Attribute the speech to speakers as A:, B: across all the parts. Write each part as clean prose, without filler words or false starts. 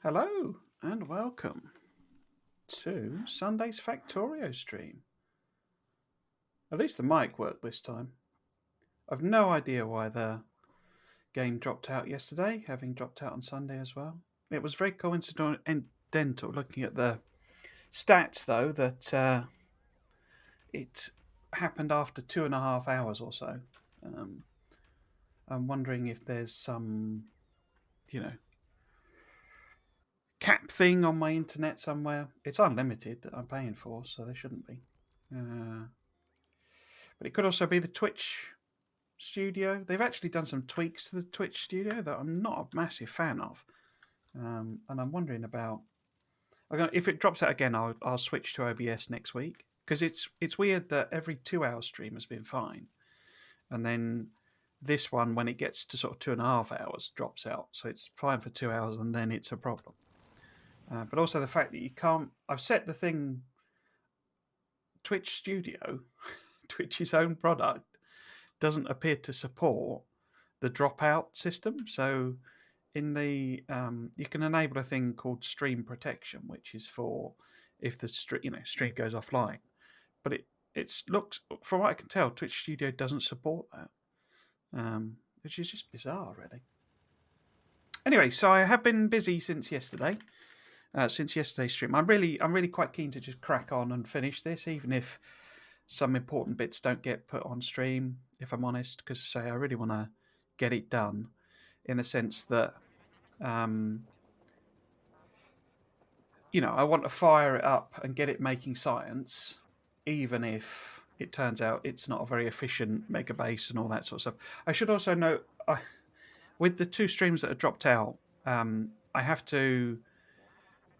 A: Hello and welcome to Sunday's Factorio stream. At least the mic worked this time. I've no idea why the game dropped out yesterday, having dropped out on Sunday as well. It was very coincidental looking at the stats, though, that it happened after 2.5 hours or so. I'm wondering if there's some, cap thing on my internet somewhere. It's unlimited that I'm paying for, so there shouldn't be. But it could also be the Twitch studio. They've actually done some tweaks to the Twitch studio that I'm not a massive fan of. And I'm wondering about... If it drops out again, I'll switch to OBS next week. Because it's weird that every 2-hour stream has been fine. And then this one, when it gets to sort of 2.5 hours, drops out. So it's fine for 2 hours and then it's a problem. But also the fact that you can't... I've set the thing... Twitch Studio, Twitch's own product, doesn't appear to support the dropout system. So in the you can enable a thing called stream protection, which is for if the stream goes offline. But it looks, from what I can tell, Twitch Studio doesn't support that, which is just bizarre, really. Anyway, so I have been busy since yesterday. Since yesterday's stream, I'm really quite keen to just crack on and finish this, even if some important bits don't get put on stream, if I'm honest, because I really want to get it done, in the sense that, I want to fire it up and get it making science, even if it turns out it's not a very efficient Megabase and all that sort of stuff. I should also note, with the 2 streams that have dropped out, I have to,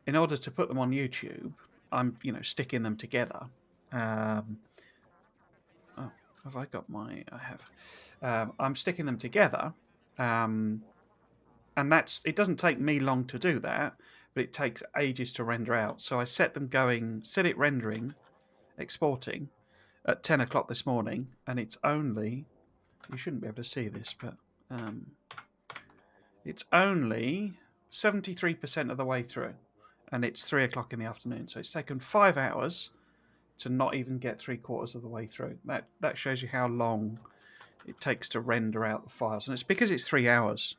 A: in order to put them on YouTube, I'm sticking them together. Have I got my? I have. I'm sticking them together, and it doesn't take me long to do that, but it takes ages to render out. So I set it rendering, exporting, at 10 o'clock this morning, and it's only, you shouldn't be able to see this, but it's only 73% of the way through, and it's 3 o'clock in the afternoon. So it's taken 5 hours to not even get 3/4 of the way through. That shows you how long it takes to render out the files, and it's because it's 3 hours.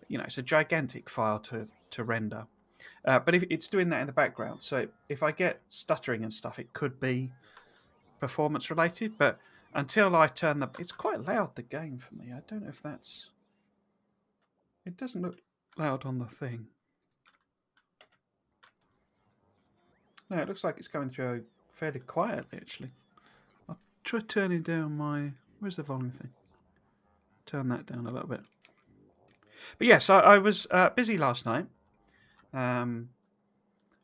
A: It's a gigantic file to render. But if it's doing that in the background, so if I get stuttering and stuff, it could be performance related. But until I turn it's quite loud, the game, for me. I don't know if that's... It doesn't look loud on the thing. No, it looks like it's going through fairly quietly, actually. I'll try turning down my... Where's the volume thing? Turn that down a little bit. But yes, I was busy last night.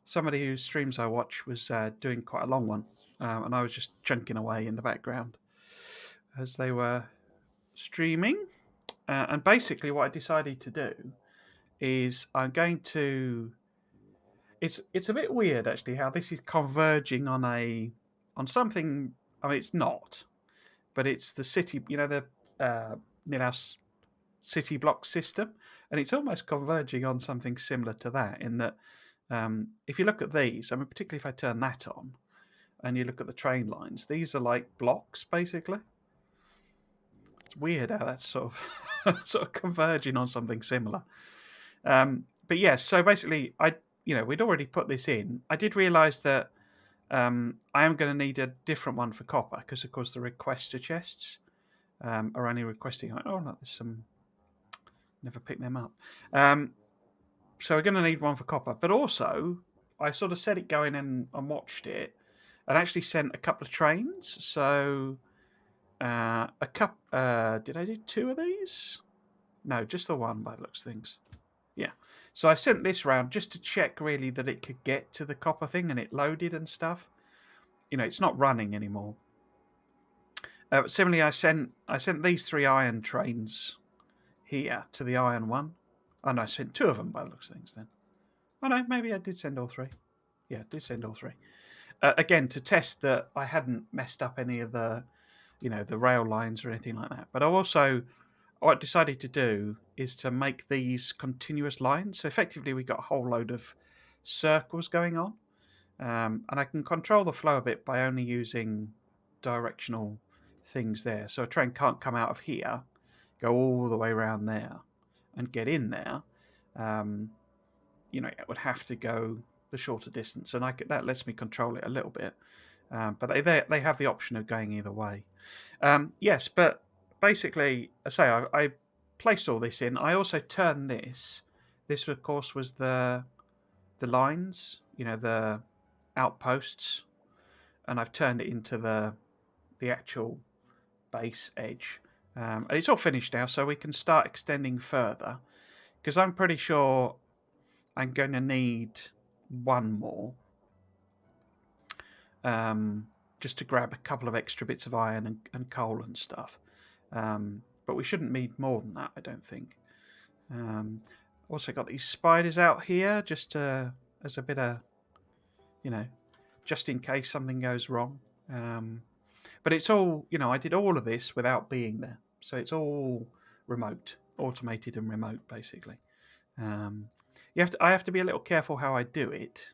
A: Somebody whose streams I watch was doing quite a long one, and I was just chunking away in the background as they were streaming. And basically what I decided to do is I'm going to... It's a bit weird, actually, how this is converging on something. I mean, it's not, but it's the city, the Nilhouse city block system, and it's almost converging on something similar to that. In that, if you look at these, I mean, particularly if I turn that on, and you look at the train lines, these are like blocks, basically. It's weird how that's sort of converging on something similar. But yes, so basically, we'd already put this in. I did realise that I am going to need a different one for copper, because, of course, the requester chests are only requesting... Oh, no, there's some... Never picked them up. So we're going to need one for copper. But also, I sort of set it going and watched it, and actually sent a couple of trains. So did I do 2 of these? No, just the one by the looks of things. Yeah. So I sent this round just to check, really, that it could get to the copper thing, and it loaded and stuff. It's not running anymore. Similarly, I sent these 3 iron trains here to the iron one. Oh, no, I sent 2 of them by the looks of things then. Oh, no, maybe I did send all 3. Yeah, I did send all 3. Again, to test that I hadn't messed up any of the rail lines or anything like that. But what I decided to do is to make these continuous lines. So effectively, we've got a whole load of circles going on. And I can control the flow a bit by only using directional things there. So a train can't come out of here, go all the way around there, and get in there. It would have to go the shorter distance, and that lets me control it a little bit. But they have the option of going either way. Yes, but basically, I placed all this in. I also turned this. This, of course, was the lines, the outposts, and I've turned it into the actual base edge. And it's all finished now, so we can start extending further. Because I'm pretty sure I'm going to need one more. Just to grab a couple of extra bits of iron and coal and stuff. But we shouldn't need more than that, I don't think. Also got these spiders out here just as a bit of, just in case something goes wrong. But it's all, I did all of this without being there. So it's all remote, automated and remote, basically. I have to be a little careful how I do it.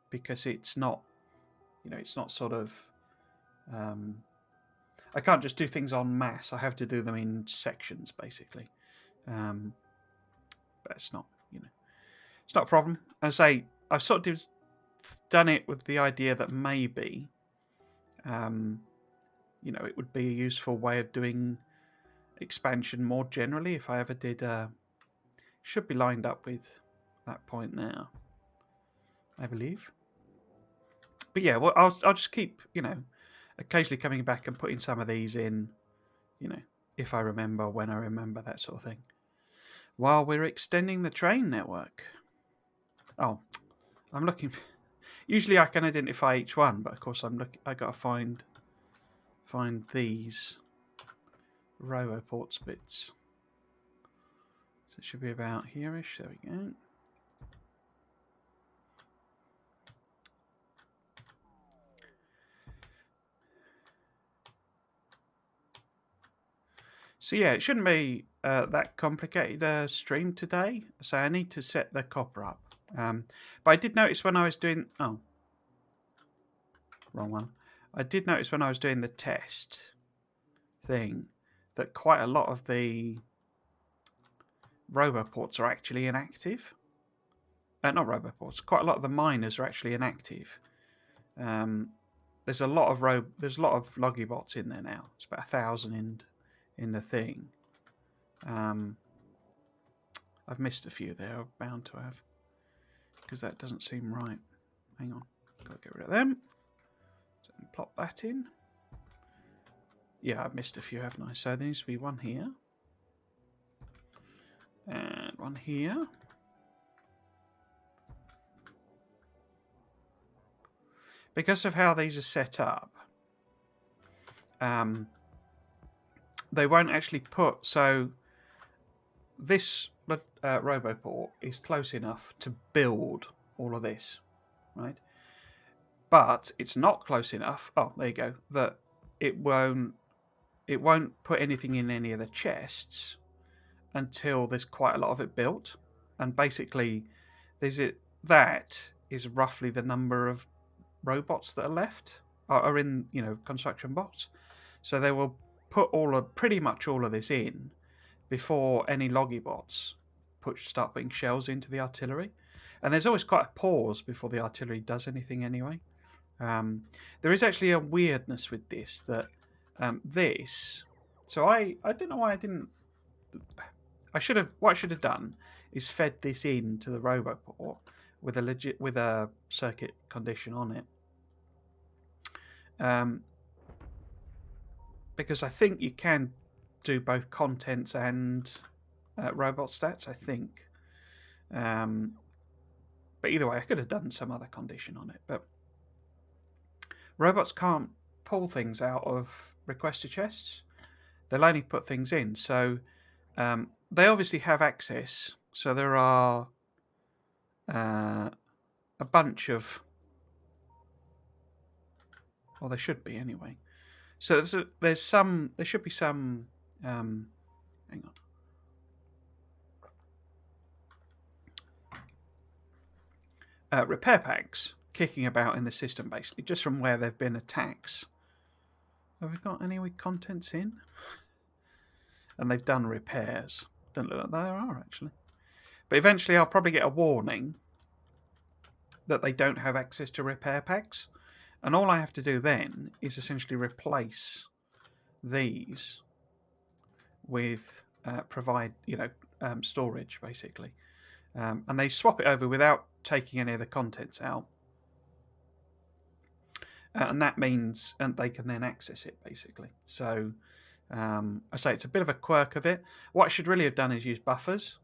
A: Because it's not, it's not sort of, I can't just do things en masse. I have to do them in sections, basically. But it's not, it's not a problem. I say I've sort of done it with the idea that maybe, it would be a useful way of doing expansion more generally if I ever did. Should be lined up with that point there, I believe. But yeah, well, I'll just keep, occasionally coming back and putting some of these in, if I remember, when I remember, that sort of thing. While we're extending the train network. Oh, I'm looking. Usually I can identify each one, but of course I got to find these RoboPorts bits. So it should be about here-ish. There we go. So yeah, it shouldn't be that complicated stream today. So I need to set the copper up. But I did notice when I was doing... Oh. Wrong one. I did notice when I was doing the test thing that quite a lot of the RoboPorts are actually inactive. Not RoboPorts. Quite a lot of the miners are actually inactive. There's a lot of Logibots in there now. It's about 1,000 in the thing. I've missed a few there. I'm bound to have, because that doesn't seem right. Hang on, got to get rid of them. So plop that in. Yeah, I've missed a few, haven't I? So there needs to be one here and one here. Because of how these are set up, they won't actually put... So this RoboPort is close enough to build all of this, right? But it's not close enough... Oh, there you go. That it won't put anything in any of the chests until there's quite a lot of it built. And basically, that is roughly the number of robots that are left, are in, construction bots. So they will put pretty much all of this in before any Logibots start putting shells into the artillery. And there's always quite a pause before the artillery does anything anyway. There is actually a weirdness with this, that this... So I don't know why I didn't... What I should have done is fed this into the RoboPort with a circuit condition on it. Because I think you can do both contents and robot stats, I think. But either way, I could have done some other condition on it. But robots can't pull things out of requester chests. They'll only put things in. So they obviously have access. So there are a bunch of... Well, there should be anyway. So there should be some Hang on. Repair packs kicking about in the system, basically, just from where there have been attacks. Have we got any with contents in? And they've done repairs. Don't look like there are, actually. But eventually I'll probably get a warning that they don't have access to repair packs. And all I have to do then is essentially replace these with provide, storage, basically. And they swap it over without taking any of the contents out. And that means they can then access it, basically. So I say it's a bit of a quirk of it. What I should really have done is use buffers.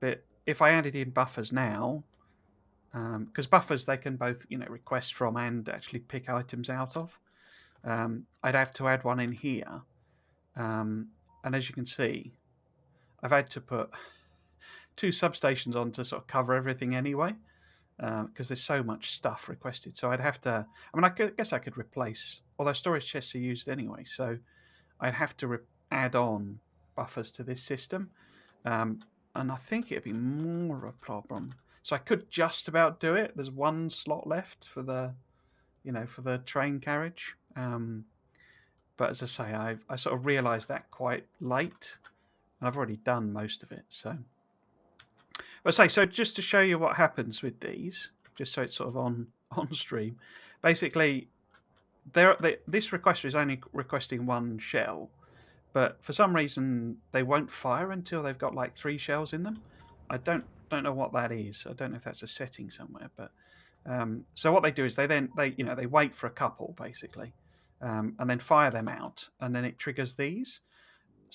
A: But if I added in buffers now, because buffers they can both request from and actually pick items out of, I'd have to add one in here. And as you can see, I've had to put 2 substations on to sort of cover everything anyway, because there's so much stuff requested. So I'd have to, I guess I could replace, although storage chests are used anyway, so I'd have to add on buffers to this system. And I think it'd be more of a problem. So I could just about do it. There's 1 slot left for the, for the train carriage. But as I say, I sort of realised that quite late, and I've already done most of it. So, but so just to show you what happens with these, just so it's sort of on stream. Basically, this requester is only requesting 1 shell. But for some reason, they won't fire until they've got like 3 shells in them. I don't know what that is. I don't know if that's a setting somewhere. But so what they do is they wait for a couple basically, and then fire them out, and then it triggers these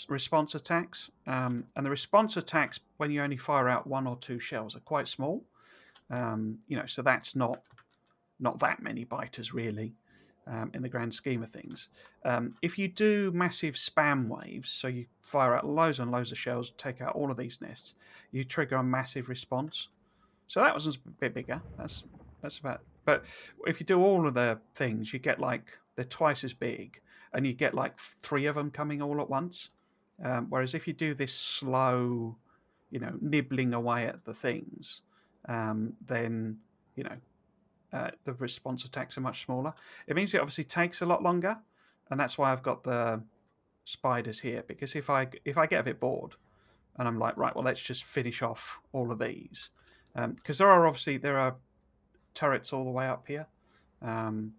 A: response attacks. And the response attacks when you only fire out 1 or 2 shells are quite small. So that's not that many biters really. In the grand scheme of things. If you do massive spam waves, so you fire out loads and loads of shells, take out all of these nests, you trigger a massive response. So that was a bit bigger. That's about. But if you do all of the things, you get like they're twice as big, and you get like 3 of them coming all at once. Whereas if you do this slow, nibbling away at the things, then the response attacks are much smaller. It means it obviously takes a lot longer, and that's why I've got the spiders here. Because if I get a bit bored, and I'm like, right, well, let's just finish off all of these, because there are turrets all the way up here, and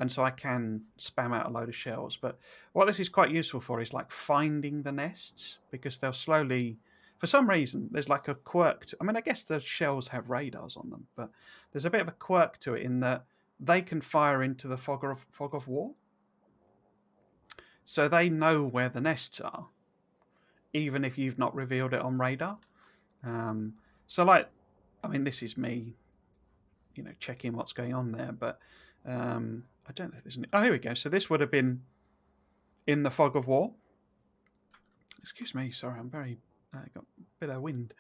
A: so I can spam out a load of shells. But what this is quite useful for is like finding the nests, because they'll slowly. For some reason, there's like a quirk to. I guess the shells have radars on them, but there's a bit of a quirk to it in that they can fire into the fog of war, so they know where the nests are, even if you've not revealed it on radar. So, this is me, checking what's going on there, but I don't think there's any. Oh, here we go. So this would have been in the fog of war. Excuse me, sorry, I'm very. I got a bit of wind.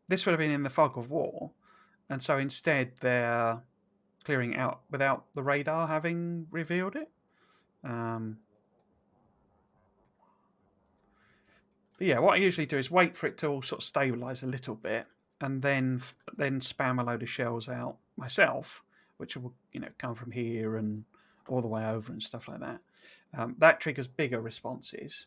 A: This would have been in the fog of war, and so instead they're clearing out without the radar having revealed it. But yeah, what I usually do is wait for it to all sort of stabilise a little bit, and then spam a load of shells out myself, which will come from here and all the way over and stuff like that. That triggers bigger responses.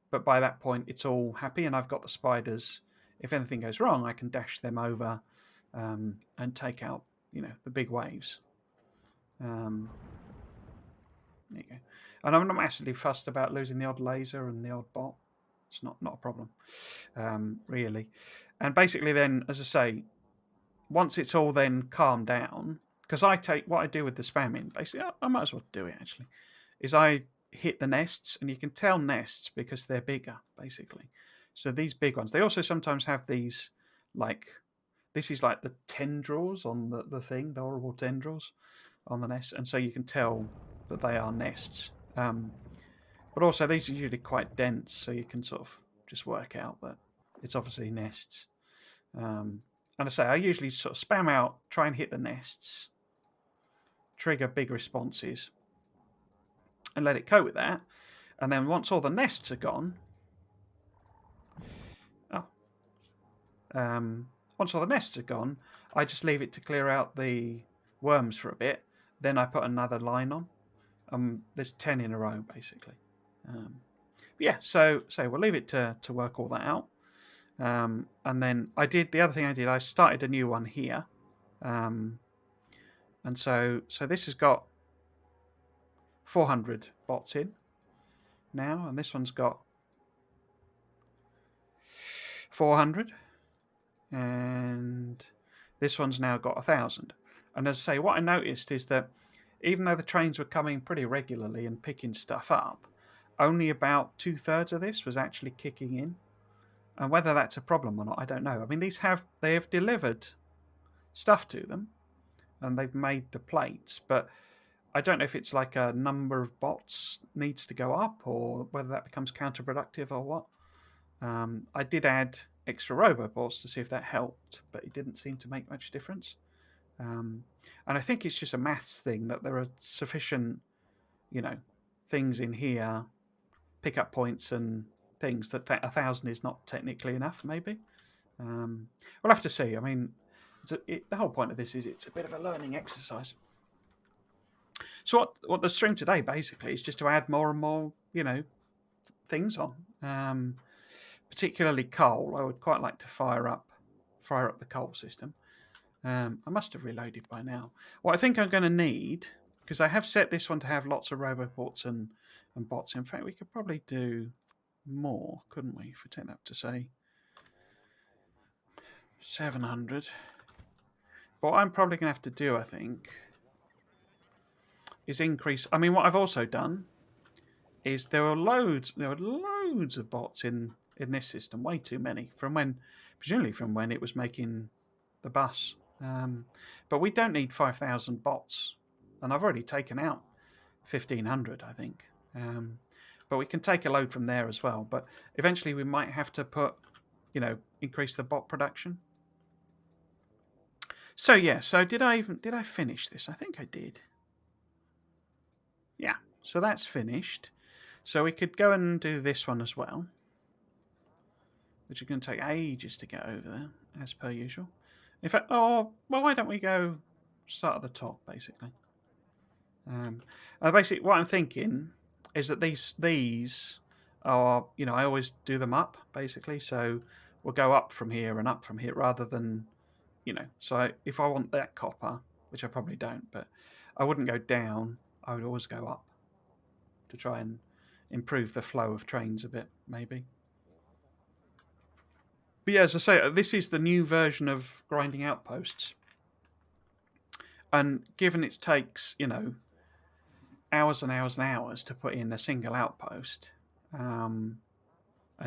A: But by that point, it's all happy, and I've got the spiders. If anything goes wrong, I can dash them over and take out, the big waves. There you go. And I'm not massively fussed about losing the odd laser and the odd bot. It's not a problem, really. And basically then, as I say, once it's all then calmed down, because what I do with the spamming, basically, I might as well do it actually, is I hit the nests, and you can tell nests because they're bigger, basically. So these big ones, they also sometimes have these, this is like the tendrils on the thing, the horrible tendrils on the nest, and so you can tell that they are nests. But also these are usually quite dense, so you can sort of just work out that it's obviously nests. And I say, I usually sort of spam out, try and hit the nests, trigger big responses, and let it cope with that. And then once all the nests are gone, once all the nests are gone, I just leave it to clear out the worms for a bit. Then I put another line on. There's 10 in a row, basically. Yeah, so we'll leave it to work all that out. And then the other thing I did, I started a new one here. And so this has got 400 bots in now, and this one's got 400, and this one's now got 1,000. And as I say, what I noticed is that even though the trains were coming pretty regularly and picking stuff up, only about 2/3 of this was actually kicking in. And whether that's a problem or not, I don't know. I mean, they have delivered stuff to them, and they've made the plates, but I don't know if it's like a number of bots needs to go up, or whether that becomes counterproductive or what. I did add extra robobots to see if that helped, but it didn't seem to make much difference. And I think it's just a maths thing that there are sufficient, things in here, pickup points and things that 1,000 is not technically enough. Maybe we'll have to see. I mean, the whole point of this is it's a bit of a learning exercise. So what the stream today basically is just to add more and more, things on. Particularly coal. I would quite like to fire up the coal system. I must have reloaded by now. What I think I'm going to need, because I have set this one to have lots of roboports and bots. In fact, we could probably do more, couldn't we? If we take that to say 700. What I'm probably going to have to do, I think, is increase. I mean, what I've also done is there were loads of bots in this system, way too many, presumably from when it was making the bus. But we don't need 5,000 bots, and I've already taken out 1,500, I think. But we can take a load from there as well. But eventually we might have to increase the bot production. So yeah, did I finish this? I think I did. Yeah, so that's finished. So we could go and do this one as well, which is going to take ages to get over there, as per usual. In fact, why don't we go start at the top, basically? Basically, what I'm thinking is that these are, I always do them up, basically. So we'll go up from here and up from here, rather than, So if I want that copper, which I probably don't, but I wouldn't go down. I would always go up to try and improve the flow of trains a bit, maybe. But yeah, as I say, this is the new version of grinding outposts. And given it takes, hours and hours and hours to put in a single outpost, and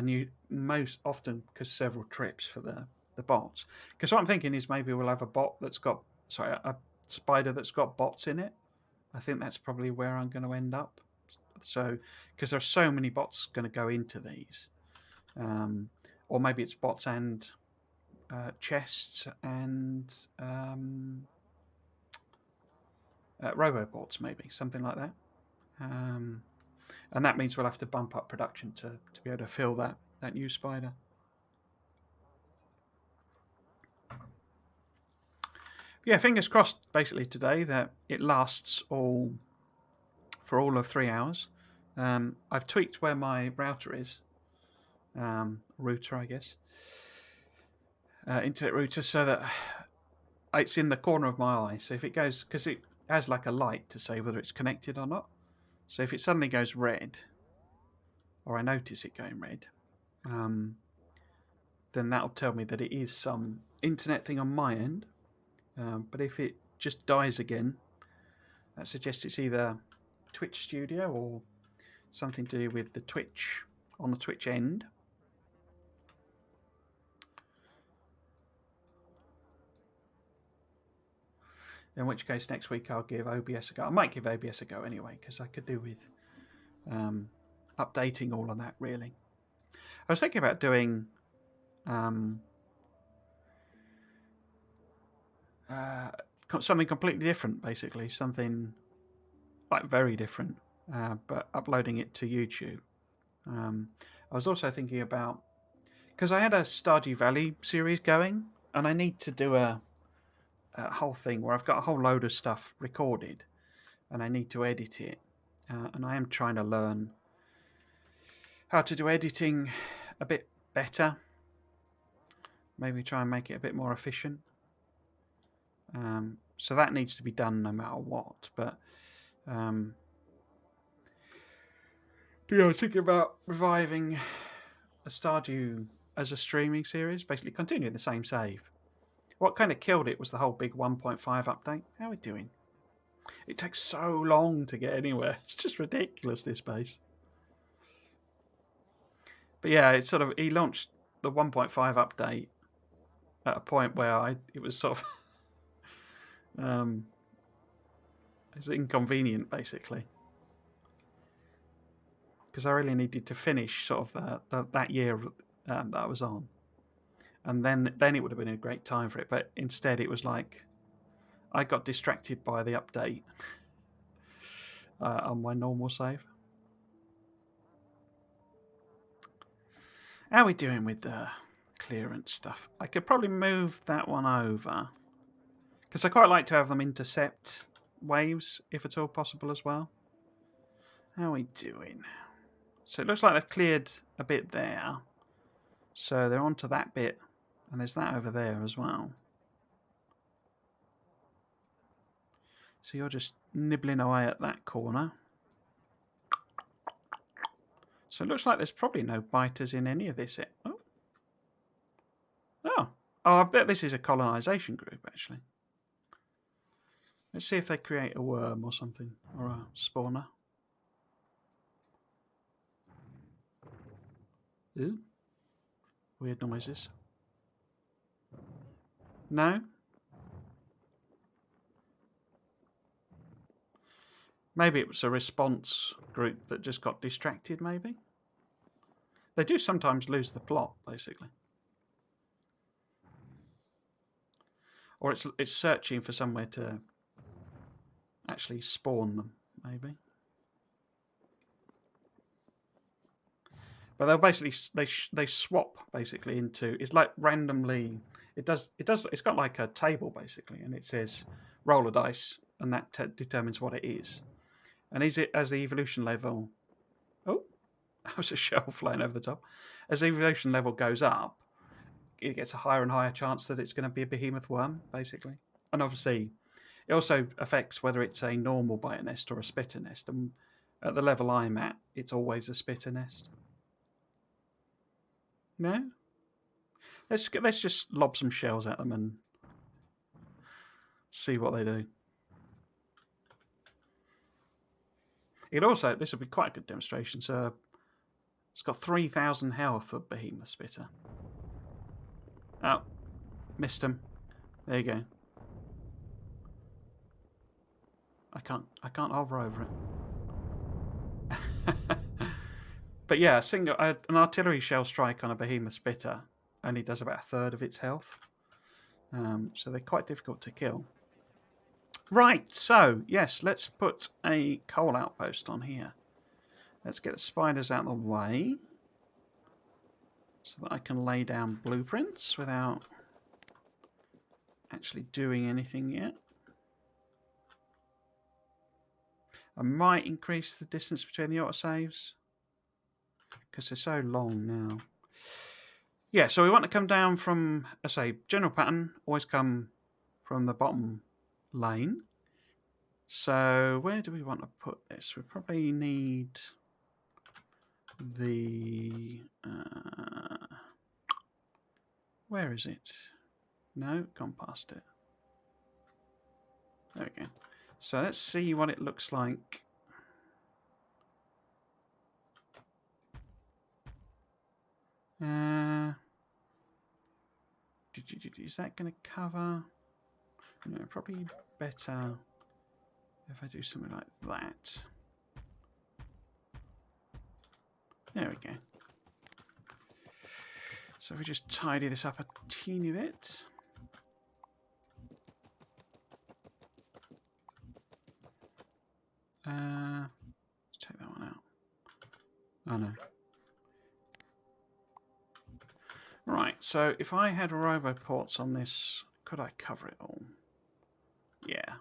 A: you most often, because several trips for the bots. Because what I'm thinking is maybe we'll have a spider that's got bots in it. I think that's probably where I'm going to end up. So, because there's so many bots going to go into these. Or maybe it's bots and chests and roboports, maybe something like that. And that means we'll have to bump up production to be able to fill that new spider. Yeah, fingers crossed. Basically today that it lasts for all of 3 hours. I've tweaked where my router is. Router, I guess. Internet router, so that it's in the corner of my eye. So if it goes, because it has like a light to say whether it's connected or not. So if it suddenly goes red, or I notice it going red, then that'll tell me that it is some internet thing on my end. But if it just dies again, that suggests it's either Twitch Studio or something to do with the Twitch on the Twitch end. In which case, next week I'll give OBS a go. I might give OBS a go anyway, because I could do with updating all of that, really. I was thinking about doing something completely different, basically. Something like very different, but uploading it to YouTube. I was also thinking about, because I had a Stardew Valley series going, and I need to do a whole thing where I've got a whole load of stuff recorded, and I need to edit it. And I am trying to learn how to do editing a bit better. Maybe try and make it a bit more efficient. So that needs to be done no matter what. But yeah, I was thinking about reviving a Stardew as a streaming series, basically continuing the same save. What kind of killed it was the whole big 1.5 update. How are we doing? It takes so long to get anywhere. It's just ridiculous, this base. But yeah, it's sort of, he launched the 1.5 update at a point where it was sort of it's inconvenient, basically, because I really needed to finish sort of that year that I was on, and then it would have been a great time for it. But instead, it was like I got distracted by the update on my normal save. How are we doing with the clearance stuff? I could probably move that one over, because I quite like to have them intercept waves, if at all possible, as well. How are we doing? So it looks like they've cleared a bit there. So they're onto that bit, and there's that over there as well. So you're just nibbling away at that corner. So it looks like there's probably no biters in any of this. Oh, I bet this is a colonisation group, actually. Let's see if they create a worm or something, or a spawner. Ooh. Weird noises. No? Maybe it was a response group that just got distracted, maybe? They do sometimes lose the plot, basically. Or it's searching for somewhere to actually spawn them, maybe. But they'll basically they swap basically into, it's like randomly, it's got like a table basically, and it says roll a dice, and that determines what it is. And as the evolution level, oh, that was a shell flying over the top. As the evolution level goes up, it gets a higher and higher chance that it's going to be a behemoth worm, basically. And obviously, it also affects whether it's a normal biter nest or a spitter nest. And at the level I'm at, it's always a spitter nest. No? Let's just lob some shells at them and see what they do. This will be quite a good demonstration. So it's got 3,000 health for behemoth spitter. Oh, missed him. There you go. I can't hover over it. But yeah, an artillery shell strike on a behemoth spitter only does about a third of its health. So they're quite difficult to kill. Right, so yes, let's put a coal outpost on here. Let's get the spiders out of the way so that I can lay down blueprints without actually doing anything yet. I might increase the distance between the autosaves because they're so long now. Yeah, so we want to come down from, I say, general pattern, always come from the bottom lane. So where do we want to put this? We probably need the... where is it? No, gone past it. There we go. So let's see what it looks like. Is that going to cover? No, probably better if I do something like that. There we go. So we just tidy this up a teeny bit. Let's take that one out. Oh no. Right, so if I had roboports on this, could I cover it all? Yeah.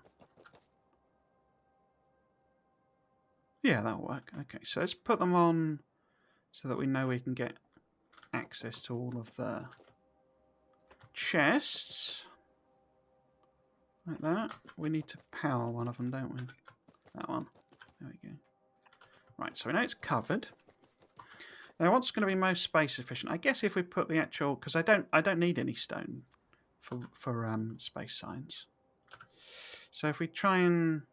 A: Yeah, that'll work. Okay, so let's put them on so that we know we can get access to all of the chests. Like that. We need to power one of them, don't we? That one. There we go. Right, so we know it's covered. Now, what's going to be most space efficient? I guess if we put the actual, because I don't need any stone for space science. So if we try and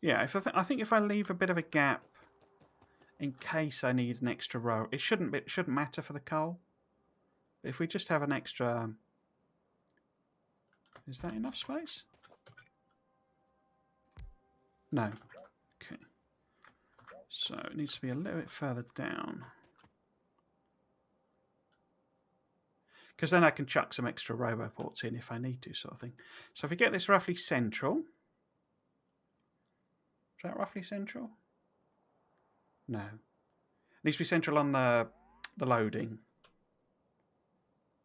A: yeah, if I think if I leave a bit of a gap in case I need an extra row, it shouldn't matter for the coal. But if we just have an extra, is that enough space? No. Okay. So it needs to be a little bit further down. Because then I can chuck some extra roboports in if I need to, sort of thing. So if we get this roughly central. Is that roughly central? No. It needs to be central on the loading.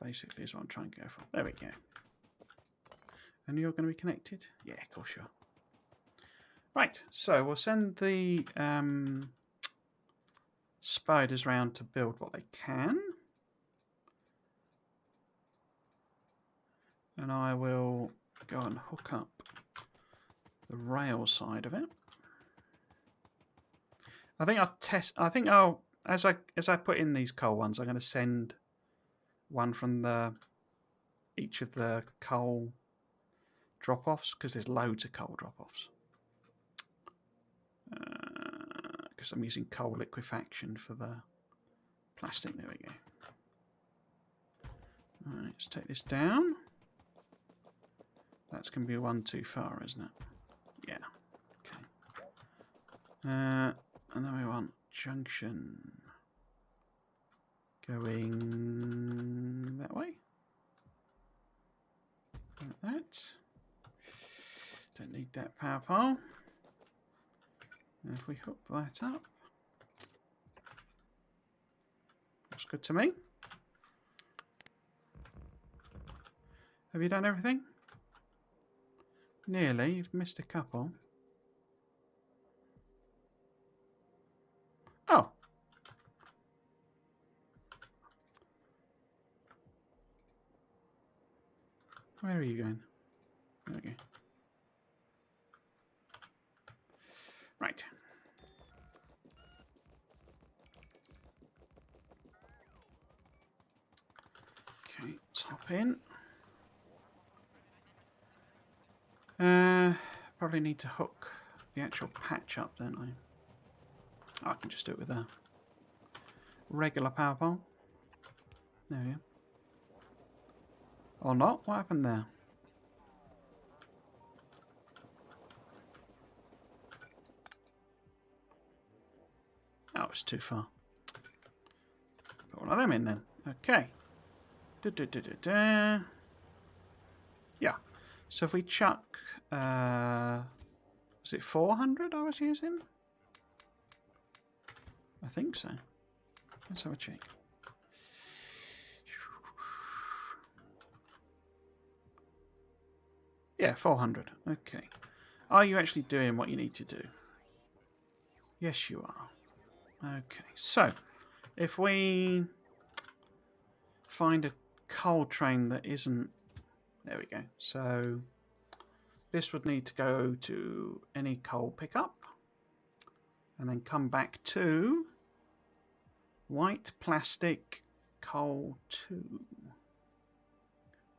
A: Basically is what I'm trying to go for. There we go. And you're going to be connected? Yeah, of course you are. Right, so we'll send the spiders round to build what they can. And I will go and hook up the rail side of it. I think I'll test. I think I'll as I put in these coal ones, I'm going to send one from each of the coal drop-offs because there's loads of coal drop-offs. Because I'm using coal liquefaction for the plastic. There we go. All right, let's take this down. That's going to be one too far, isn't it? Yeah. Okay. And then we want junction going that way. Like that. Don't need that power pole. And if we hook that up, looks good to me. Have you done everything? Nearly. You've missed a couple. Oh. Where are you going? There we go. Right. Okay, let's hop in. Probably need to hook the actual patch up, don't I? Oh, I can just do it with a regular power pole. There we go. Or not? What happened there? Oh, it's too far. Put one of them in then. Okay. Yeah. So if we chuck, was it 400 I was using? I think so. Let's have a check. Yeah, 400. Okay. Are you actually doing what you need to do? Yes, you are. Okay. So, if we find a coal train that isn't... There we go. So, this would need to go to any coal pickup. And then come back to white plastic coal 2.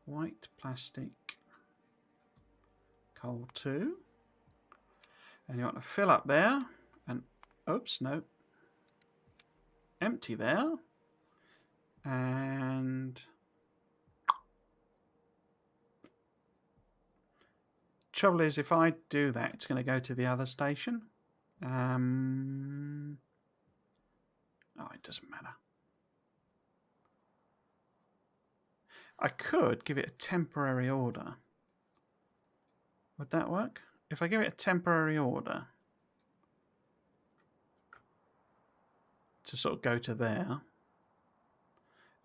A: White plastic coal 2. And you want to fill up there. And, oops, no. Empty there. And... trouble is, if I do that, it's going to go to the other station. Oh, it doesn't matter. I could give it a temporary order. Would that work? If I give it a temporary order, to sort of go to there.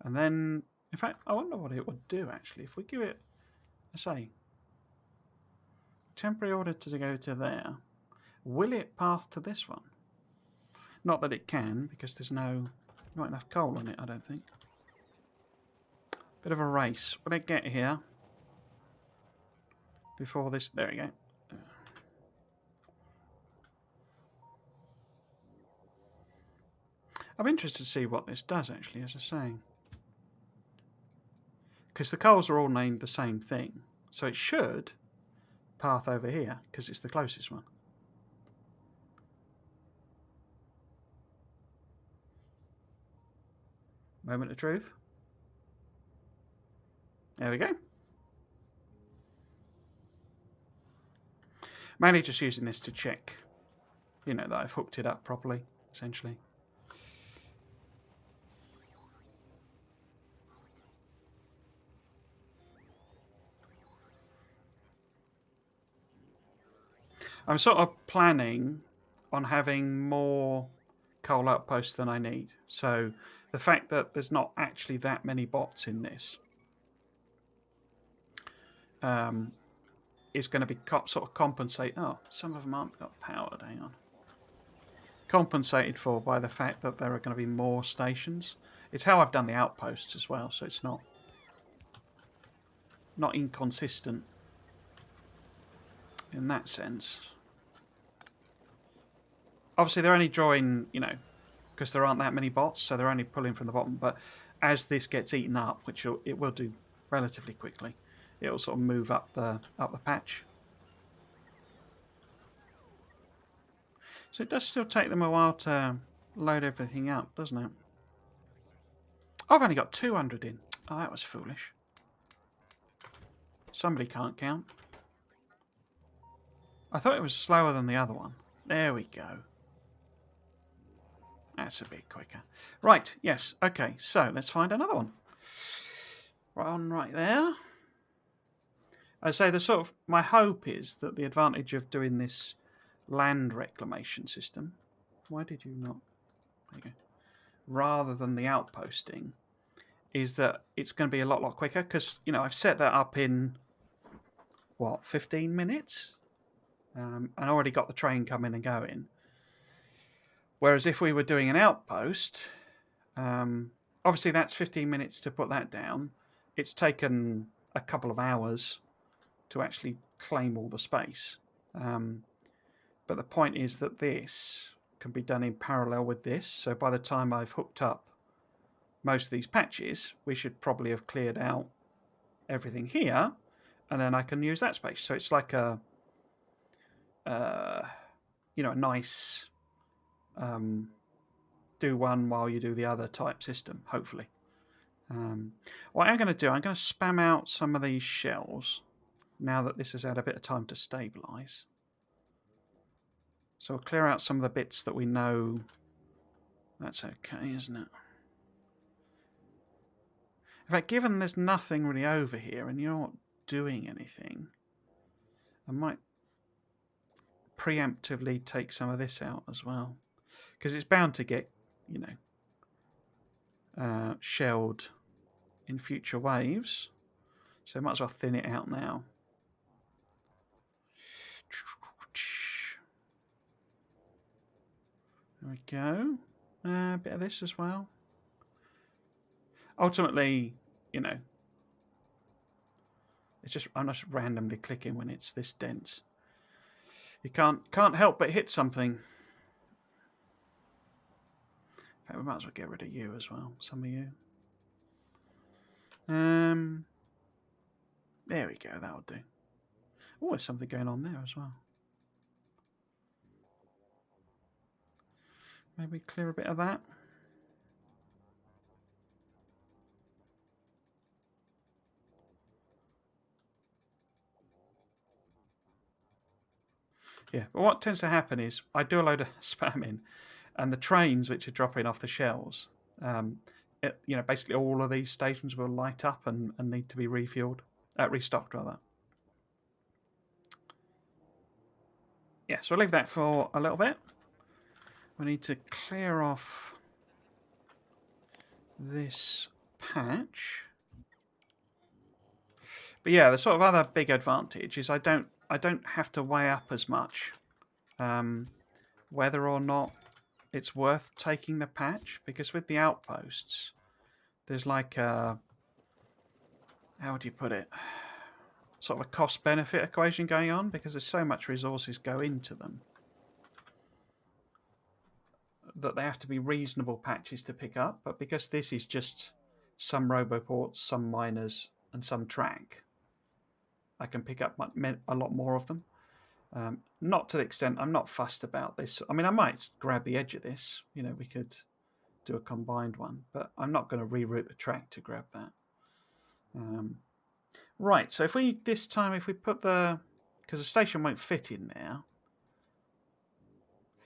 A: And then, in fact, I wonder what it would do actually. If we give it, let's say, temporary order to go to there, will it path to this one? Not that it can, because there's not enough coal on it, I don't think. Bit of a race. Will it get here before this? There we go. I'm interested to see what this does, actually, as I was saying. Because the coals are all named the same thing. So it should path over here, because it's the closest one. Moment of truth. There we go. Mainly just using this to check, that I've hooked it up properly, essentially. I'm sort of planning on having more coal outposts than I need. So the fact that there's not actually that many bots in this is going to be sort of compensate. Oh, some of them aren't got powered. Hang on. Compensated for by the fact that there are going to be more stations. It's how I've done the outposts as well, so it's not inconsistent in that sense. Obviously, they're only drawing, because there aren't that many bots, so they're only pulling from the bottom. But as this gets eaten up, which it will do relatively quickly, it will sort of move up the patch. So it does still take them a while to load everything up, doesn't it? Oh, I've only got 200 in. Oh, that was foolish. Somebody can't count. I thought it was slower than the other one. There we go. That's a bit quicker. Right, yes, okay, so let's find another one. Right there. I say my hope is that the advantage of doing this land reclamation system, why did you not? There you go. Rather than the outposting, is that it's going to be a lot quicker because I've set that up in 15 minutes, and already got the train coming and going. Whereas if we were doing an outpost, obviously that's 15 minutes to put that down. It's taken a couple of hours to actually claim all the space. But the point is that this can be done in parallel with this. So by the time I've hooked up most of these patches, we should probably have cleared out everything here, and then I can use that space. So it's like a nice do one while you do the other type system, hopefully. What I'm going to do, I'm going to spam out some of these shells now that this has had a bit of time to stabilise. So we'll clear out some of the bits that we know. That's okay, isn't it? In fact, given there's nothing really over here and you're not doing anything, I might preemptively take some of this out as well. Because it's bound to get, shelled in future waves. So might as well thin it out now. There we go. A bit of this as well. Ultimately, I'm just randomly clicking when it's this dense. You can't help but hit something. In fact, we might as well get rid of you as well. Some of you. There we go. That'll do. Oh, there's something going on there as well. Maybe clear a bit of that. Yeah, but what tends to happen is I do a load of spamming, and the trains which are dropping off the shelves, basically all of these stations will light up and need to be restocked rather. Yeah, so we'll leave that for a little bit. We need to clear off this patch. But yeah, the sort of other big advantage is I don't have to weigh up as much whether or not it's worth taking the patch, because with the outposts, there's like a, how would you put it, sort of a cost-benefit equation going on, because there's so much resources go into them that they have to be reasonable patches to pick up. But because this is just some roboports, some miners, and some track, I can pick up a lot more of them. Not to the extent, I'm not fussed about this. I mean, I might grab the edge of this. You know, we could do a combined one, but I'm not going to reroute the track to grab that. Right, so if we, this time, if we put the, because the station won't fit in there,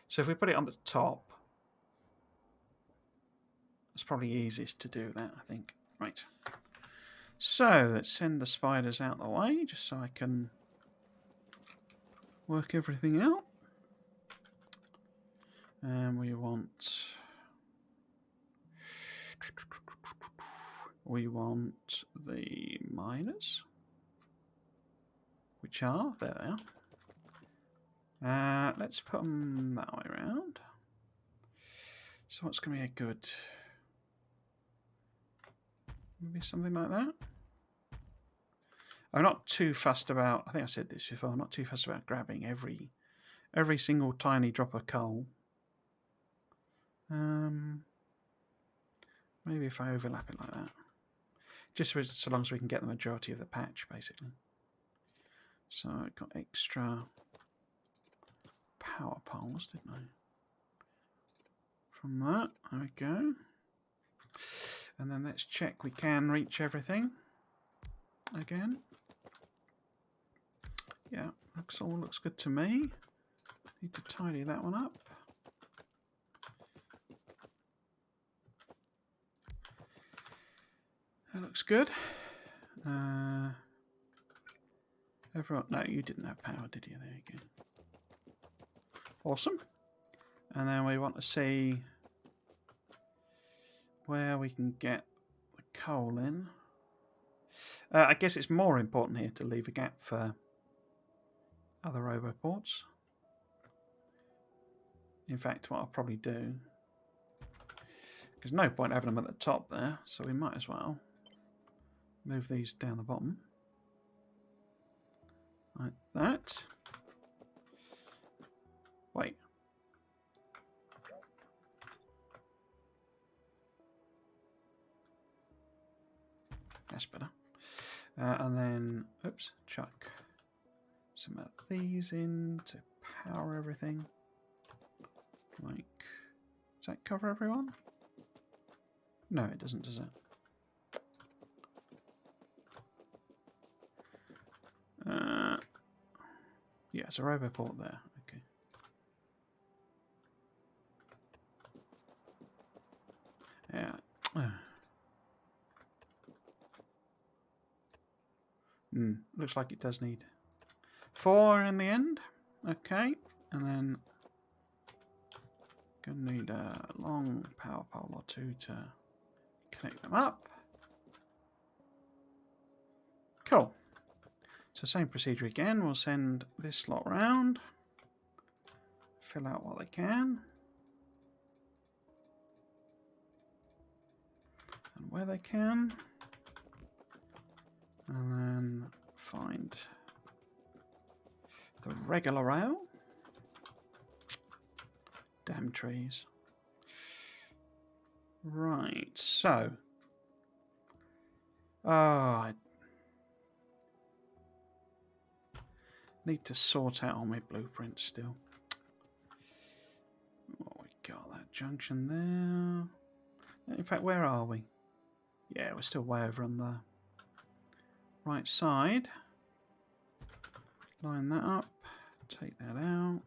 A: so if we put it on the top, it's probably easiest to do that, I think. Right. So let's send the spiders out the way, just so I can work everything out. And we want the miners, which are, there they are. Let's put them that way around. So what's going to be a good, maybe something like that? I'm not too fussed about, I think I said this before, I'm not too fussed about grabbing every single tiny drop of coal. Maybe if I overlap it like that. Just so long as we can get the majority of the patch, basically. So I got extra power poles, didn't I? From that, there we go. And then let's check we can reach everything again. Yeah, all looks good to me. Need to tidy that one up. That looks good. Everyone, no, you didn't have power, did you? There you go. Awesome. And then we want to see where we can get the coal in. I guess it's more important here to leave a gap for other roboports. In fact, what I'll probably do, there's no point having them at the top there, so we might as well move these down the bottom. Like that. Wait. That's better. And then, oops, chuck some of these in to power everything. Like, does that cover everyone? No, it doesn't, does it? Yeah, it's a roboport there. Okay. Yeah. Looks like it does need 4 in the end. Okay, and then gonna need a long power pole or 2 to connect them up. Cool. So same procedure again. We'll send this lot round, fill out what they can, and where they can, and then find the regular rail. Damn trees. Right, so I need to sort out all my blueprints still. What we got, that junction there. In fact, where are we? Yeah, we're still way over on the right side. Line that up, take that out.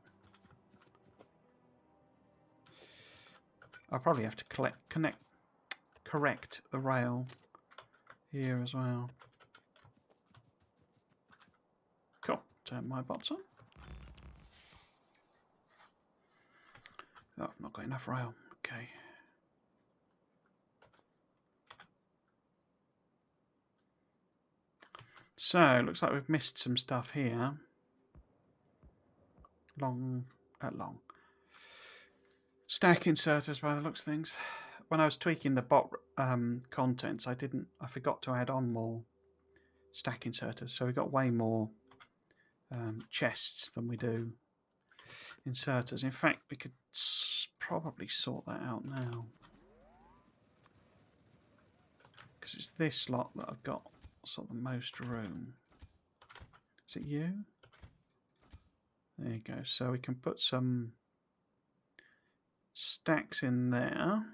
A: I'll probably have to correct the rail here as well. Cool. Turn my bots on. Oh, I've not got enough rail. Okay. So, looks like we've missed some stuff here. Long. Stack inserters by the looks of things. When I was tweaking the bot contents, I forgot to add on more stack inserters. So we got way more chests than we do inserters. In fact, we could probably sort that out now. Because it's this slot that I've got sort of the most room. Is it you? There you go. So we can put some stacks in there.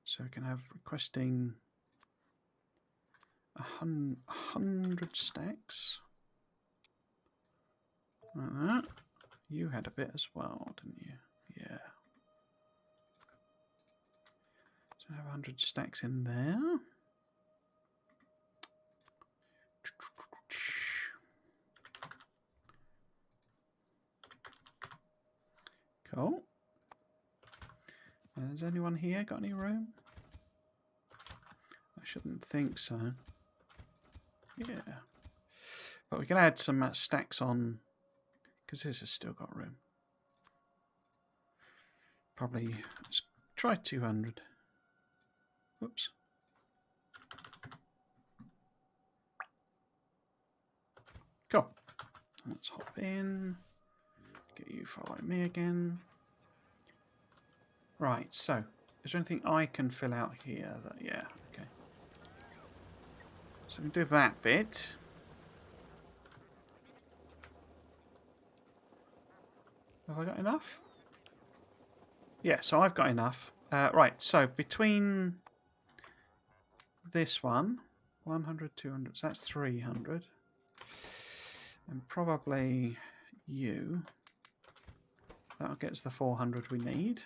A: So we can have requesting 100 stacks. Like that. You had a bit as well, didn't you? Yeah. So I have 100 stacks in there. Cool. Has anyone here got any room? I shouldn't think so. Yeah. But we can add some stacks on, because this has still got room. Probably, let's try 200. Whoops. Cool. Let's hop in. Get you following me again. Right, so, is there anything I can fill out here? Yeah, okay. So we can do that bit. Have I got enough? Yeah, so I've got enough. Right, so between this one, 100, 200, so that's 300. And probably you. That'll get us the 400 we need.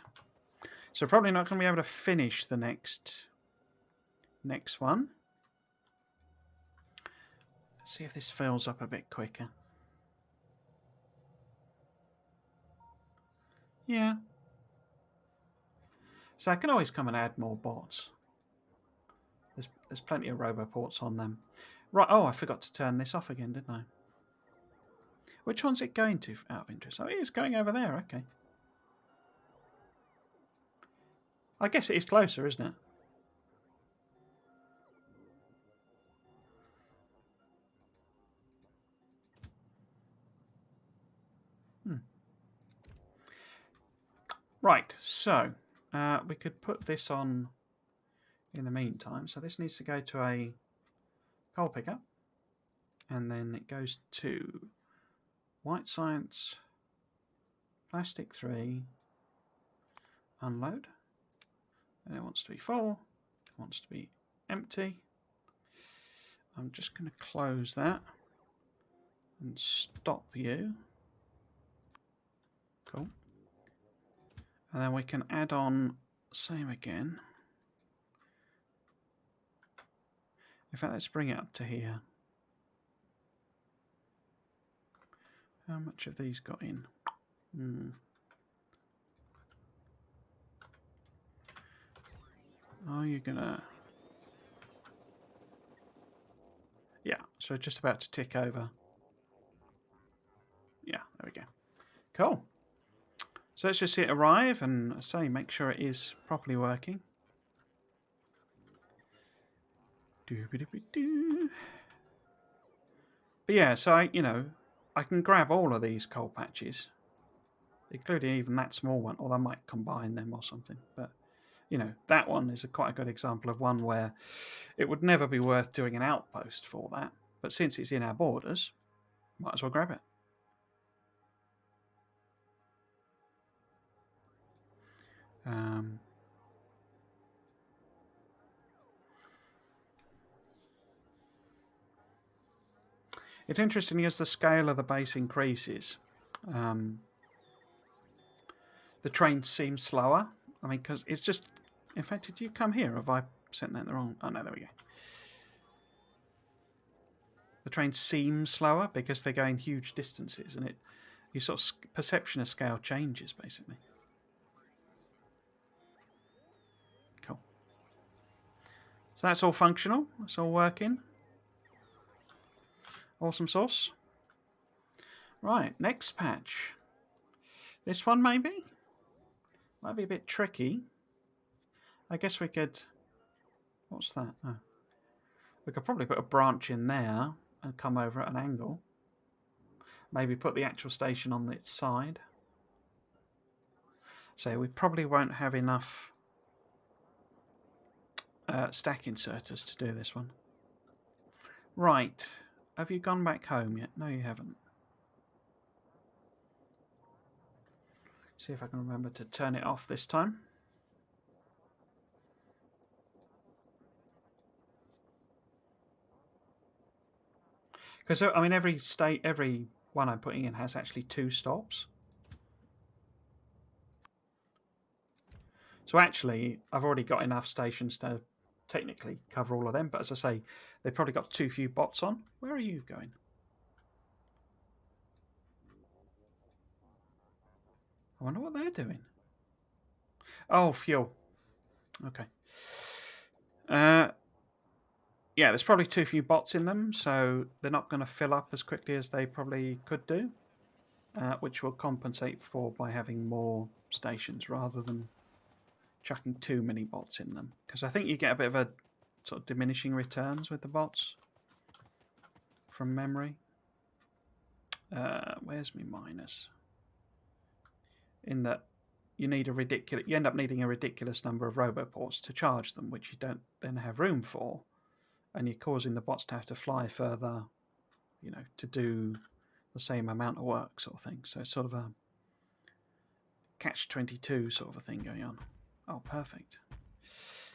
A: So probably not going to be able to finish the next one. Let's see if this fills up a bit quicker. Yeah. So I can always come and add more bots. There's plenty of roboports on them. Right, oh, I forgot to turn this off again, didn't I? Which one's it going to, out of interest? Oh, it is going over there, okay. I guess it is closer, isn't it? Right, so we could put this on in the meantime. So this needs to go to a coal picker, and then it goes to white science, plastic 3, unload, and it wants to be full, it wants to be empty. I'm just going to close that and stop you. Cool. And then we can add on same again. In fact, let's bring it up to here. How much have these got in? Are you gonna... Yeah, so just about to tick over. Yeah, there we go. Cool. So let's just see it arrive and say make sure it is properly working. But yeah, so I can grab all of these coal patches, including even that small one, or I might combine them or something. But that one is quite a good example of one where it would never be worth doing an outpost for that. But since it's in our borders, might as well grab it. It's interesting as the scale of the base increases. The train seems slower. I mean, because it's just... In fact, did you come here? Have I sent that in the wrong... Oh, no, there we go. The train seems slower because they're going huge distances, and your sort of perception of scale changes, basically. Cool. So that's all functional. It's all working. Awesome sauce. Right, next patch. This one maybe? Might be a bit tricky. I guess we could... What's that? Oh. We could probably put a branch in there and come over at an angle. Maybe put the actual station on its side. So we probably won't have enough stack inserters to do this one. Right. Have you gone back home yet? No, you haven't. See if I can remember to turn it off this time. Because I mean, every one I'm putting in has actually 2 stops. So actually, I've already got enough stations to technically cover all of them. But as I say, they've probably got too few bots on. Where are you going? I wonder what they're doing. Oh, fuel. Okay. Yeah, there's probably too few bots in them, so they're not going to fill up as quickly as they probably could do, which will compensate for by having more stations rather than chucking too many bots in them. Because I think you get a bit of a sort of diminishing returns with the bots from memory. Where's my minus? In that you end up needing a ridiculous number of roboports to charge them, which you don't then have room for, and you're causing the bots to have to fly further, you know, to do the same amount of work, sort of thing. So it's sort of a catch-22 sort of a thing going on. Oh, perfect.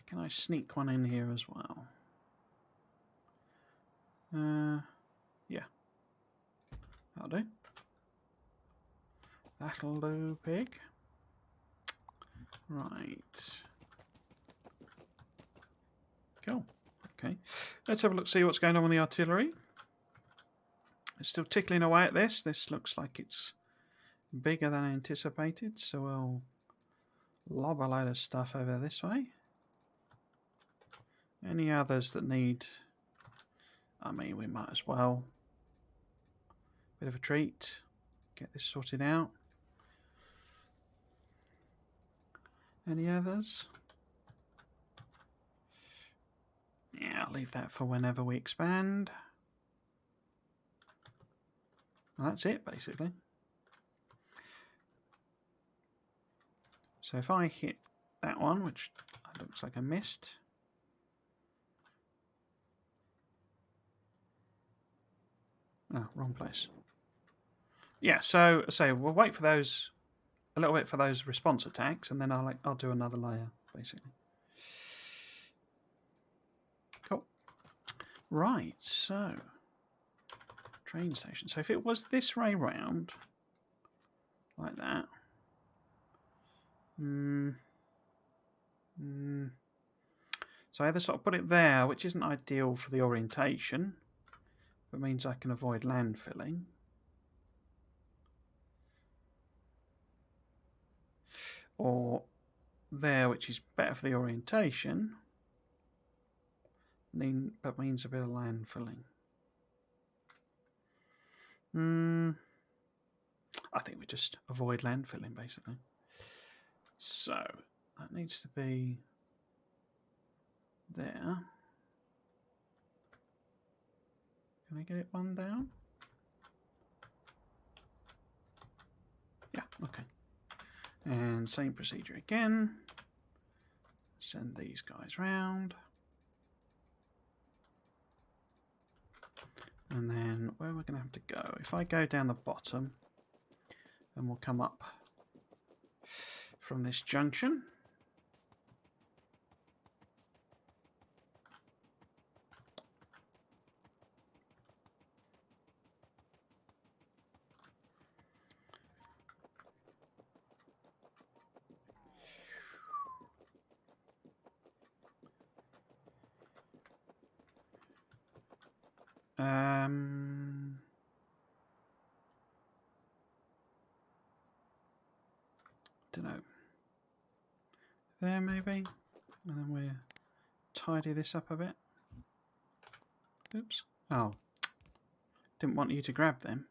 A: Can I sneak one in here as well? Yeah. That'll do. That'll do, pig. Right. Cool. Okay. Let's have a look, see what's going on with the artillery. It's still tickling away at this. This looks like it's bigger than anticipated, so we'll lob a load of stuff over this way. Any others that need... I mean, we might as well. Bit of a treat. Get this sorted out. Any others? Yeah, I'll leave that for whenever we expand. Well, that's it, basically. So if I hit that one, which looks like I missed... Oh, wrong place. Yeah, so we'll wait for those a little bit for those response attacks, and then I'll do another layer basically. Cool. Right, so train station. So if it was this way round, like that, so I either sort of put it there, which isn't ideal for the orientation, but means I can avoid landfilling. Or there, which is better for the orientation, but means a bit of landfilling. I think we just avoid landfilling, basically. So that needs to be there. Can I get it one down? Yeah, okay. And same procedure again. Send these guys round. And then where am I going to have to go? If I go down the bottom, then we'll come up from this junction. Don't know. There maybe, and then we're tidy this up a bit. Oops. Oh. Didn't want you to grab them.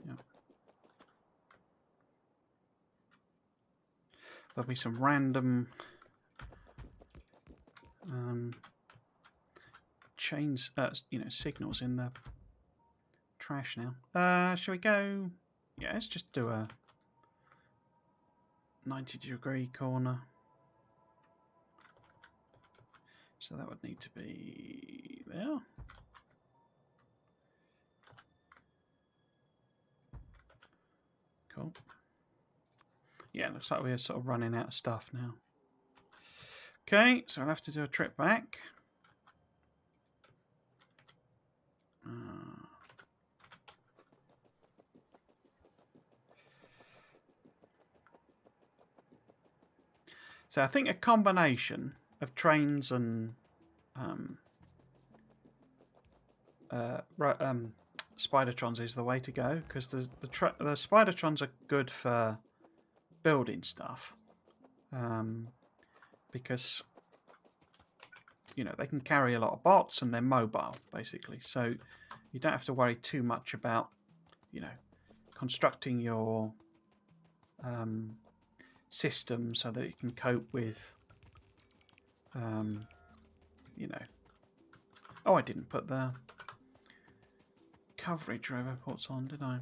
A: Yeah. There'll be some random chains, signals in the trash now. Shall we go? Yeah, let's just do a 90-degree corner. So that would need to be there. Cool. Yeah, looks like we're sort of running out of stuff now. Okay, so I'll have to do a trip back. So I think a combination of trains and Spidertrons is the way to go, because the Spidertrons are good for building stuff, because they can carry a lot of bots and they're mobile basically, so you don't have to worry too much about constructing your system so that it can cope with oh, I didn't put the coverage rover ports on, did I?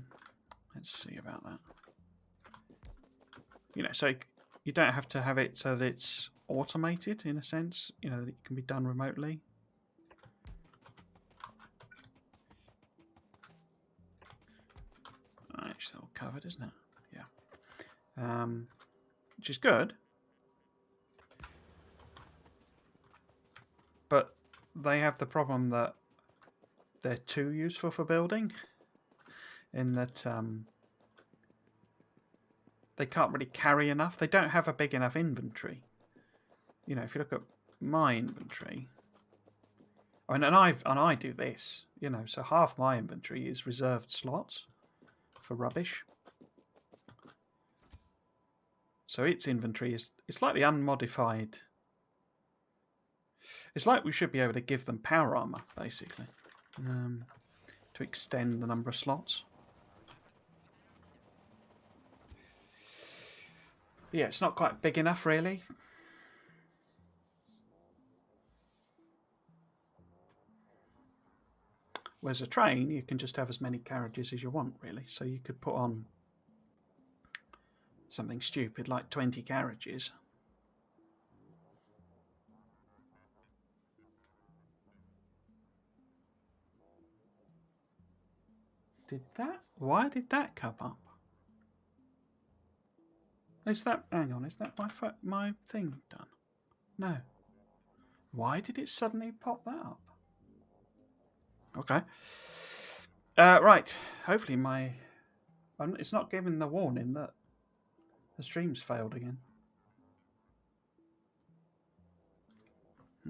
A: Let's see about that. So you don't have to have it so that it's automated in a sense, that it can be done remotely. It's all covered, isn't it? Yeah. Which is good. But they have the problem that they're too useful for building, in that they can't really carry enough. They don't have a big enough inventory. If you look at my inventory, and I do this, so half my inventory is reserved slots for rubbish. So its inventory is slightly unmodified. It's like we should be able to give them power armor, basically, to extend the number of slots. But yeah, it's not quite big enough, really. Whereas a train, you can just have as many carriages as you want, really. So you could put on something stupid like 20 carriages. Why did that come up? Is that, hang on, is that my thing done? No. Why did it suddenly pop that up? Okay. Right. Hopefully it's not giving the warning that the stream's failed again.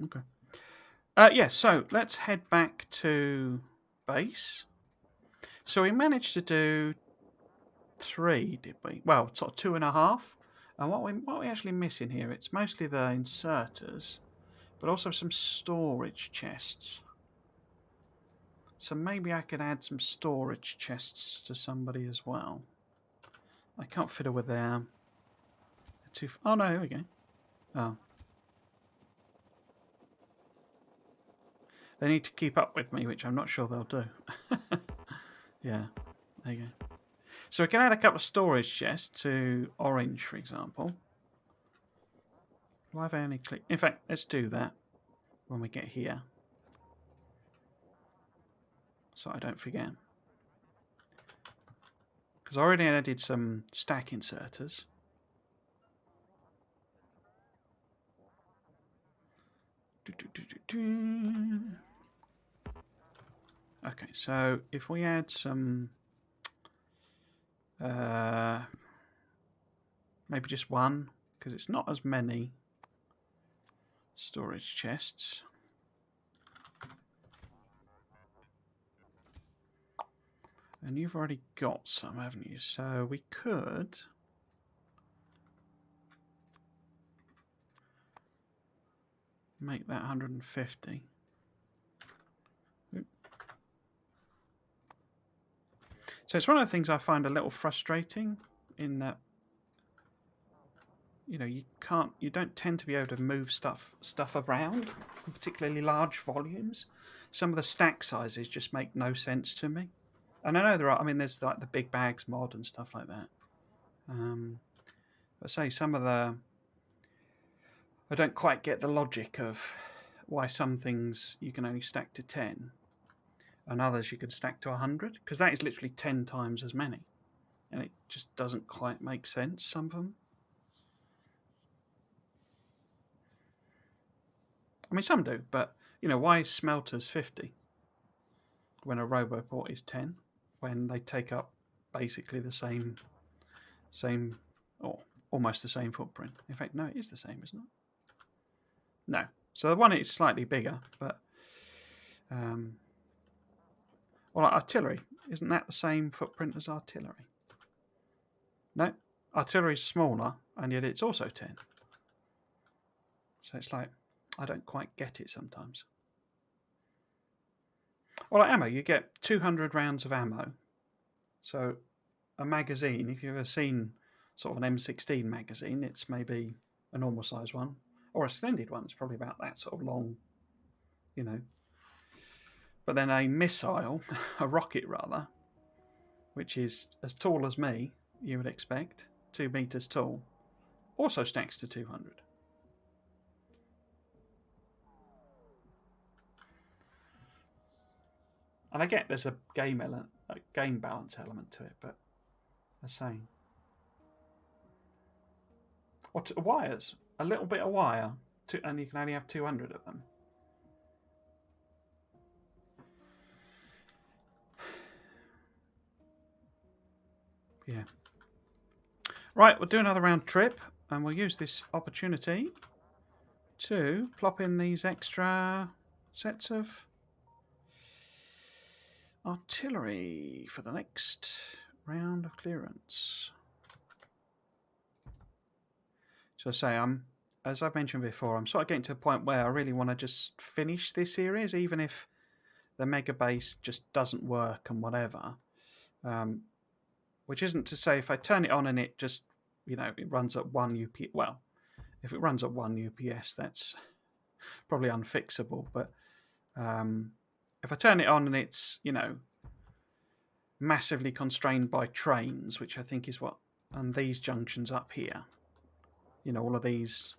A: Okay. Yeah, so let's head back to base. So we managed to do 3, did we? Well, sort of 2.5. And what we actually missing here, it's mostly the inserters, but also some storage chests. So maybe I could add some storage chests to somebody as well. I can't fiddle with them. Oh no, here we go. Oh. They need to keep up with me, which I'm not sure they'll do. Yeah, there you go. So we can add a couple of storage chests to orange, for example. Why have I only clicked? In fact, let's do that when we get here, so I don't forget. Because I already added some stack inserters. Okay, so if we add some, maybe just one, because it's not as many storage chests. And you've already got some, haven't you? So we could make that 150. So it's one of the things I find a little frustrating in that, you know, you don't tend to be able to move stuff around, particularly large volumes. Some of the stack sizes just make no sense to me. And I know there are, I mean, there's like the big bags mod and stuff like that. But say some of the, I don't quite get the logic of why some things you can only stack to 10 and others you can stack to 100, because that is literally 10 times as many. And it just doesn't quite make sense, some of them. I mean, some do, but, you know, why is smelters 50 when a Roboport is 10, when they take up basically the same or almost the same footprint? In fact, no, it is the same, isn't it? No. So the one is slightly bigger, but... well, artillery, isn't that the same footprint as artillery? No, artillery is smaller, and yet it's also 10. So it's like, I don't quite get it sometimes. Well, like ammo, you get 200 rounds of ammo. So a magazine, if you've ever seen sort of an M16 magazine, it's maybe a normal size one, or a extended one. It's probably about that sort of long, you know. But then a missile, a rocket rather, which is as tall as me, you would expect, 2 meters tall, also stacks to 200. And I get there's a game balance element to it, but I'm saying, what wires? A little bit of wire, and you can only have 200 of them. Yeah. Right, we'll do another round trip, and we'll use this opportunity to plop in these extra sets of artillery for the next round of clearance. So I say, as I've mentioned before, I'm sort of getting to the point where I really want to just finish this series, even if the Megabase just doesn't work and whatever. Which isn't to say if I turn it on and it just, you know, it runs at 1 UPS. Well, if it runs at 1 UPS, that's probably unfixable. But if I turn it on and it's, you know, massively constrained by trains, which I think is what, and these junctions up here, you know, all of these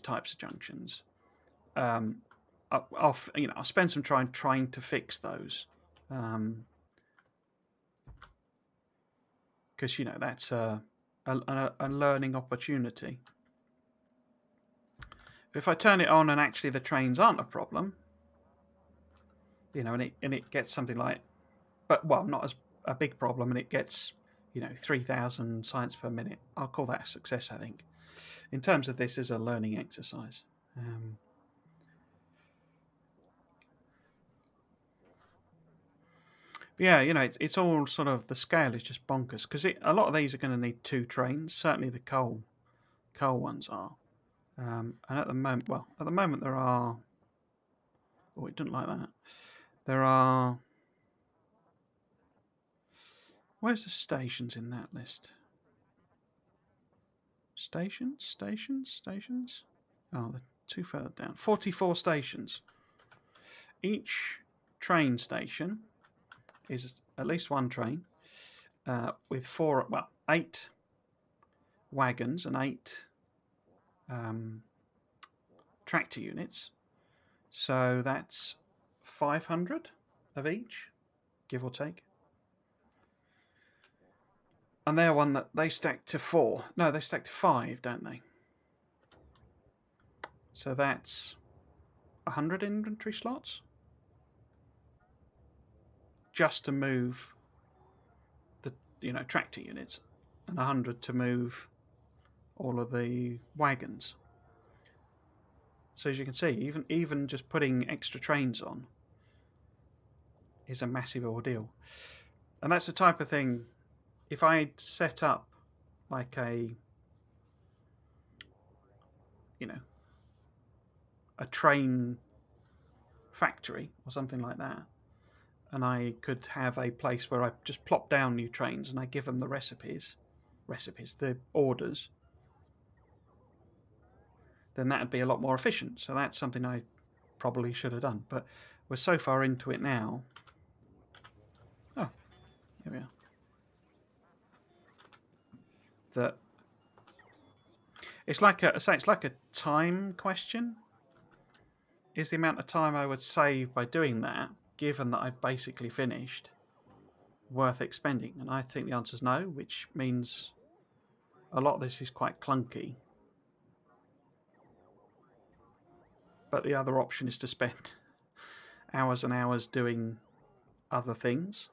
A: types of junctions, I'll spend some time trying to fix those, because you know that's a learning opportunity. If I turn it on and actually the trains aren't a problem, you know, and it gets something like, but well, not as a big problem, and it gets, you know, 3,000 science per minute, I'll call that a success, I think. In terms of this as a learning exercise. Yeah, you know, it's all sort of, the scale is just bonkers, because a lot of these are going to need 2 trains. Certainly the coal ones are. And at the moment there are. Oh, it doesn't like that. There are. Where's the stations in that list? Stations. Oh, they're too far down. 44 stations. Each train station is at least one train with 8 wagons and 8 tractor units. So that's 500 of each, give or take. And they're one that they stack to 4. No, they stack to 5, don't they? So that's 100 inventory slots just to move the, you know, tractor units, and 100 to move all of the wagons. So as you can see, even just putting extra trains on is a massive ordeal. And that's the type of thing, if I'd set up like a, you know, a train factory or something like that, and I could have a place where I just plop down new trains and I give them the the orders, then that would be a lot more efficient. So that's something I probably should have done. But we're so far into it now. Oh, here we are. That it's like a time question. Is the amount of time I would save by doing that, given that I've basically finished, worth expending? And I think the answer is no, which means a lot of this is quite clunky. But the other option is to spend hours and hours doing other things.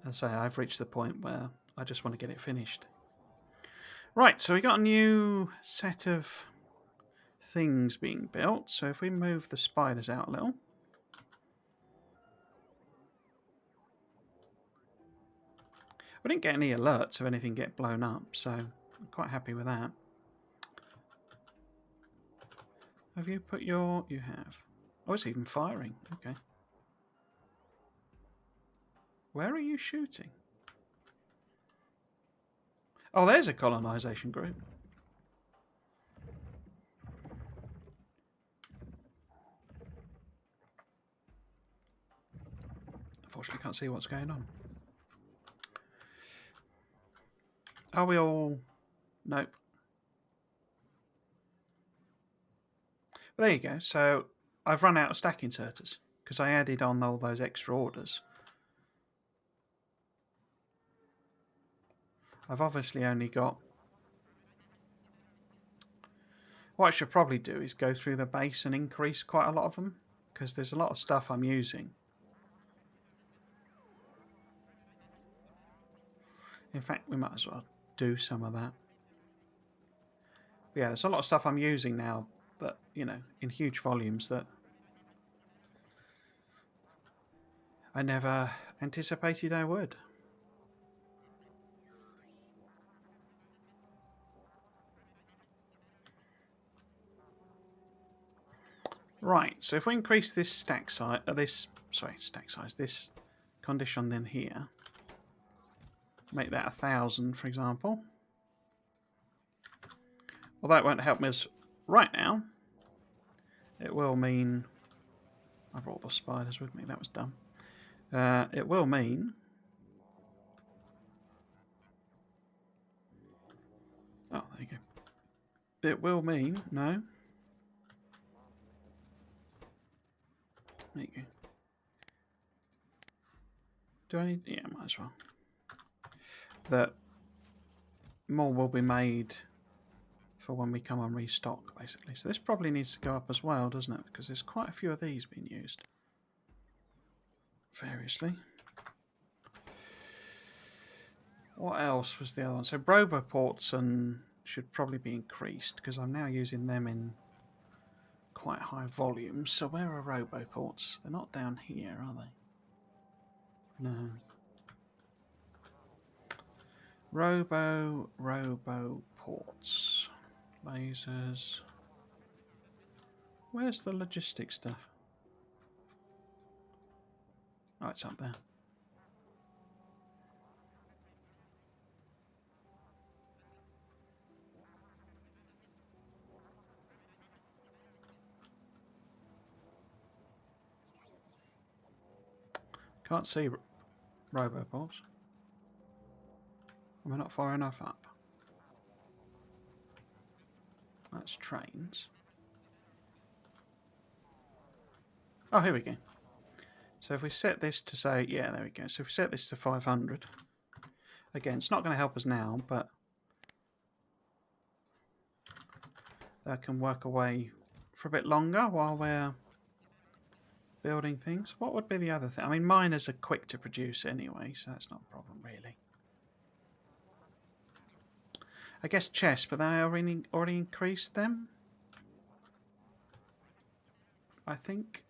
A: As I say, I've reached the point where I just want to get it finished. Right, so we got a new set of things being built. So if we move the spiders out a little. We didn't get any alerts of anything get blown up, so I'm quite happy with that. Have you put your... You have. Oh, it's even firing. Okay. Where are you shooting? Oh, there's a colonisation group. Unfortunately, I can't see what's going on. Are we all... Nope. Well, there you go. So I've run out of stack inserters because I added on all those extra orders. I've obviously only got... What I should probably do is go through the base and increase quite a lot of them, because there's a lot of stuff I'm using. In fact, we might as well do some of that. But yeah, there's a lot of stuff I'm using now, but, you know, in huge volumes that I never anticipated I would. Right, so if we increase this stack size, this condition then here, make that 1,000, for example. Well, that won't help me right now. It will mean... I brought the spiders with me, that was dumb. It will mean... Oh, there you go. It will mean... No. There you go. Do I need... Yeah, might as well. That more will be made for when we come and restock, basically. So this probably needs to go up as well, doesn't it? Because there's quite a few of these being used. Variously. What else was the other one? So roboports and should probably be increased, because I'm now using them in quite high volumes. So where are roboports? They're not down here, are they? No. Roboports. Lasers. Where's the logistic stuff? Oh, it's up there. Can't see roboports. We're not far enough up. That's trains. Oh, here we go. So if we set this to say, yeah, there we go. So if we set this to 500, again, it's not going to help us now, but that can work away for a bit longer while we're building things. What would be the other thing? I mean, miners are quick to produce anyway, so that's not a problem really. I guess chests, but then I already increased them. I think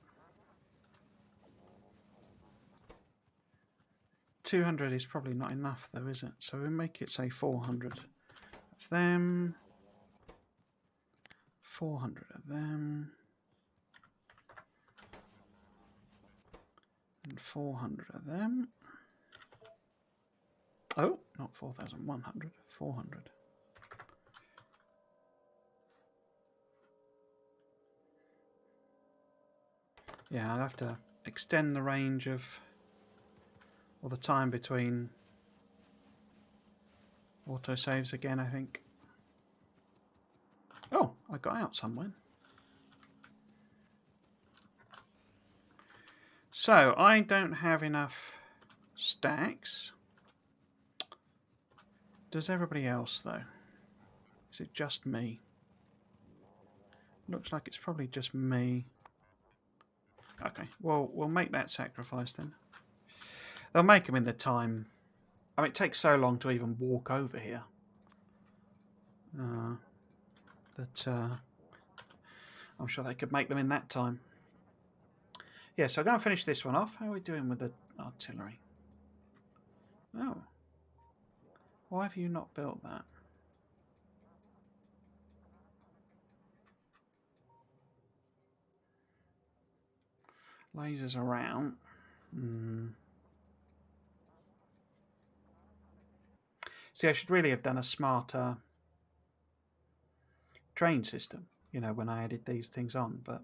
A: 200 is probably not enough though, is it? So we make it say 400 of them, 400 of them. And 400 of them. Oh, not 4,100, 400. Yeah, I'll have to extend the range of, or the time between autosaves again, I think. Oh, I got out somewhere. So, I don't have enough stacks. Does everybody else, though? Is it just me? Looks like it's probably just me. Okay, well, we'll make that sacrifice then. They'll make them in the time. I mean, it takes so long to even walk over here. That I'm sure they could make them in that time. Yeah, so I'm going to finish this one off. How are we doing with the artillery? Oh. Why have you not built that? Lasers around. See, I should really have done a smarter train system, you know, when I added these things on, but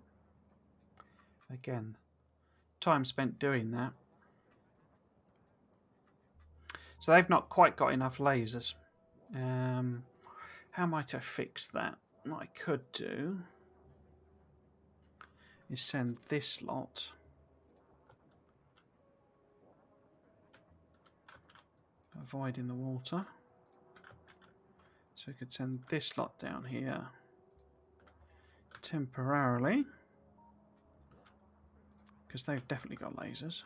A: again, time spent doing that. So they've not quite got enough lasers. How might I fix that? What I could do is send this lot avoiding the water. So we could send this lot down here temporarily, because they've definitely got lasers.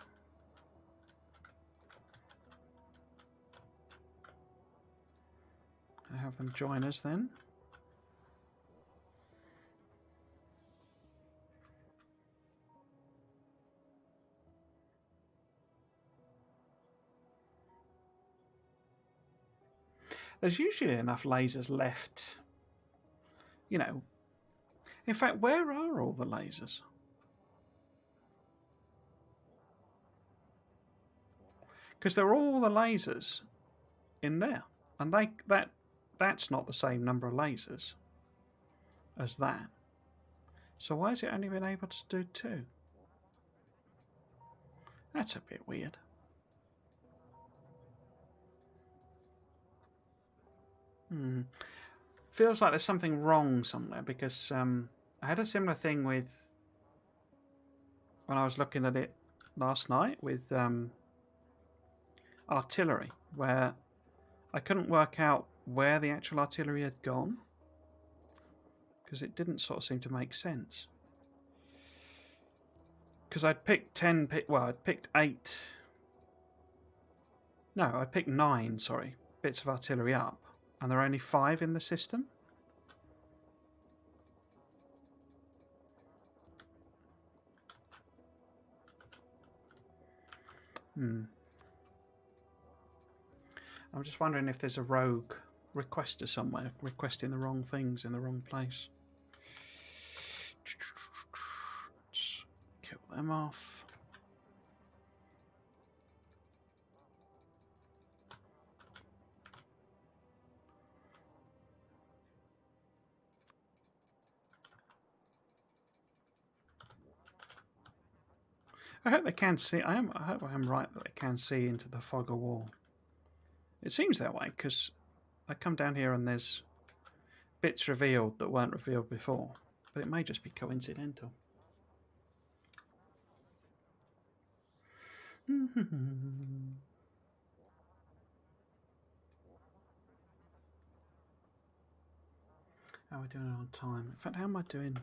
A: I have them join us then. There's usually enough lasers left, you know. In fact, where are all the lasers? Because there are all the lasers in there, and that's not the same number of lasers as that. So why has it only been able to do 2? That's a bit weird. Feels like there's something wrong somewhere, because I had a similar thing with when I was looking at it last night with artillery, where I couldn't work out where the actual artillery had gone, because it didn't sort of seem to make sense. Because I'd picked I'd picked 8. No, I picked 9, sorry, bits of artillery up, and there are only 5 in the system. I'm just wondering if there's a rogue requester somewhere requesting the wrong things in the wrong place. Let's kill them off. I hope they can see. I hope I am right that they can see into the fog of war. It seems that way, because I come down here and there's bits revealed that weren't revealed before, but it may just be coincidental. How are we doing on time? In fact, how am I doing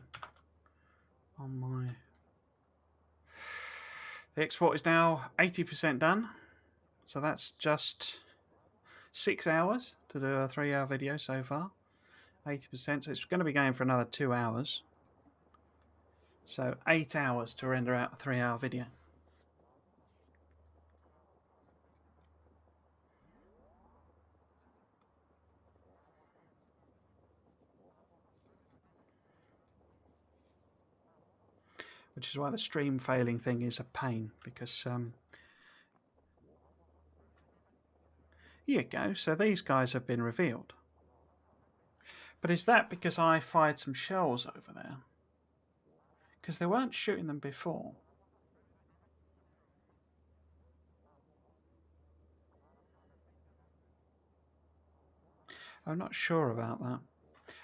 A: on my... The export is now 80% done, so that's just 6 hours to do a 3-hour video so far. 80%, so it's going to be going for another 2 hours. So 8 hours to render out a 3-hour video. which is why the stream failing thing is a pain, because here you go. So these guys have been revealed. But is that because I fired some shells over there? Because they weren't shooting them before. I'm not sure about that.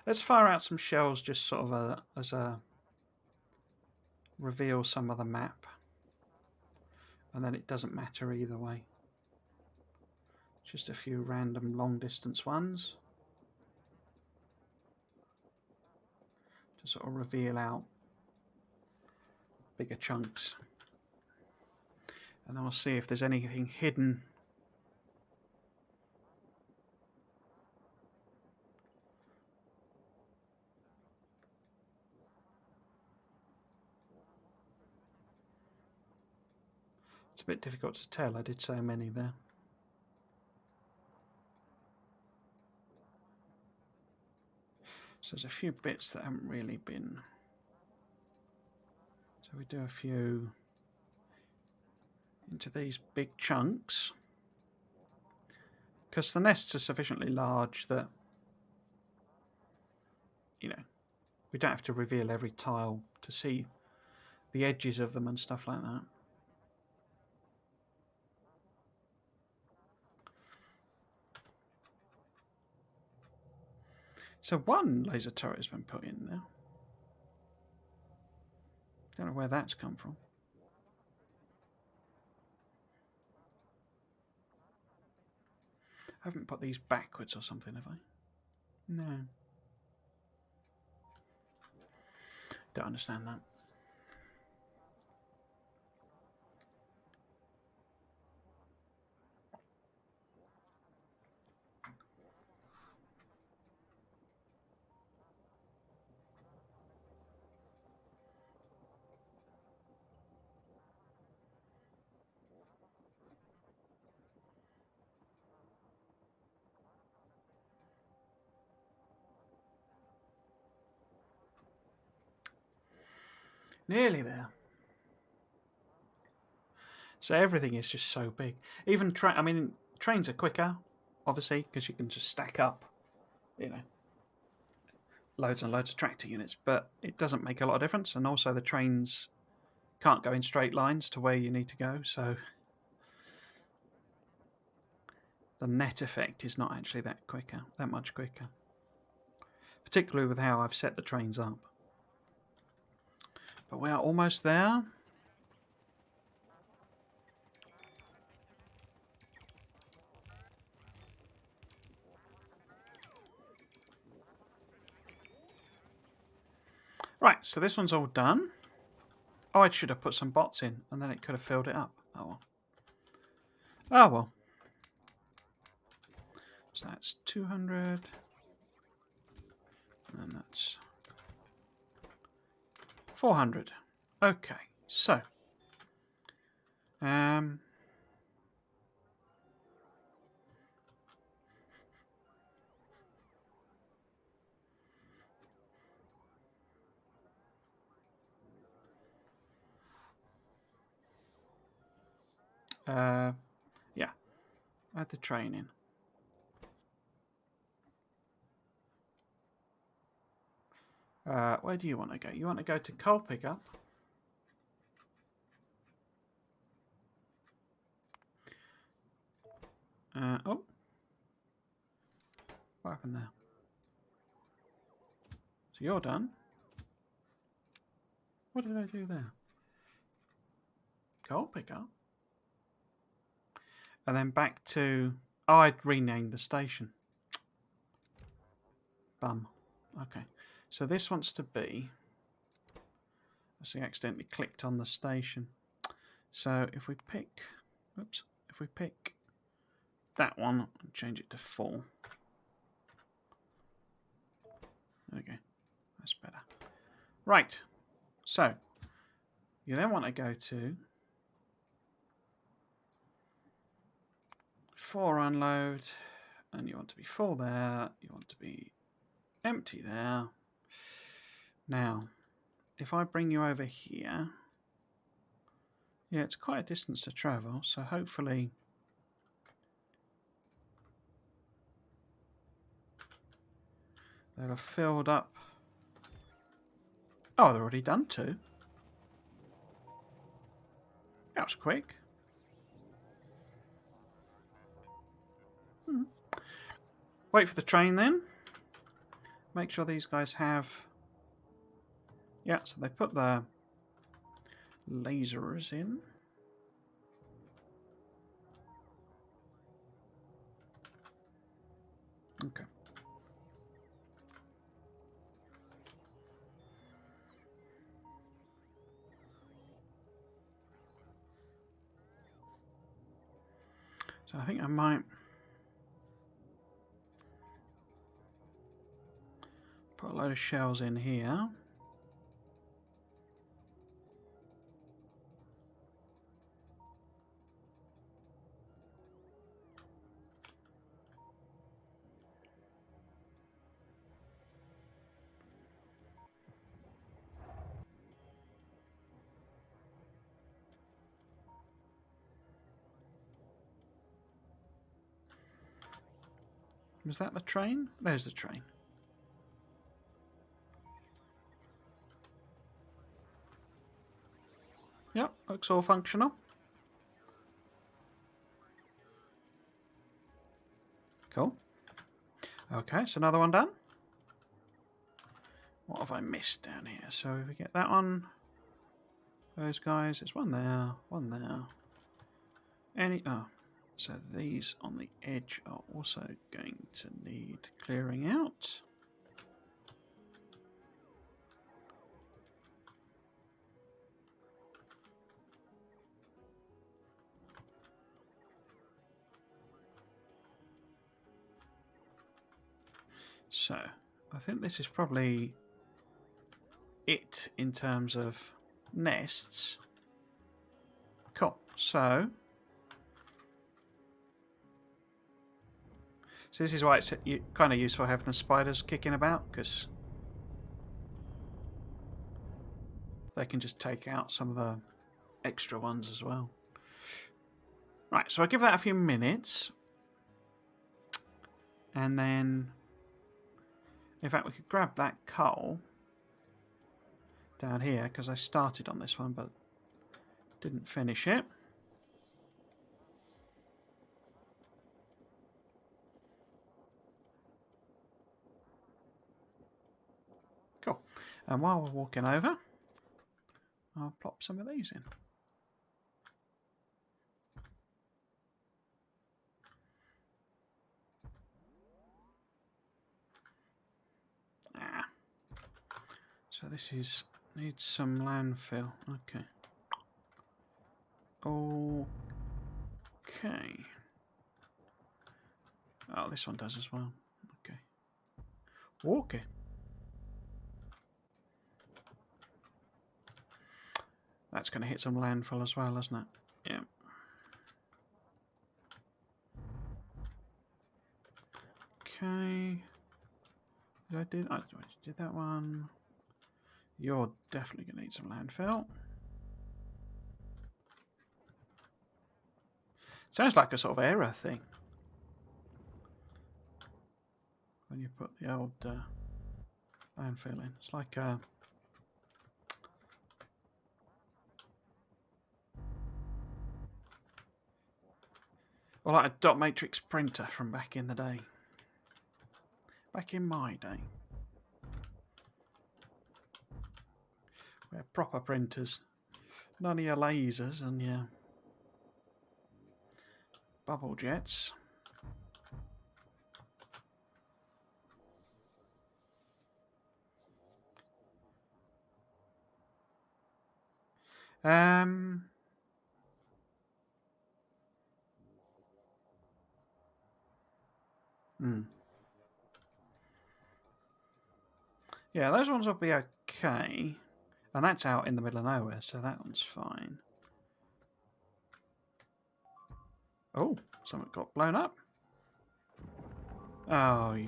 A: Let's fire out some shells just sort of as a reveal some of the map. And then it doesn't matter either way. Just a few random long distance ones. To sort of reveal out bigger chunks. And then we'll see if there's anything hidden. It's a bit difficult to tell, I did so many there. So there's a few bits that haven't really been. So we do a few into these big chunks. Because the nests are sufficiently large that, you know, we don't have to reveal every tile to see the edges of them and stuff like that. So one laser turret has been put in there. Don't know where that's come from. I haven't put these backwards or something, have I? No. Don't understand that. Nearly there. So everything is just so big. Even trains are quicker, obviously, because you can just stack up, you know, loads and loads of tractor units. But it doesn't make a lot of difference, and also the trains can't go in straight lines to where you need to go. So the net effect is not actually that much quicker. Particularly with how I've set the trains up. But we are almost there. Right, so this one's all done. Oh, I should have put some bots in, and then it could have filled it up. Oh well. Oh well. So that's 200. And that's 400. Okay, so yeah, add the train in. Where do you want to go? You want to go to coal pickup. Oh, what happened there? So you're done. What did I do there? Coal pickup. And then back to... Oh, I'd renamed the station. Bum. Okay. So this wants to be... I see I accidentally clicked on the station. So if we pick... Oops. If we pick that one and change it to 4. There we go. That's better. Right. So you then want to go to 4 unload, and you want to be full there. You want to be empty there. Now, if I bring you over here, Yeah, it's quite a distance to travel, so hopefully they'll have filled up. Oh, they're already done 2. That was quick. Wait for the train then. Make sure these guys have... Yeah, so they put the lasers in. Okay. So I think I might put a load of shells in here. Was that the train? There's the train. Yep, looks all functional. Cool. Okay, so another one done. What have I missed down here? So if we get that one, those guys, there's one there, one there. So these on the edge are also going to need clearing out. So I think this is probably it in terms of nests. Cool. So this is why it's kind of useful having the spiders kicking about, because they can just take out some of the extra ones as well. Right, so I'll give that a few minutes. And then, in fact, we could grab that coal down here, because I started on this one but didn't finish it. Cool. And while we're walking over, I'll plop some of these in. So this needs some landfill. Okay. Okay. Oh, this one does as well. Okay. Okay. That's going to hit some landfill as well, isn't it? Yeah. Okay. I did that one. You're definitely going to need some landfill. Sounds like a sort of error thing when you put the old landfill in. It's like a... Or like a dot matrix printer from back in the day. Back in my day. We had proper printers. None of your lasers and your bubble jets. Yeah, those ones will be okay. And that's out in the middle of nowhere, so that one's fine. Oh, something got blown up. Oh, I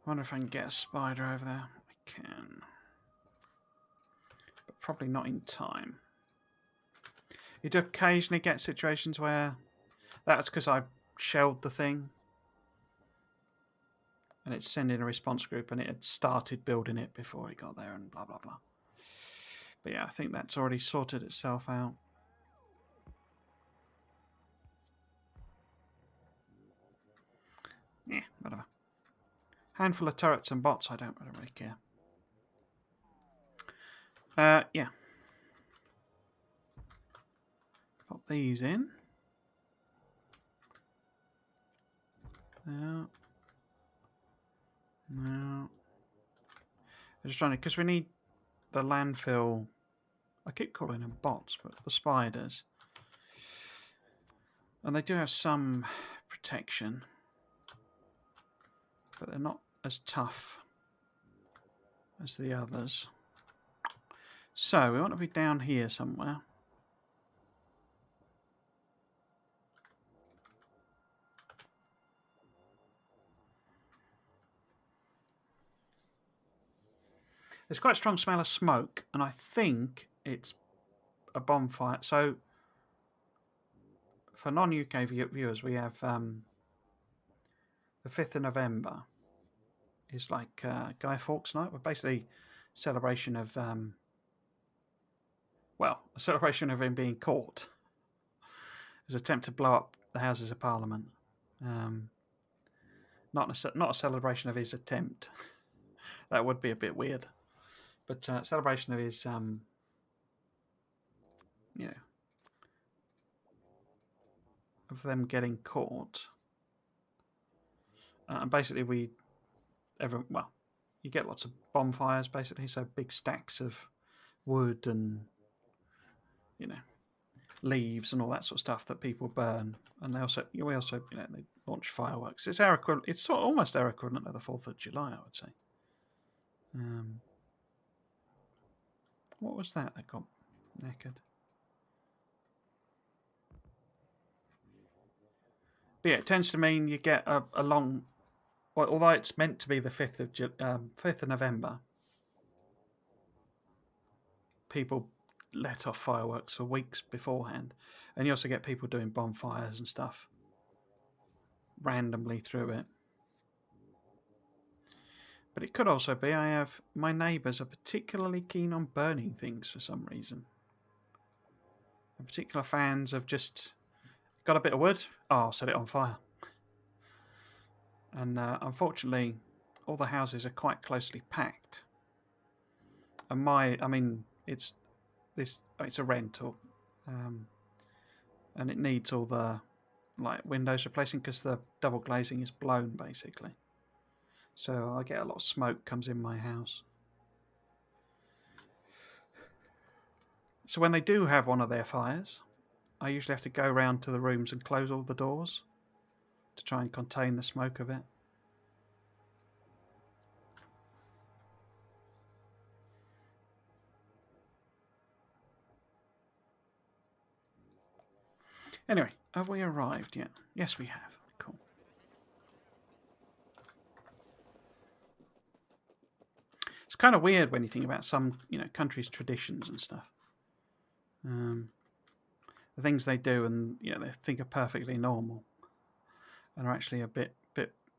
A: wonder if I can get a spider over there. I can. probably not in time. You do occasionally get situations where that's because I shelled the thing and it's sending a response group and it had started building it before it got there and blah, blah, blah. But yeah, I think that's already sorted itself out. Yeah, whatever. Handful of turrets and bots, I don't really care. Yeah. Pop these in. No. I'm just trying to, because we need the landfill. I keep calling them bots, but the spiders. And they do have some protection, but they're not as tough as the others. So we want to be down here somewhere. There's quite a strong smell of smoke, and I think it's a bonfire. So for non-UK viewers, we have the 5th of November is like Guy Fawkes Night. We're basically a celebration of, well, a celebration of him being caught. His attempt to blow up the Houses of Parliament. Not a celebration of his attempt. That would be a bit weird. But celebration of his, you know, of them getting caught. And basically you get lots of bonfires, basically, so big stacks of wood and, you know, leaves and all that sort of stuff that people burn. And we also, you know, they launch fireworks. It's almost our equivalent of the 4th of July, I would say. What was that got knackered? But yeah, it tends to mean you get a long. Well, although it's meant to be the 5th of November, people let off fireworks for weeks beforehand, and you also get people doing bonfires and stuff randomly through it. But it could also be my neighbours are particularly keen on burning things for some reason. They're particular fans of just got a bit of wood. Oh, I'll set it on fire. And unfortunately, all the houses are quite closely packed. And it's a rental, and it needs all the windows replacing because the double glazing is blown basically. So I get a lot of smoke comes in my house. So when they do have one of their fires, I usually have to go round to the rooms and close all the doors to try and contain the smoke a bit. Anyway, have we arrived yet? Yes, we have. Cool. It's kind of weird when you think about some, countries' traditions and stuff. The things they do and they think are perfectly normal, and are actually a bit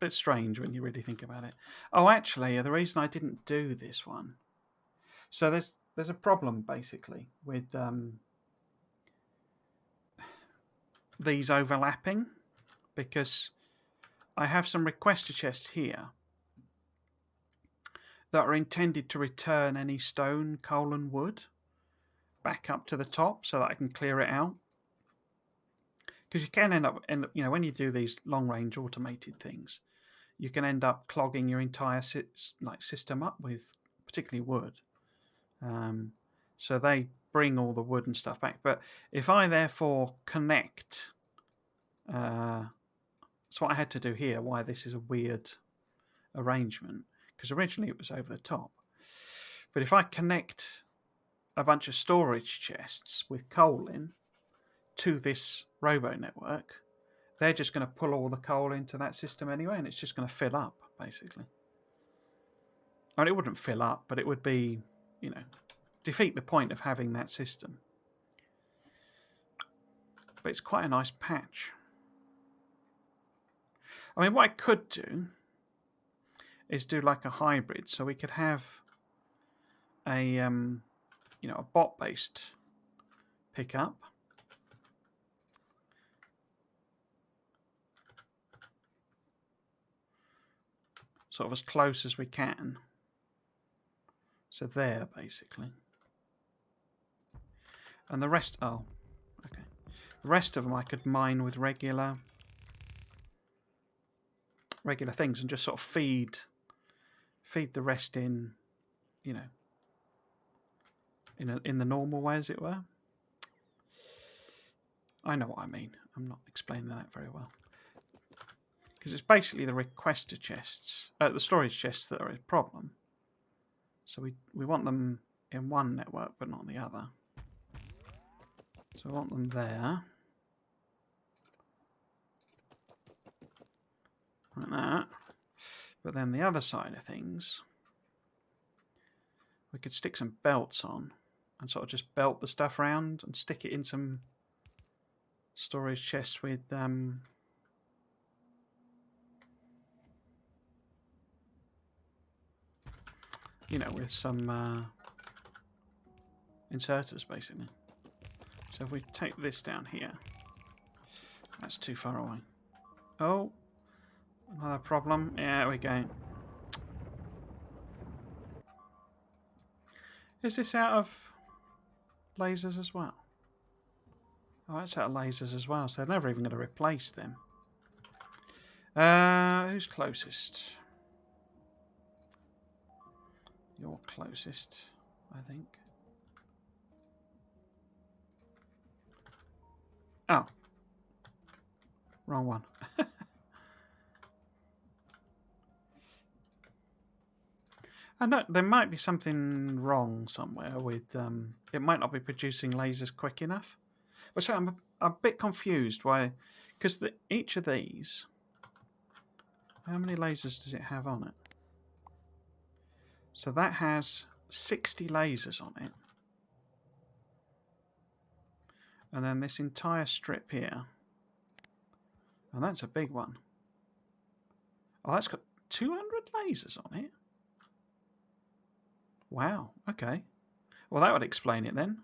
A: strange when you really think about it. Oh, actually, the reason I didn't do this one. So there's a problem basically with these overlapping, because I have some requester chests here that are intended to return any stone, coal and wood back up to the top so that I can clear it out. Because you can end up, when you do these long-range automated things, you can end up clogging your entire system up with particularly wood. So they bring all the wood and stuff back. But if I therefore connect, that's what I had to do here, why this is a weird arrangement, because originally it was over the top. But if I connect a bunch of storage chests with coal in to this robo network, they're just going to pull all the coal into that system anyway, and it's just going to fill up, basically. I mean, it wouldn't fill up, but it would be, defeat the point of having that system. But it's quite a nice patch. I mean, what I could do is do like a hybrid, so we could have a you know, a bot-based pickup. Sort of as close as we can. So there, basically. And the rest, oh, okay. The rest of them I could mine with regular things and just sort of feed the rest in, you know, in the normal way, as it were. I know what I mean. I'm not explaining that very well. Because it's basically the requester chests, the storage chests that are a problem. So we want them in one network, but not the other. So we want them there. Like that. But then the other side of things, we could stick some belts on and sort of just belt the stuff around and stick it in some storage chests with you know, with some inserters, basically. So if we take this down here, that's too far away. Oh, another problem. Yeah, there we go. Is this out of lasers as well? Oh, that's out of lasers as well, so they're never even going to replace them. Who's closest? You're closest, I think. Oh. Wrong one. I know there might be something wrong somewhere with... it might not be producing lasers quick enough. But so I'm a bit confused why... Because each of these... How many lasers does it have on it? So that has 60 lasers on it. And then this entire strip here. And that's a big one. Oh, that's got 200 lasers on it? Wow, okay. Well, that would explain it then.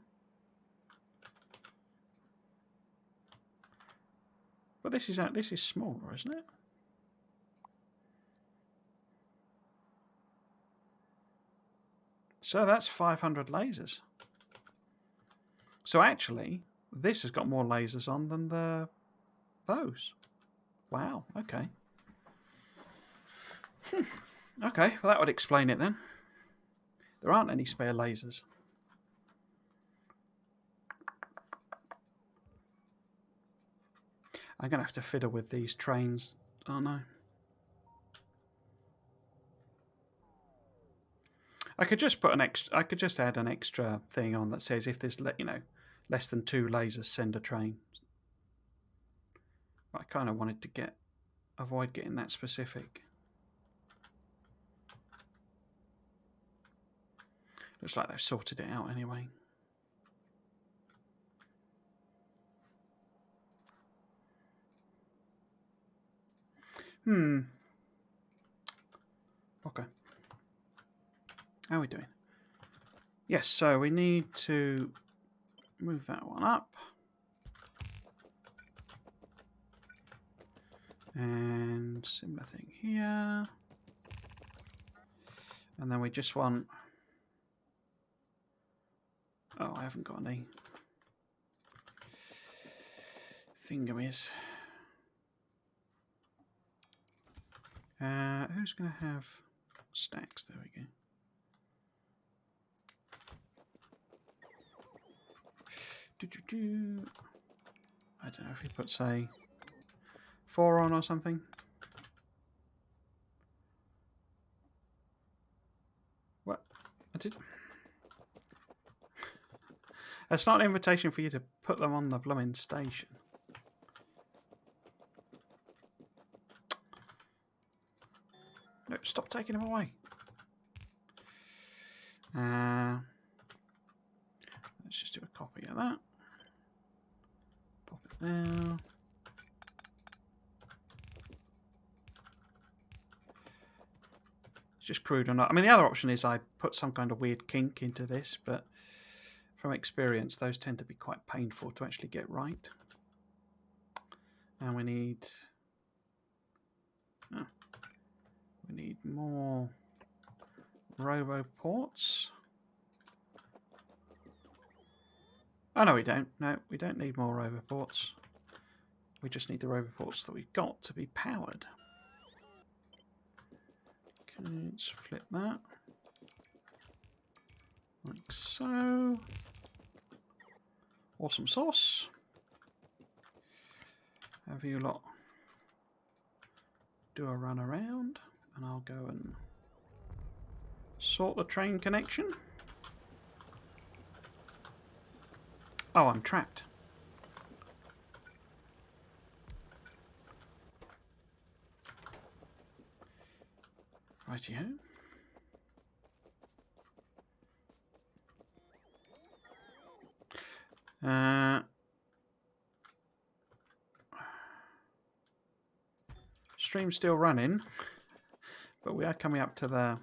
A: But this is smaller, isn't it? So that's 500 lasers. So actually, this has got more lasers on than those. Wow, okay. Okay, well that would explain it then. There aren't any spare lasers. I'm going to have to fiddle with these trains, aren't I? I could just put I could just add an extra thing on that says if there's, you know, less than 2 lasers, send a train. But I kind of wanted to avoid getting that specific. Looks like they've sorted it out anyway. Okay. How are we doing? Yes, so we need to move that one up. And similar thing here. And then we just want... Oh, I haven't got any thingamies. Who's going to have stacks? There we go. I don't know if we put, say, 4 on or something. What? I did. That's not an invitation for you to put them on the blooming station. No, stop taking them away. now. It's just crude or not. I mean, the other option is I put some kind of weird kink into this, but from experience, those tend to be quite painful to actually get right. And we need more robo ports. Oh no, we don't. No, we don't need more robo ports. We just need the robo ports that we've got to be powered. Okay, let's flip that. Like so. Awesome sauce. Have you lot do a run around, and I'll go and sort the train connection. Oh, I'm trapped. Rightio. Stream's still running, but we are coming up to the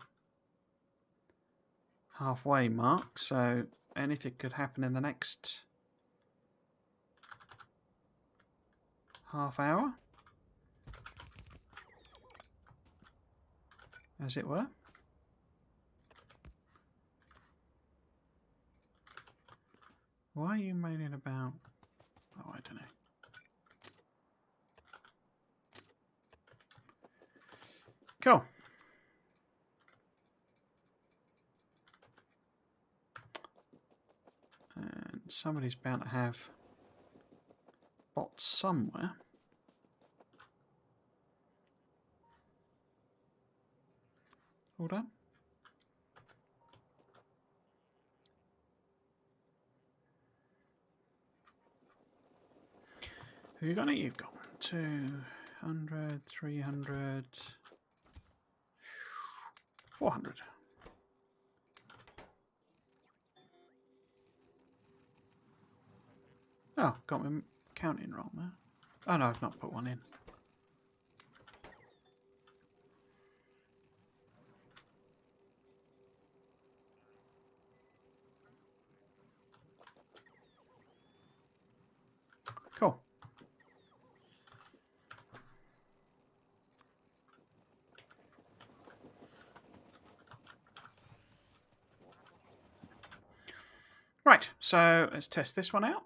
A: halfway mark, so anything could happen in the next half hour, as it were. Why are you moaning about? Oh, I don't know. Cool. And somebody's bound to have bots somewhere. Hold on. Have you got it? You've got 200, 300, 400. Oh, got my counting wrong there. Oh no, I've not put one in. Cool. Right, so let's test this one out.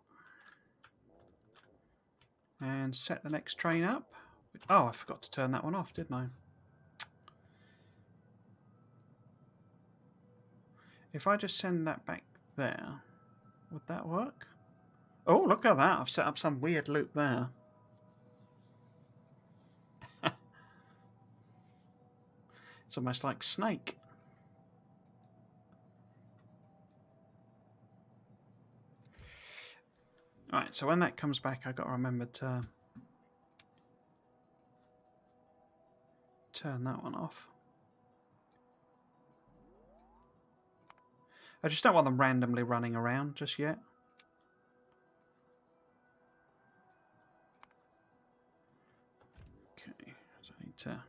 A: And set the next train up. Oh, I forgot to turn that one off, didn't I? If I just send that back there, would that work? Oh, look at that. I've set up some weird loop there. It's almost like Snake. Alright, so when that comes back, I've got to remember to turn that one off. I just don't want them randomly running around just yet. Okay, so I need to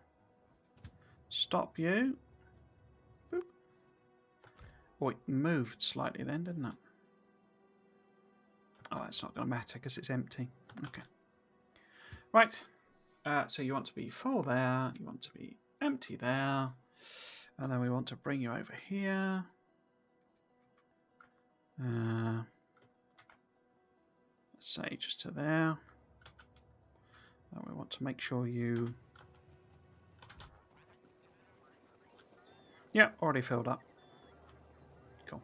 A: stop you. Boop. Oh, it moved slightly then, didn't it? Oh, it's not going to matter because it's empty. Okay. Right. So you want to be full there. You want to be empty there. And then we want to bring you over here. Let's say just to there. And we want to make sure you... Yeah, already filled up. Cool.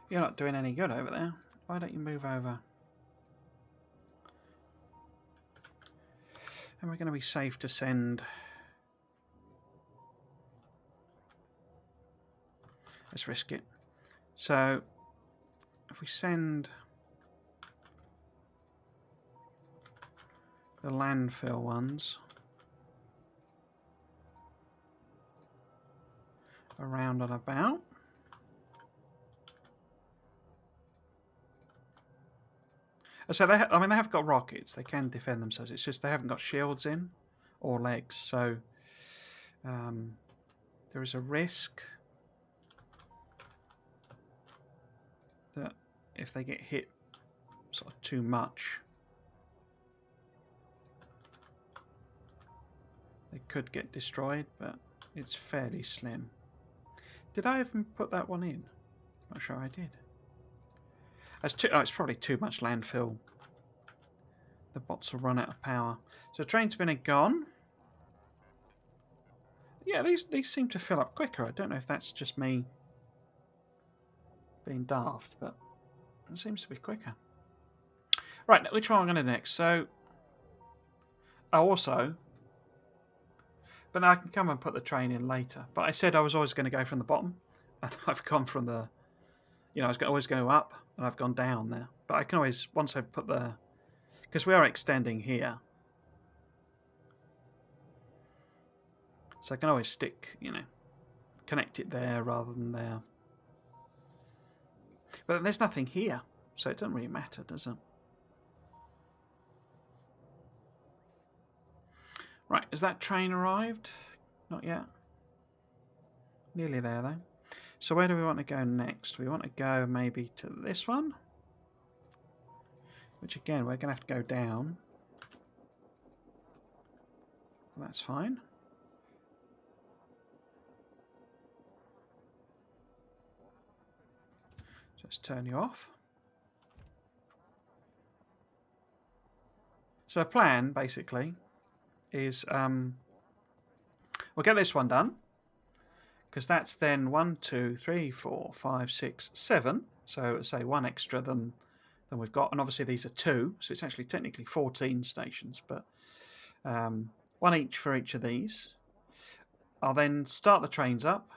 A: You're not doing any good over there. Why don't you move over? Am I going to be safe to send... Let's risk it. So if we send the landfill ones around and about. So they have got rockets. They can defend themselves. It's just they haven't got shields in or legs. So there is a risk that if they get hit sort of too much, they could get destroyed, but it's fairly slim. Did I even put that one in? Not sure I did. It's probably too much landfill. The bots will run out of power. So train spinner gone. Yeah, these seem to fill up quicker. I don't know if that's just me being daft, but it seems to be quicker. Right, which one am I going to do next? So, also, but now I can come and put the train in later. But I said I was always going to go from the bottom, and I've gone from the, I was always going up, and I've gone down there. But I can always, once I've put the, because we are extending here, so I can always stick, connect it there rather than there. But there's nothing here, so it doesn't really matter, does it? Right, has that train arrived? Not yet. Nearly there, though. So where do we want to go next? We want to go maybe to this one, which again, we're going to have to go down. That's fine. Just turn you off. So the plan, basically, is we'll get this one done, because that's then 1, 2, 3, 4, 5, 6, 7. So say one extra than we've got, and obviously these are 2, so it's actually technically 14 stations, but one each for each of these. I'll then start the trains up.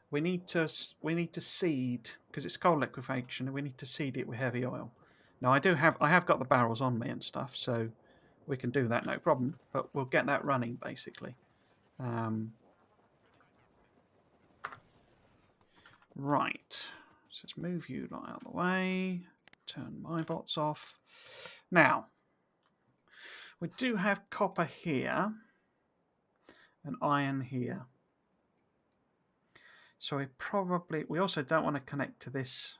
A: We need to seed, because it's cold liquefaction, and we need to seed it with heavy oil. Now I have got the barrels on me and stuff, so we can do that no problem. But we'll get that running basically. Right, so let's move you out of the way. Turn my bots off. Now we do have copper here and iron here. So we also don't want to connect to this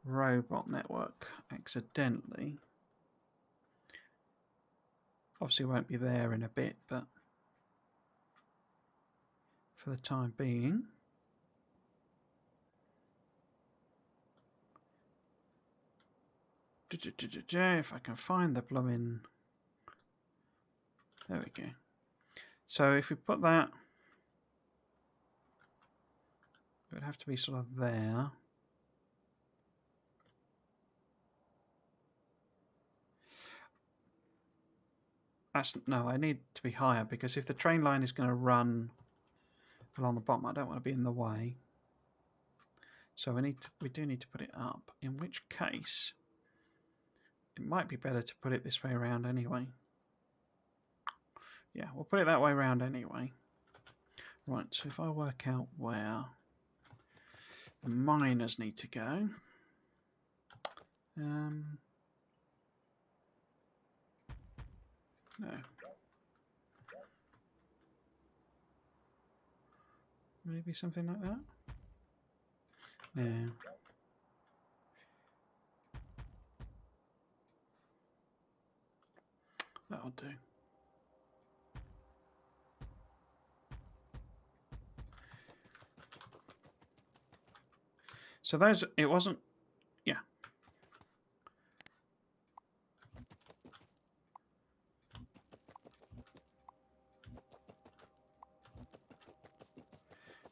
A: robot network accidentally. Obviously won't be there in a bit, but for the time being, if I can find the blooming, there we go. So if we put that, it would have to be sort of there. No, I need to be higher, because if the train line is going to run along the bottom, I don't want to be in the way. So we do need to put it up, in which case it might be better to put it this way around anyway. Yeah, we'll put it that way around anyway. Right, so if I work out where the miners need to go, no. Maybe something like that? Yeah. That'll do. So it wasn't, yeah.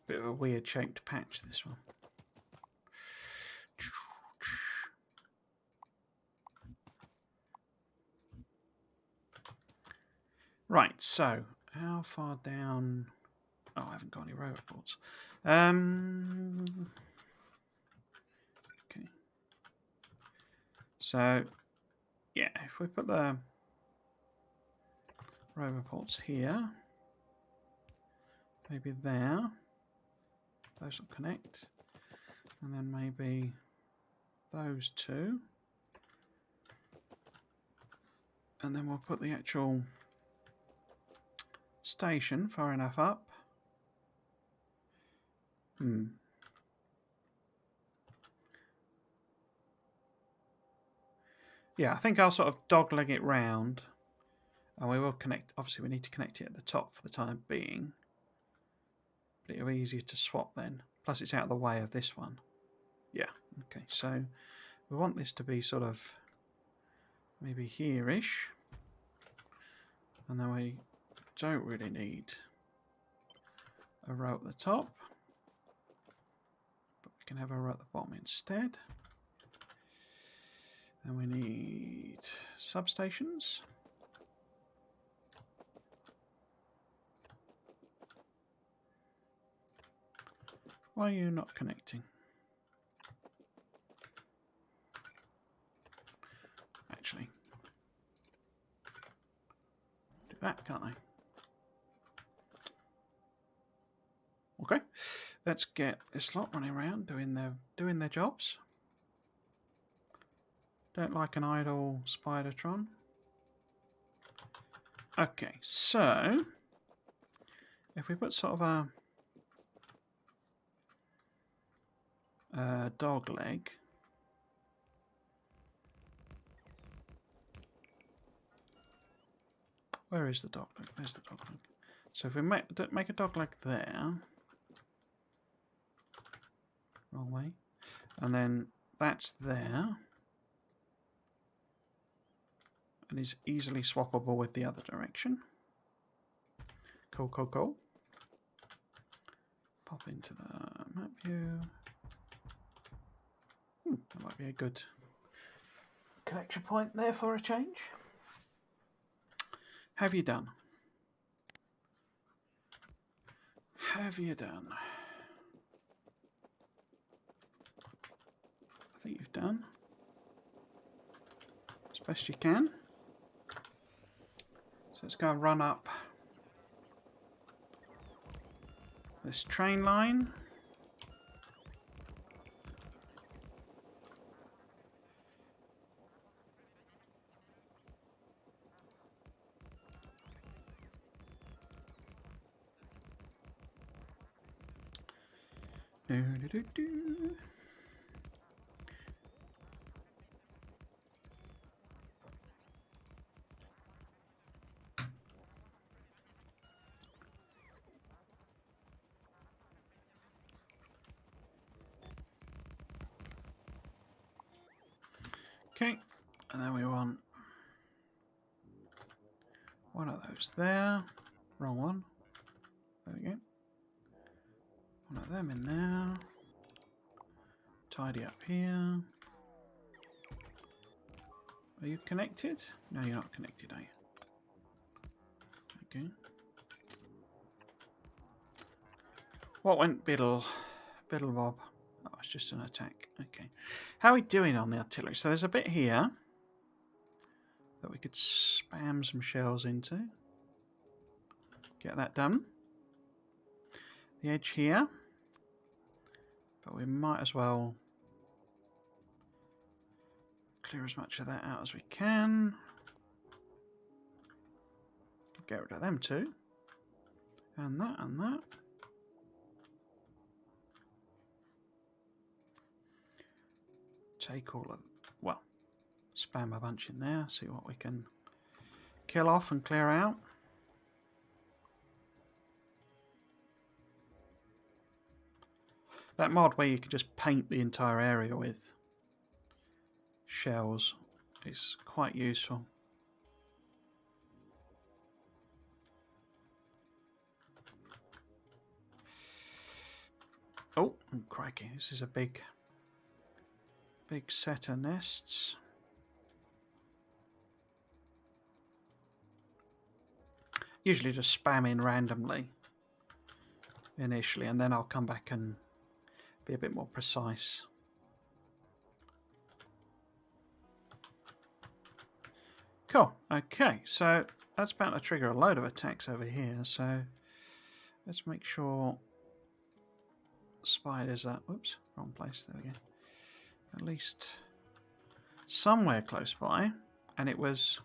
A: Bit of a weird shaped patch, this one. Right, so how far down? Oh, I haven't got any robots. So, yeah, if we put the rover ports here, maybe there, those will connect, and then maybe those two, and then we'll put the actual station far enough up. Yeah, I think I'll sort of dogleg it round, and we will connect. Obviously, we need to connect it at the top for the time being, but it'll be easier to swap then. Plus, it's out of the way of this one. Yeah, okay, so we want this to be sort of maybe here-ish, and then we don't really need a row at the top, but we can have a row at the bottom instead. And we need substations. Why are you not connecting? Actually, do that, can't I? Okay, let's get this lot running around doing their jobs. Don't like an idle Spidertron. Okay, so if we put sort of a dog leg, where is the dog leg? There's the dog leg. So if we make a dog leg there, wrong way, and then that's there, and is easily swappable with the other direction. Cool, cool, cool. Pop into the map view. That might be a good connection point there for a change. Have you done? Have you done? I think you've done as best you can. So let's go and run up this train line. Okay, and then we want one of those there. Wrong one. There we go. One of them in there. Tidy up here. Are you connected? No, you're not connected, are you? Okay. What went biddle? Biddle bob. Oh, it's just an attack. Okay. How are we doing on the artillery? So there's a bit here that we could spam some shells into. Get that done. The edge here. But we might as well clear as much of that out as we can. Get rid of them too. And that and that. Take all of, well, spam a bunch in there, see what we can kill off and clear out. That mod where you can just paint the entire area with shells is quite useful. Oh, crikey, this is a big set of nests. Usually just spam in randomly initially, and then I'll come back and be a bit more precise. Cool. Okay, so that's about to trigger a load of attacks over here. So let's make sure spiders are... Oops, wrong place. There we go. At least somewhere close by. And it was...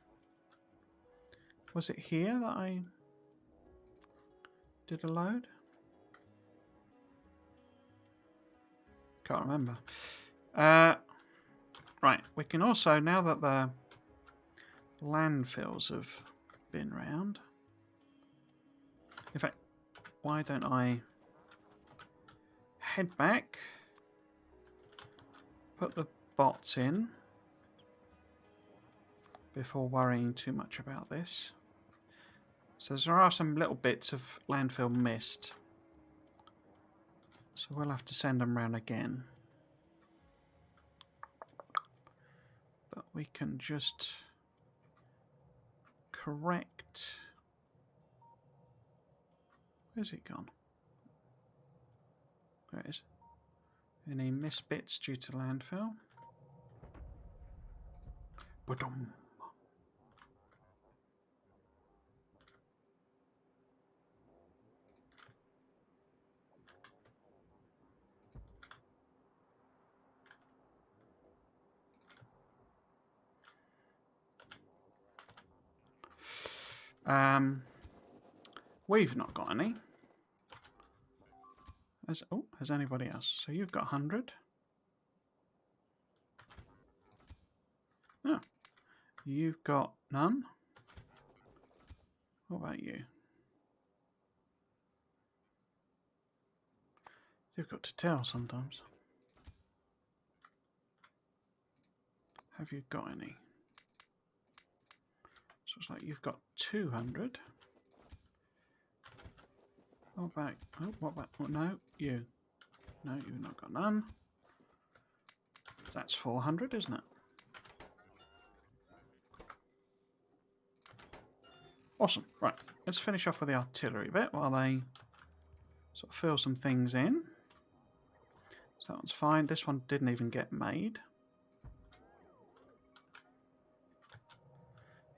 A: Was it here that I did a load? Can't remember. Right, we can also, now that the landfills have been round... In fact, why don't I head back, put the bots in before worrying too much about this. So there are some little bits of landfill missed, so we'll have to send them round again. But we can just correct... Where's it gone? There it is. Any missed bits due to landfill? Ba-dum. We've not got any. Has anybody else? So you've got 100. Oh, you've got none. What about you? You've got to tell sometimes. Have you got any? So it's like you've got 200. What about... Oh, what about... Oh, no, you. No, you've not got none. So that's 400, isn't it? Awesome. Right, let's finish off with the artillery bit while they sort of fill some things in. So that one's fine. This one didn't even get made.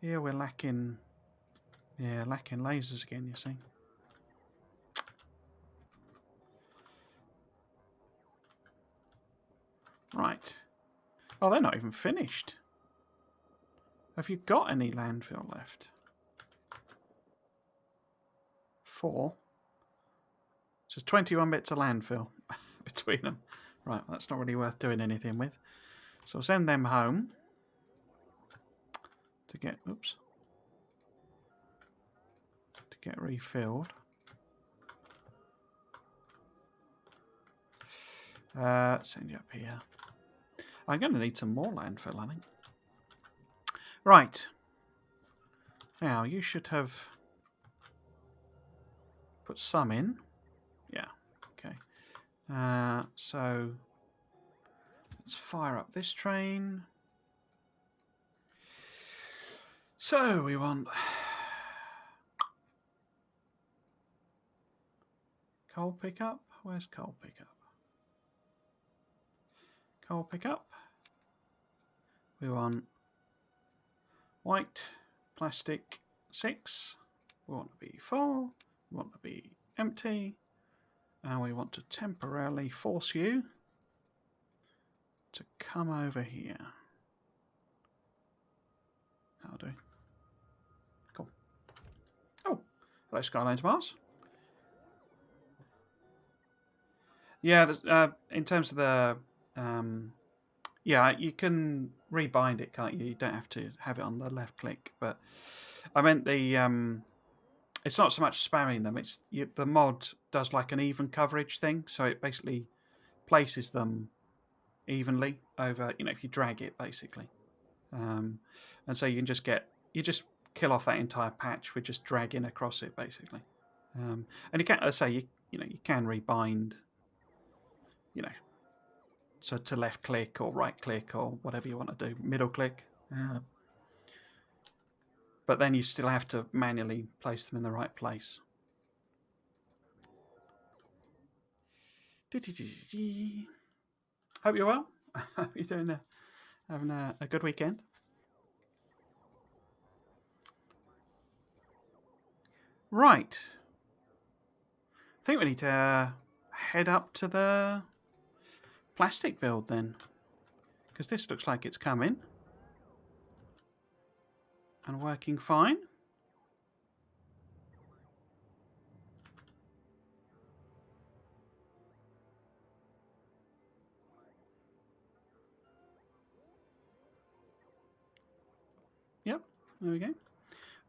A: Here we're lacking... Yeah, lacking lasers again, you see. Right. Oh, they're not even finished. Have you got any landfill left? 4. So there's 21 bits of landfill between them. Right, well, that's not really worth doing anything with. So we'll send them home to get... Oops. To get refilled. Send you up here. I'm going to need some more landfill, I think. Right. Now, you should have put some in. Yeah, okay. So, let's fire up this train. So, we want... Coal pickup? Where's coal pickup? Coal pickup. We want white plastic 6. We want to be full. We want to be empty. And we want to temporarily force you to come over here. That'll do. Cool. Oh, hello Skyline to Mars. Yeah, in terms of the... yeah, you can rebind it, can't you? You don't have to have it on the left click. But I meant the... it's not so much spamming them. It's the mod does like an even coverage thing. So it basically places them evenly over, if you drag it, basically. And so you can just kill off that entire patch with just dragging across it, basically. And you can, as I say, you can rebind, so to left click or right click or whatever you want to do, middle click. But then you still have to manually place them in the right place. Hope you're well. Hope you're having a good weekend. Right. I think we need to head up to the plastic build then. Because this looks like it's coming. And working fine. Yep, there we go.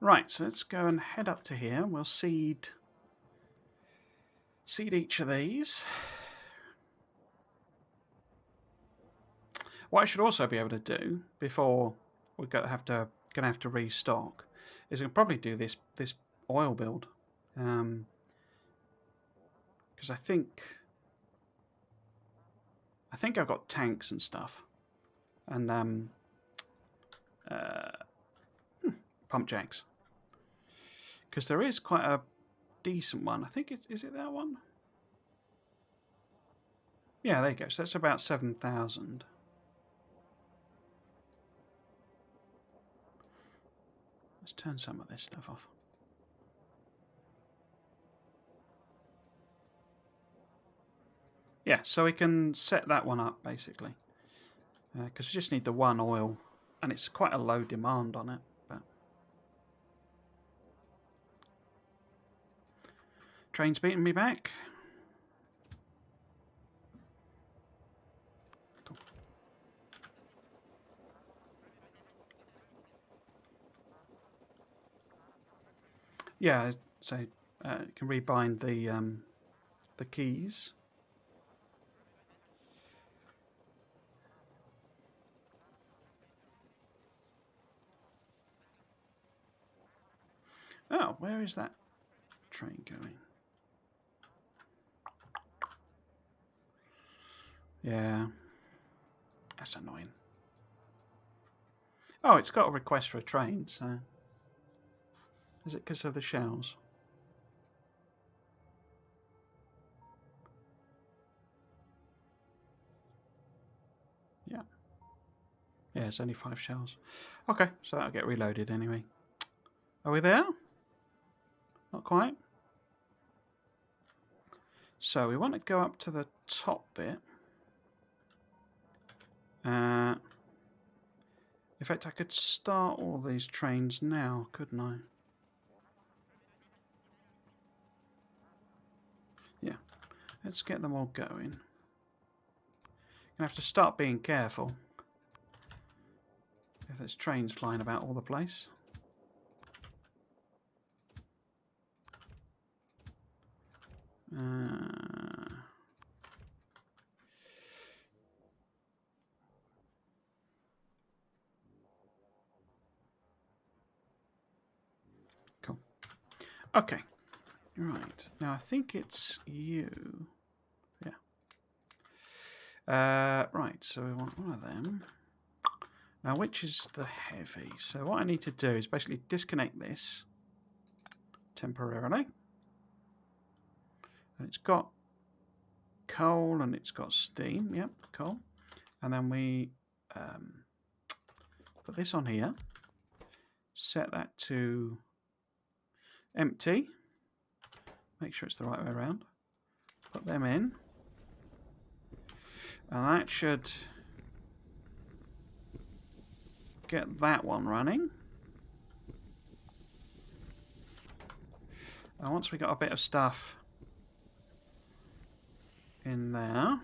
A: Right, so let's go and head up to here. We'll seed each of these. What I should also be able to do before we're gonna have to restock is I'll probably do this oil build, because I think I've got tanks and stuff, and pump jacks, because there is quite a decent one. I think is it that one? Yeah, there you go. So that's about 7,000. Let's turn some of this stuff off. Yeah, so we can set that one up basically, because we just need the one oil, and it's quite a low demand on it. But train's beating me back. Cool. Yeah, so you can rebind the keys. Oh, where is that train going? Yeah, that's annoying. Oh, it's got a request for a train, so is it because of the shells? Yeah. Yeah, it's only 5 shells. Okay, so that'll get reloaded anyway. Are we there? Not quite. So we want to go up to the top bit. In fact, I could start all these trains now, couldn't I? Yeah. Let's get them all going. Gonna have to start being careful if there's trains flying about all the place. Cool. Okay. Right. Now I think it's you. Yeah. Right. So we want one of them. Now, which is the heavy? So what I need to do is basically disconnect this temporarily. And it's got coal and it's got steam. Yep, coal. And then we put this on here. Set that to empty. Make sure it's the right way around. Put them in. And that should get that one running. And once we got a bit of stuff in there,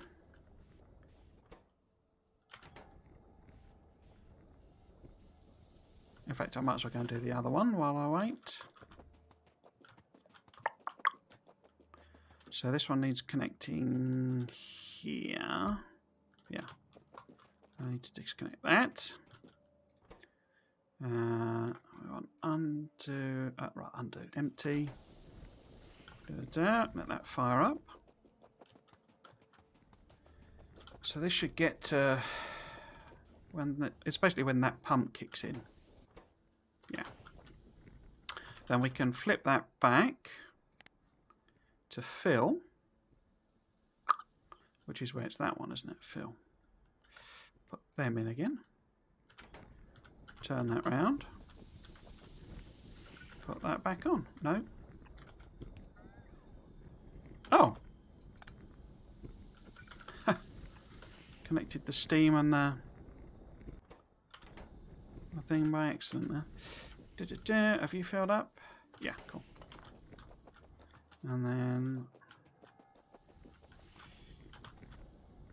A: in fact I might as well go and do the other one while I wait. So this one needs connecting here. Yeah, I need to disconnect that. We want undo, right, undo, empty. Let that fire up. So this should get to especially when that pump kicks in. Yeah. Then we can flip that back to fill, which is where it's that one, isn't it? Fill. Put them in again. Turn that round. Put that back on. No. Oh. Connected the steam and the thing by accident there. Have you filled up? Yeah, cool. And then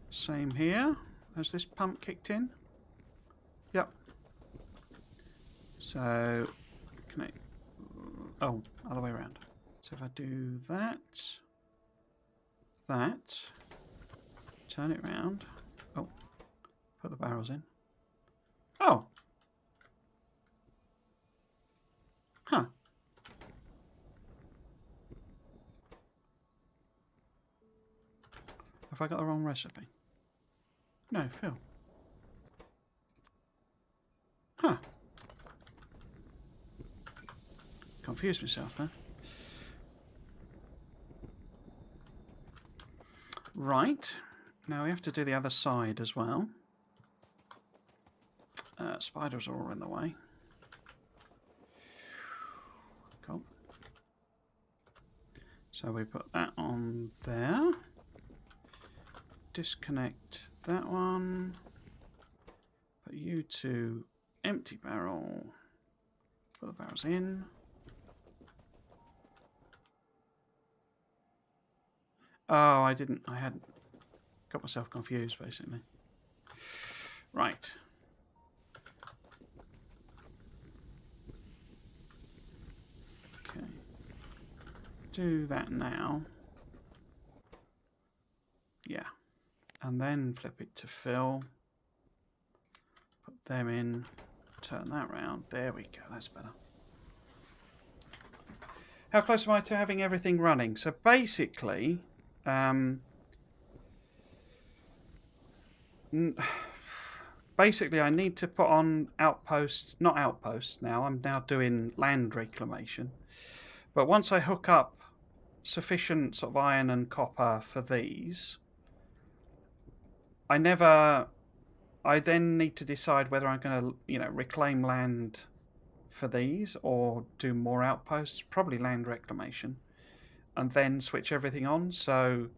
A: same here. Has this pump kicked in? Yep. So connect. Oh, other way around. So if I do that, turn it round. Oh, put the barrels in. Oh. Huh. Have I got the wrong recipe? No, Phil. Huh. Confused myself there. Right. Now we have to do the other side as well. Spiders are all in the way. Cool. So we put that on there. Disconnect that one. Put you to empty barrel. Put the barrels in. Oh, I hadn't. Got myself confused, basically. Right. Okay. Do that now. Yeah. And then flip it to fill. Put them in. Turn that round. There we go. That's better. How close am I to having everything running? So basically, basically I need to put on outposts, not outposts now. I'm now doing land reclamation. But once I hook up sufficient sort of iron and copper for these, I then need to decide whether I'm going to, reclaim land for these or do more outposts, probably land reclamation, and then switch everything on. So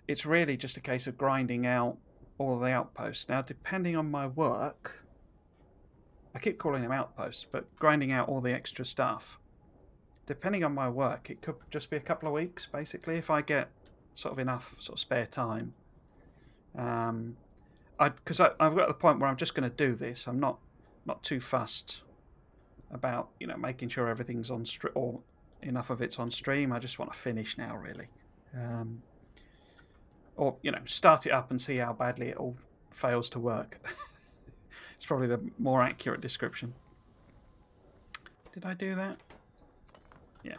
A: it's really just a case of grinding out all the outposts. Now, depending on my work, I keep calling them outposts, but grinding out all the extra stuff, depending on my work, it could just be a couple of weeks, basically, if I get sort of enough sort of spare time. Because I've got to the point where I'm just going to do this. I'm not too fussed about making sure everything's on stream or enough of it's on stream. I just want to finish now, really, or start it up and see how badly it all fails to work. It's probably the more accurate description. Did I do that? Yeah.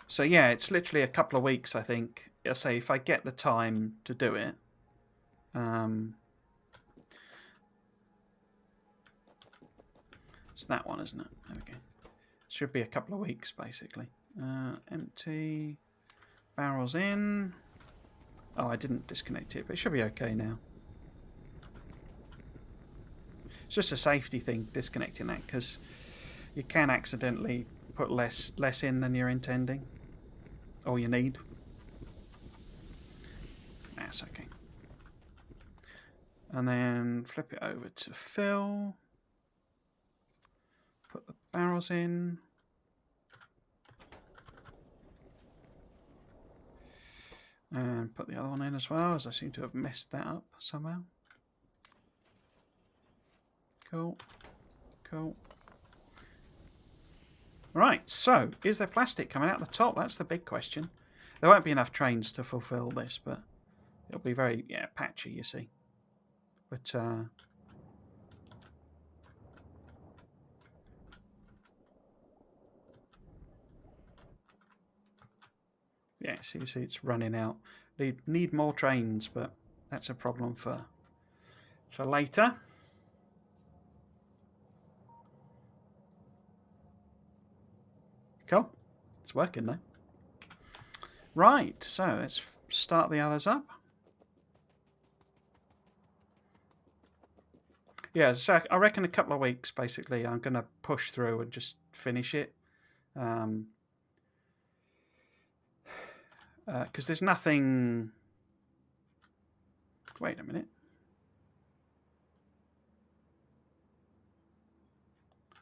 A: So yeah, it's literally a couple of weeks, I think. I say if I get the time to do it. It's that one, isn't it? There we go. Should be a couple of weeks, basically. Empty. Barrels in. Oh, I didn't disconnect it, but it should be okay now. It's just a safety thing, disconnecting that, because you can accidentally put less in than you're intending. Or you need. That's okay. And then flip it over to fill. Put the barrels in. And put the other one in as well, as I seem to have messed that up somehow. Cool. Cool. Right, so, is there plastic coming out the top? That's the big question. There won't be enough trains to fulfill this, but it'll be very, patchy, you see. But, yeah, so you see it's running out. They need more trains, but that's a problem for later. Cool. It's working though. Right, so let's start the others up. Yeah, so I reckon a couple of weeks, basically, I'm going to push through and just finish it. Because there's nothing... Wait a minute.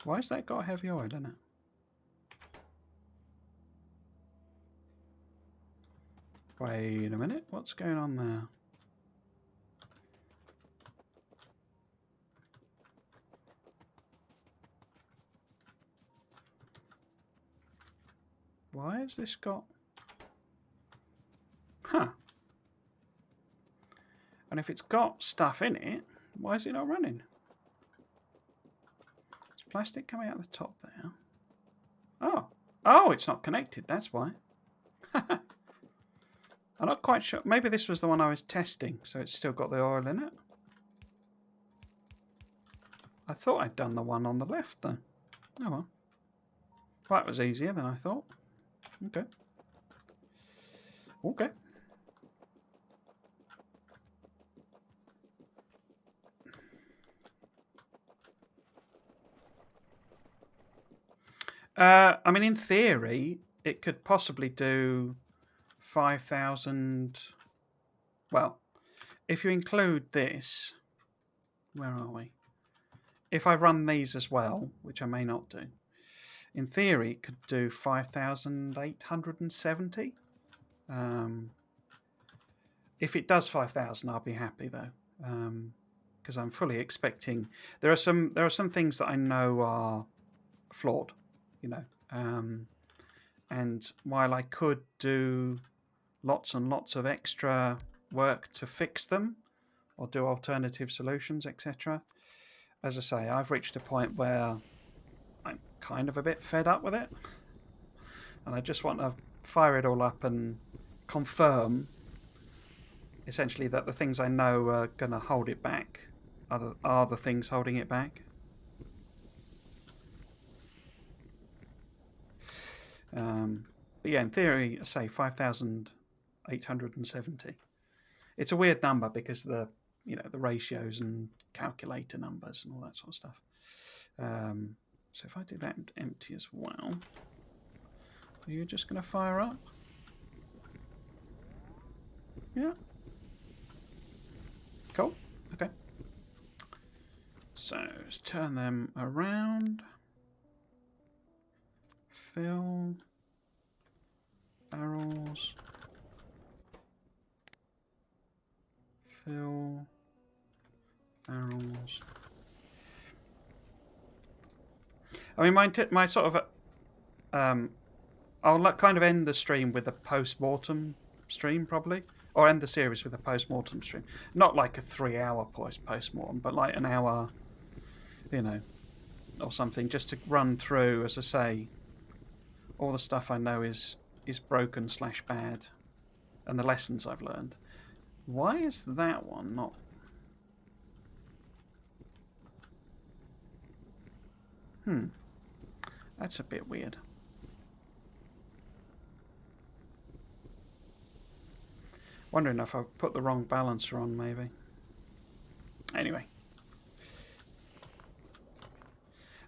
A: Why has that got heavy oil in it? Wait a minute. What's going on there? Why has this got... Huh. And if it's got stuff in it, why is it not running? There's plastic coming out the top there. Oh. Oh, it's not connected. That's why. I'm not quite sure. Maybe this was the one I was testing, so it's still got the oil in it. I thought I'd done the one on the left, though. Oh, well. That was easier than I thought. Okay. Okay. I mean, in theory, it could possibly do 5,000. Well, if you include this, where are we? If I run these as well, which I may not do, in theory, it could do 5,870. If it does 5,000, I'll be happy though, because I'm fully expecting. There are some things that I know are flawed, you know, and while I could do lots and lots of extra work to fix them or do alternative solutions, etc., as I say, I've reached a point where I'm kind of a bit fed up with it, and I just want to fire it all up and confirm essentially that the things I know are going to hold it back are the things holding it back. But yeah, in theory, I say 5,870. It's a weird number because the ratios and calculator numbers and all that sort of stuff. So if I do that empty as well, are you just going to fire up? Yeah. Cool. Okay. So let's turn them around. Fill. Barrels. Fill. Barrels. I mean, my sort of... I'll kind of end the stream with a post-mortem stream, probably. Or end the series with a post-mortem stream. Not like a 3-hour post-mortem, but like an hour, or something, just to run through, as I say, all the stuff I know is broken/bad, and the lessons I've learned. Why is that one not... That's a bit weird. Wondering if I put the wrong balancer on, maybe. Anyway.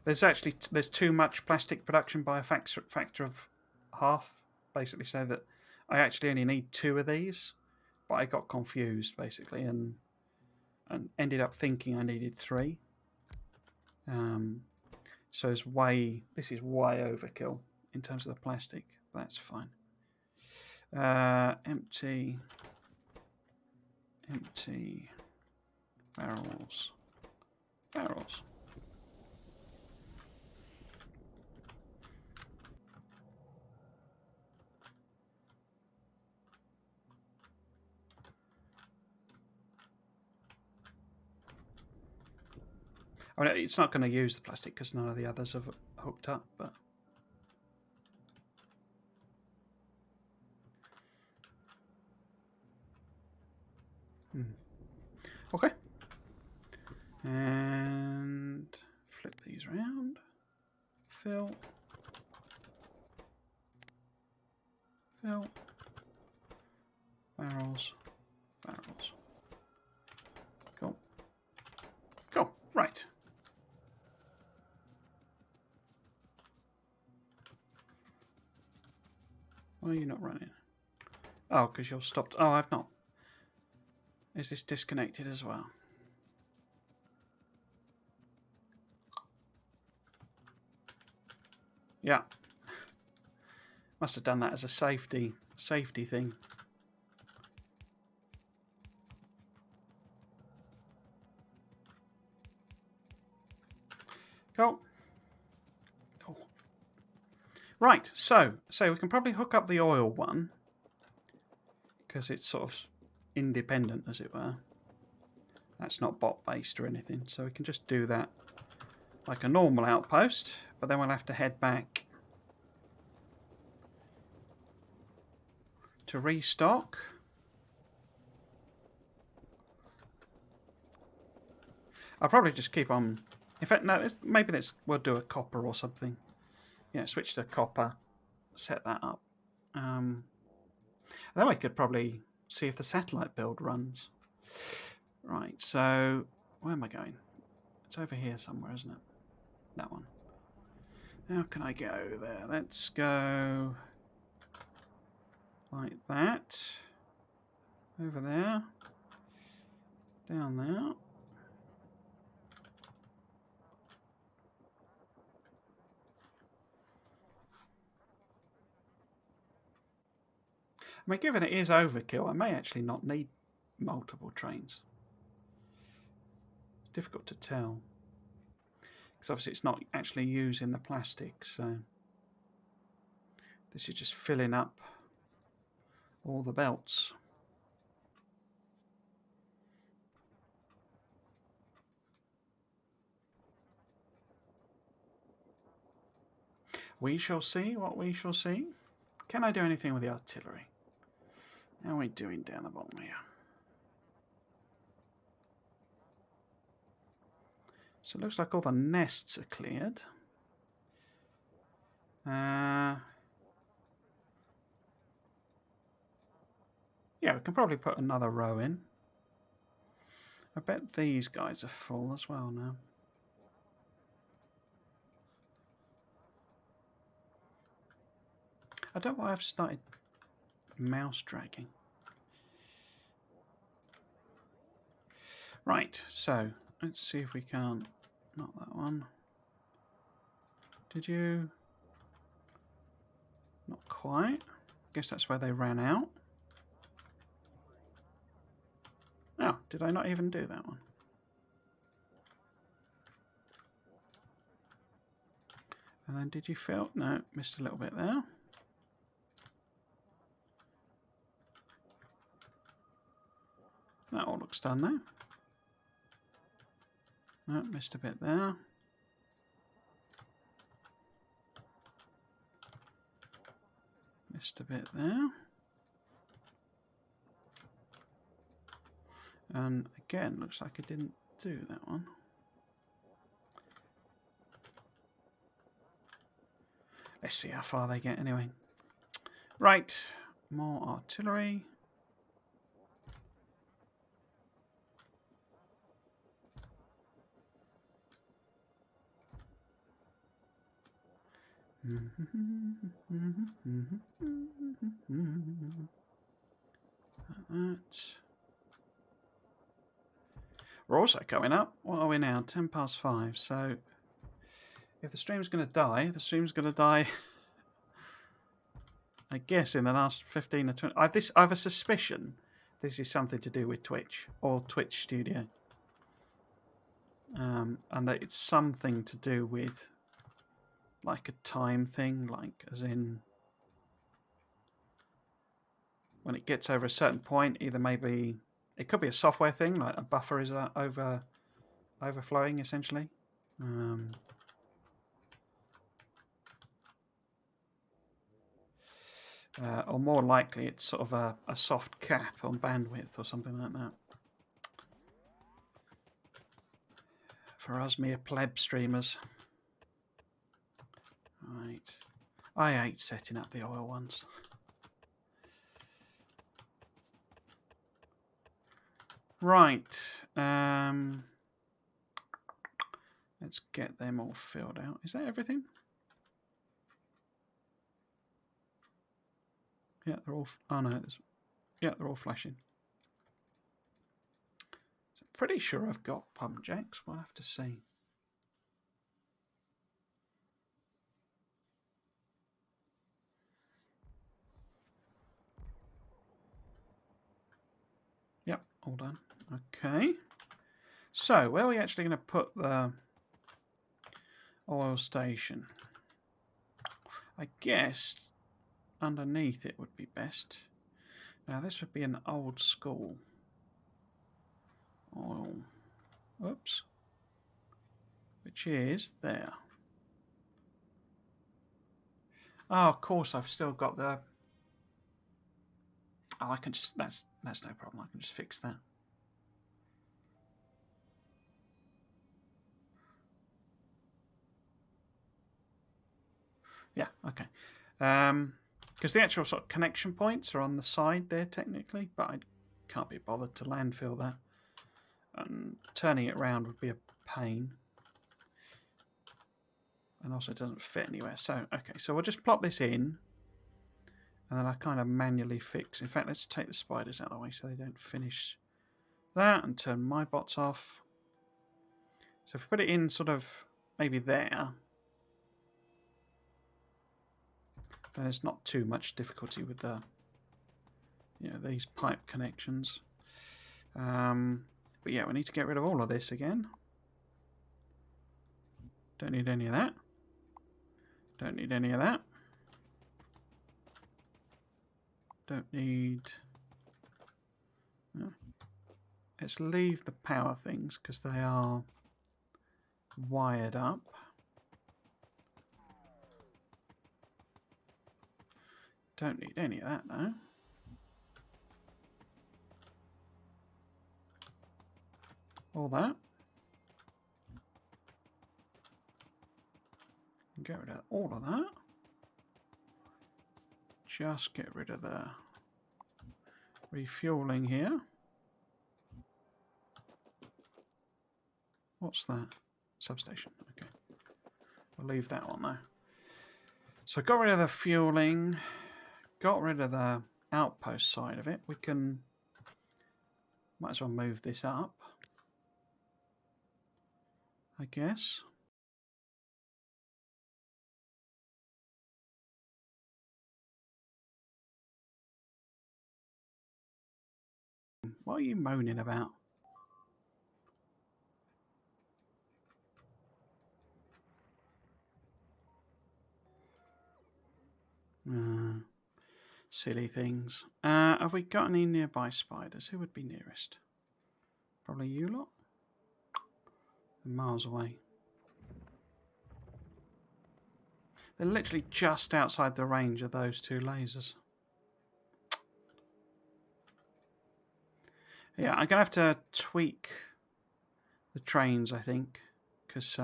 A: There's too much plastic production by a factor of half, basically, so that I actually only need 2 of these, but I got confused, basically, and ended up thinking I needed 3. So this is way overkill in terms of the plastic. That's fine. Empty barrels. I mean, it's not going to use the plastic because none of the others have hooked up, but... Okay. And flip these around. Fill. Barrels. Cool. Right. Why are you not running? Oh, because you're stopped. Oh, I've not. Is this disconnected as well? Yeah. Must have done that as a safety thing. Cool. Oh. Right, so we can probably hook up the oil one because it's sort of independent, as it were. That's not bot based or anything, so we can just do that like a normal outpost, but then we'll have to head back to restock. I'll probably just keep on. In fact, no, maybe we'll do a copper or something. Yeah, switch to copper, set that up. Then we could probably see if the satellite build runs. Right, so where am I going? It's over here somewhere, isn't it? That one. How can I go there? Let's go like that. Over there. Down there. I mean, given it is overkill, I may actually not need multiple trains. It's difficult to tell. Because obviously it's not actually using the plastic, so this is just filling up all the belts. We shall see what we shall see. Can I do anything with the artillery? How are we doing down the bottom here? So it looks like all the nests are cleared. Yeah, we can probably put another row in. I bet these guys are full as well now. I don't know why I've started mouse dragging. Right, so let's see if we can. Not that one. Did you? Not quite. Guess that's where they ran out. Oh, did I not even do that one? And then did you fill? No, missed a little bit there. That all looks done there. No, missed a bit there. Missed a bit there. And again, looks like I didn't do that one. Let's see how far they get anyway. Right, more artillery. That. We're also coming up. What are we now? 10 past 5. So if the stream's going to die, the stream's going to die, I guess, in the last 15 or 20. I have a suspicion this is something to do with Twitch or Twitch Studio. And that it's something to do with like a time thing, like as in when it gets over a certain point, either maybe it could be a software thing, like a buffer is overflowing essentially. Or more likely it's sort of a soft cap on bandwidth or something like that. For us mere pleb streamers. Right. I hate setting up the oil ones. Right. Let's get them all filled out. Is that everything? Yeah, they're all... Oh no, there's Yeah, they're all flashing. So pretty sure I've got pump jacks. We'll have to see. Yep, all done. Okay. So, where are we actually going to put the oil station? I guess underneath it would be best. Now, this would be an old school oil. Whoops. Which is there. Oh, of course, I've still got the... Oh, I can just... That's no problem. I can just fix that. Yeah, okay. Because the actual sort of connection points are on the side there, technically, but I can't be bothered to landfill that. And turning it around would be a pain. And also it doesn't fit anywhere. So, okay, so we'll just plop this in. And then I kind of manually fix. In fact, let's take the spiders out of the way so they don't finish that. And turn my bots off. So if we put it in sort of maybe there, then it's not too much difficulty with the, you know, these pipe connections. But yeah, we need to get rid of all of this again. Don't need any of that. Don't need any of that. Don't need... No. Let's leave the power things because they are wired up. Don't need any of that though. All that. Get rid of all of that. Just get rid of the refueling here. What's that? Substation. Okay. We'll leave that one though. So got rid of the fueling. Got rid of the outpost side of it. We can... Might as well move this up, I guess. What are you moaning about? Silly things. Have we got any nearby spiders? Who would be nearest? Probably you lot? Miles away. They're literally just outside the range of those two lasers. Yeah, I'm going to have to tweak the trains, I think. Because,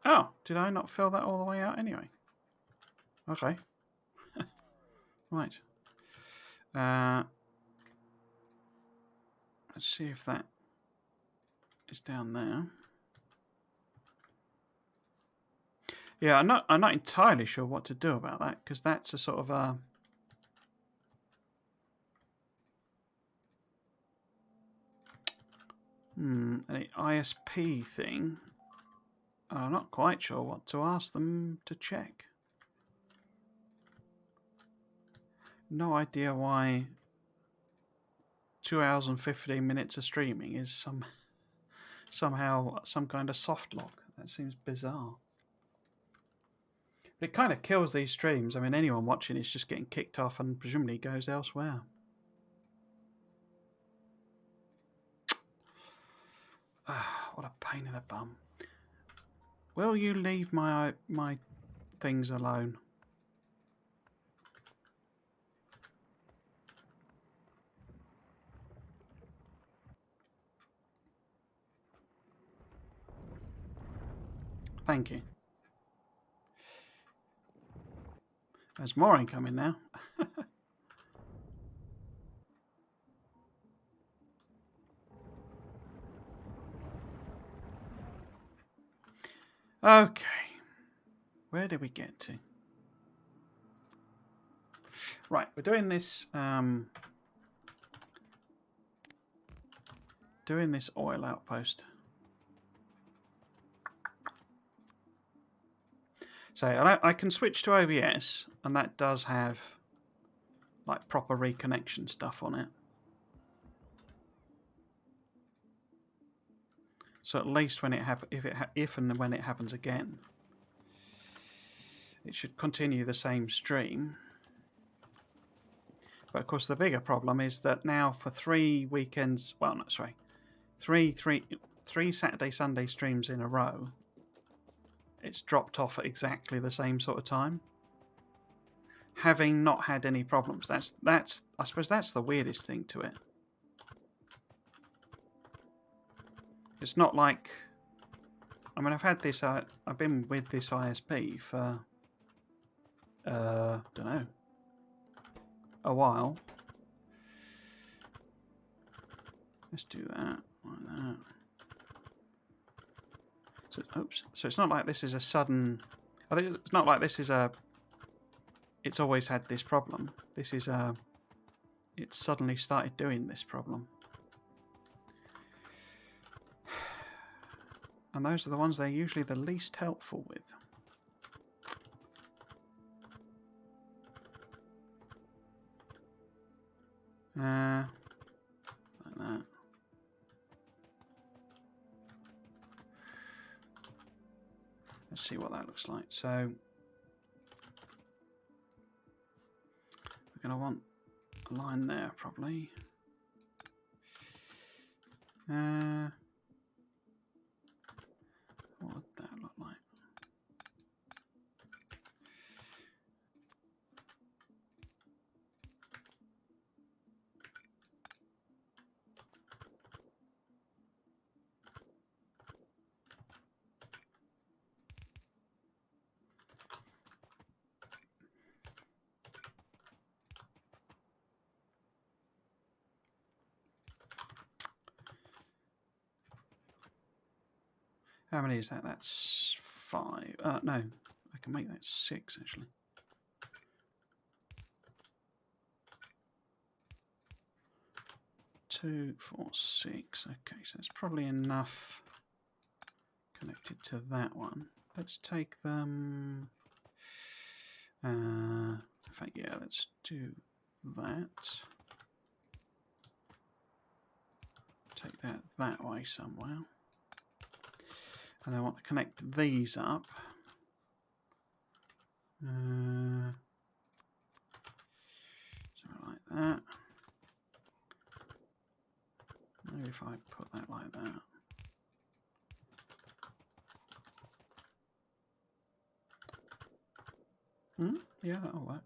A: oh, did I not fill that all the way out anyway? Okay. Right. Let's see if that is down there. Yeah, I'm not entirely sure what to do about that, because that's a sort of a... an ISP thing. I'm not quite sure what to ask them to check. No idea why 2 hours and 15 minutes of streaming is somehow some kind of soft lock. That seems bizarre. But it kind of kills these streams. I mean, anyone watching is just getting kicked off and presumably goes elsewhere. What a pain in the bum. Will you leave my things alone? Thank you. There's more incoming now. Okay. Where did we get to? Right, we're doing this. Doing this oil outpost. So I can switch to OBS, and that does have like proper reconnection stuff on it. So at least when it if and when it happens again, it should continue the same stream. But of course, the bigger problem is that now for 3 weekends, well, no, sorry, three Saturday Sunday streams in a row, it's dropped off at exactly the same sort of time, having not had any problems. That's I suppose that's the weirdest thing to it. It's not like, I mean, I've been with this ISP for don't know, a while. Let's do that like that. So, oops. So it's not like this is a sudden. I think it's not like this is a. It's always had this problem. This is a. It suddenly started doing this problem. And those are the ones they're usually the least helpful with. Like that. Let's see what that looks like. So we're going to want a line there, probably. What would that look like? How many is that? That's 5. No, I can make that 6 actually. Two, 4, 6. Okay, so that's probably enough connected to that one. Let's take them. In fact, yeah, let's do that. Take that way somewhere. And I want to connect these up. Something like that. Maybe if I put that like that. Yeah, that'll work.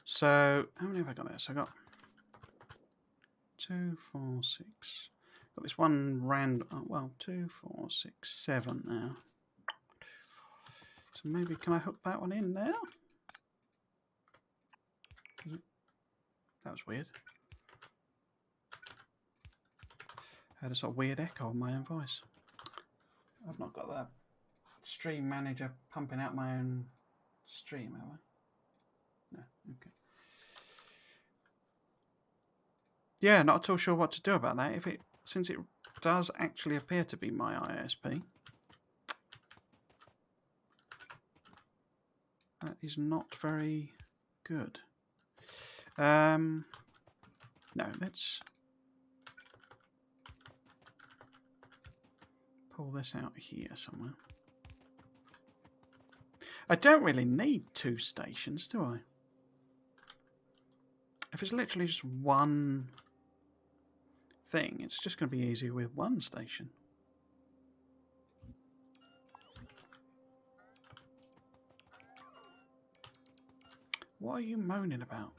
A: So, how many have I got there? So I got 2, 4, 6. Got this one random. Oh, well, 2, 4, 6, 7 there. So maybe can I hook that one in there? That was weird. I had a sort of weird echo on my own voice. I've not got that stream manager pumping out my own stream, have I? No, okay. Yeah, not at all sure what to do about that. Since it does actually appear to be my ISP, that is not very good. No, let's pull this out here somewhere. I don't really need 2 stations, do I? If it's literally just one thing, it's just going to be easier with 1 station. What are you moaning about?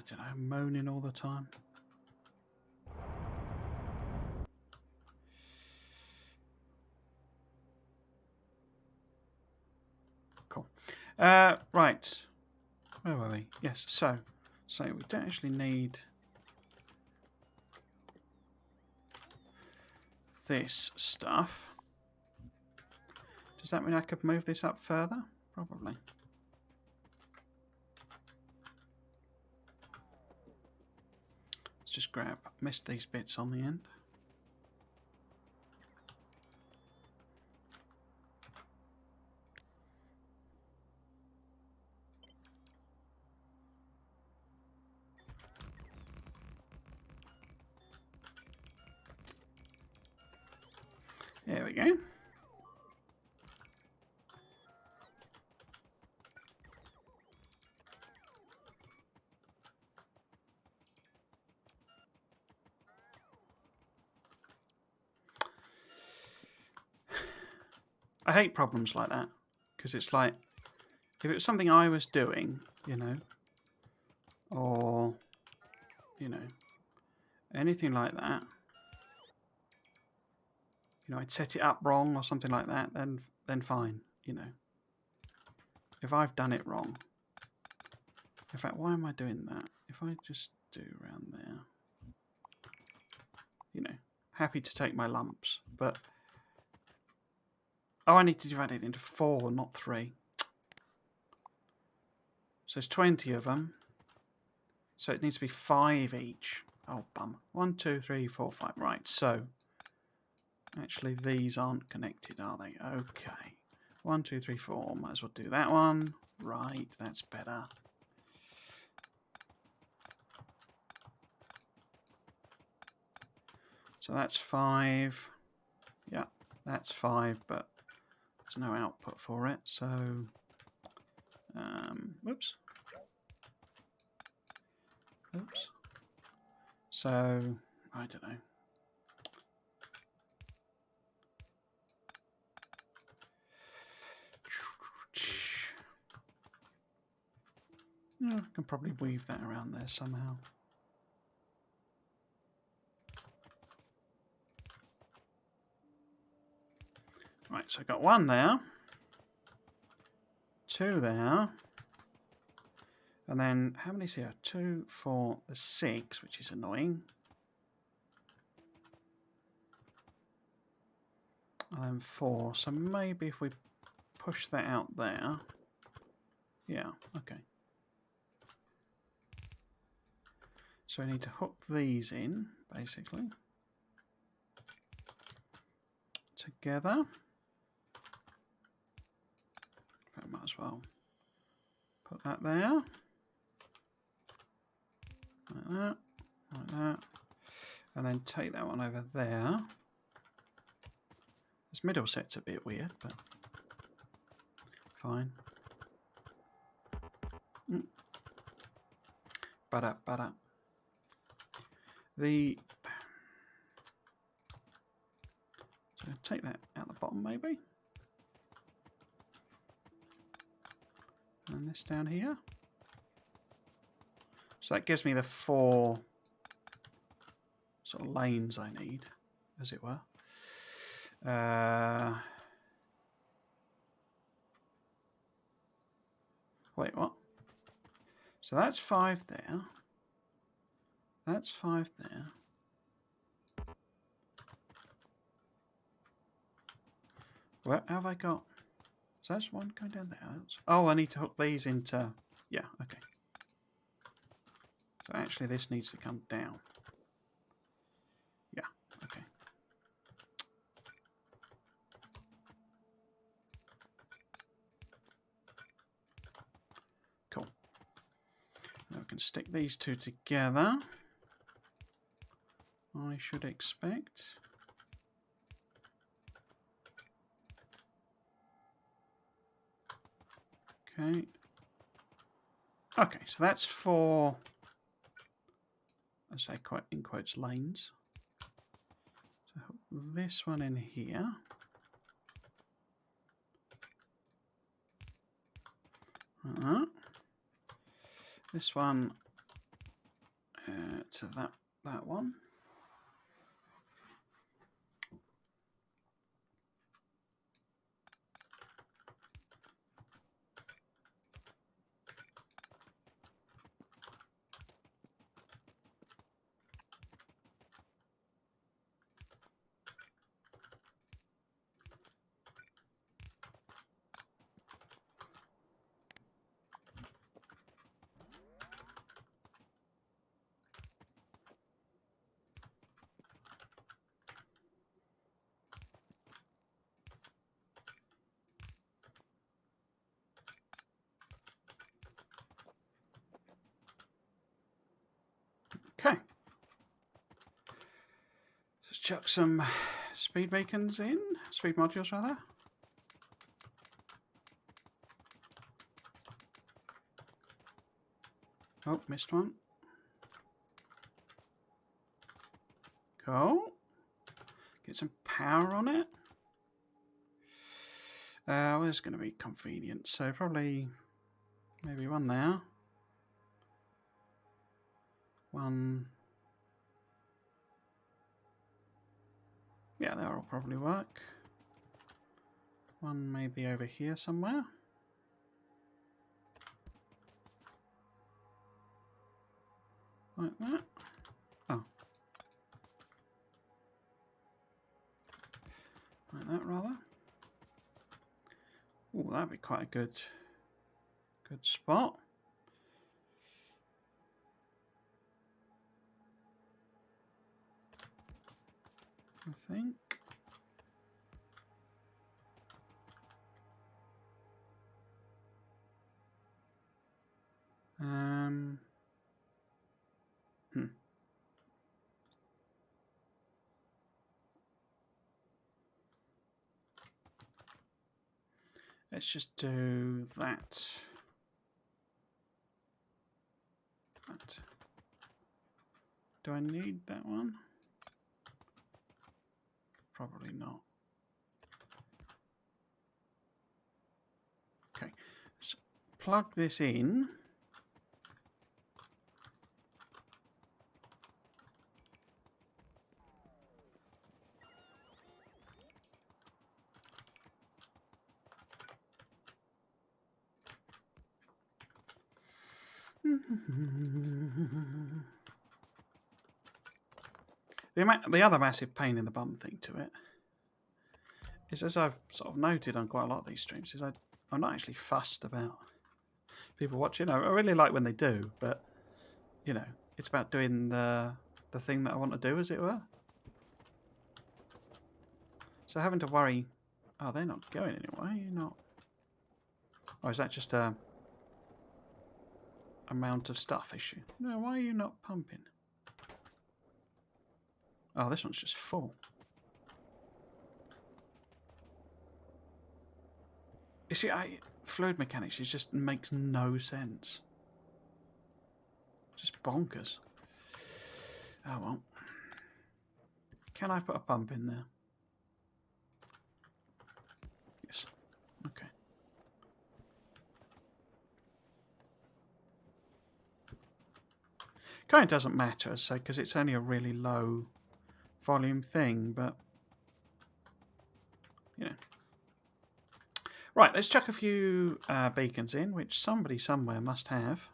A: don't know, moaning all the time. Cool. Right. Where were we? Yes, so we don't actually need this stuff. Does that mean I could move this up further? Probably. Let's just missed these bits on the end. There we go. I hate problems like that, because it's like, if it was something I was doing, you know, or, you know, anything like that, you know, I'd set it up wrong or something like that, then fine, you know. If I've done it wrong, in fact, why am I doing that? If I just do around there, you know, happy to take my lumps, but oh, I need to divide it into 4, not 3. So it's 20 of them. So it needs to be 5 each. Oh, bum. 1, 2, 3, 4, 5. Right, so actually these aren't connected, are they? Okay. 1, 2, 3, 4. Might as well do that one. Right, that's better. So that's 5. Yeah, that's 5, but there's no output for it. So, whoops. Oops. So, I don't know. Yeah, I can probably weave that around there somehow. Right, so I've got 1 there, 2 there, and then how many's here? 2, 4, there's 6, which is annoying. And then 4, so maybe if we push that out there. Yeah, okay. So we need to hook these in, basically, together. I might as well put that there. Like that, like that. And then take that one over there. This middle set's a bit weird, but fine. But the so take that out the bottom maybe. And this down here. So that gives me the 4 sort of lanes I need, as it were. Wait, what? So that's 5 there. That's 5 there. Where have I got? So that's 1 going down there. Oh, I need to hook these into... Yeah, okay. So actually this needs to come down. Yeah, okay. Cool. Now we can stick these 2 together. I should expect. Okay. Okay, so that's 4, I say quite in quotes, lanes. So hook this one in here. This one To that one. Okay. Let's chuck some speed beacons in. Speed modules, rather. Oh, missed one. Cool. Get some power on it. Well, it's going to be convenient, so probably maybe one there. One. Yeah, that'll probably work. One maybe over here somewhere. Like that. Oh. Like that, rather. Oh, that'd be quite a good spot. I think. Let's just do that. Do I need that one? Probably not. Okay, so plug this in. The other massive pain in the bum thing to it is, as I've sort of noted on quite a lot of these streams, is I'm not actually fussed about people watching. I really like when they do, but you know, it's about doing the thing that I want to do, as it were. So having to worry, oh, they're not going anywhere. You're not. Or is that just a amount of stuff issue? No, why are you not pumping? Oh, this one's just full. You see, fluid mechanics, it just makes no sense. Just bonkers. Oh well. Can I put a pump in there? Yes. Okay. Kind of doesn't matter, so because it's only a really low volume thing, but you know. Right, let's chuck a few beacons in, which somebody somewhere must have.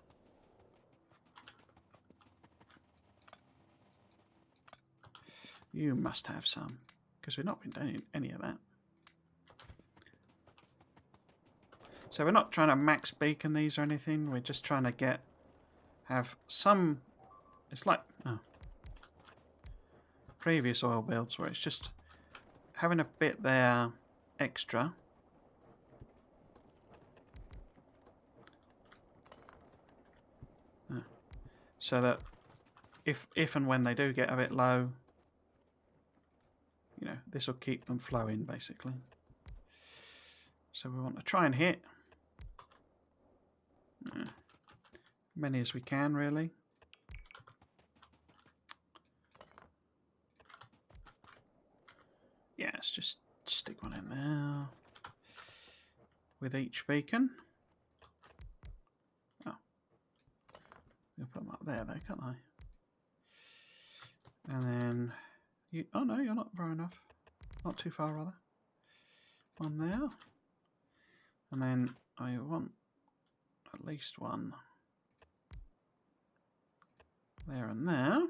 A: You must have some, because we've not been doing any of that. So we're not trying to max beacon these or anything. We're just trying to have some. It's like previous oil builds where it's just having a bit there extra. So that if and when they do get a bit low, you know, this will keep them flowing basically. So we want to try and hit many as we can, really. Yeah, let's just stick one in there with each beacon. Oh, I'll put them up there though, can't I? And then you, oh no, you're not far enough. Not too far, rather. One there. And then I want at least one there and there.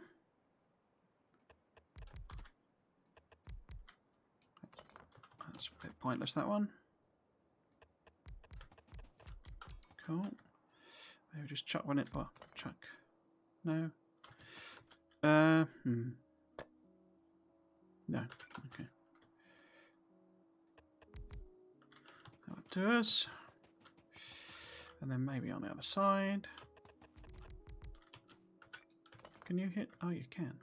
A: That's a bit pointless, that one. Cool. Maybe just chuck one in. Oh, chuck. No. No. Okay. That would do us. And then maybe on the other side. Can you hit? Oh, you can.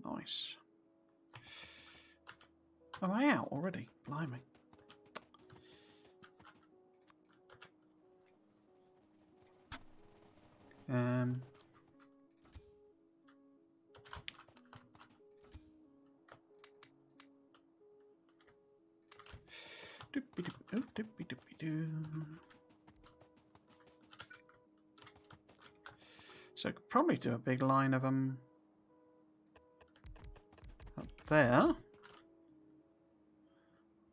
A: Nice. Am I out already? Blimey. So I could probably do a big line of them up there.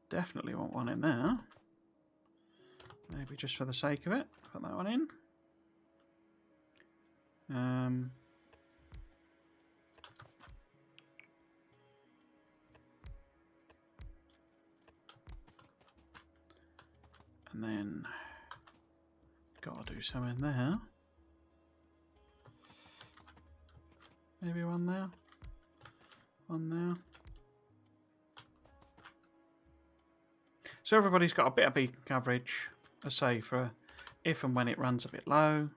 A: Definitely want one in there. Maybe just for the sake of it, put that one in. And then gotta do some in there. Maybe one there. One there. So everybody's got a bit of beacon coverage, I say, for if and when it runs a bit low.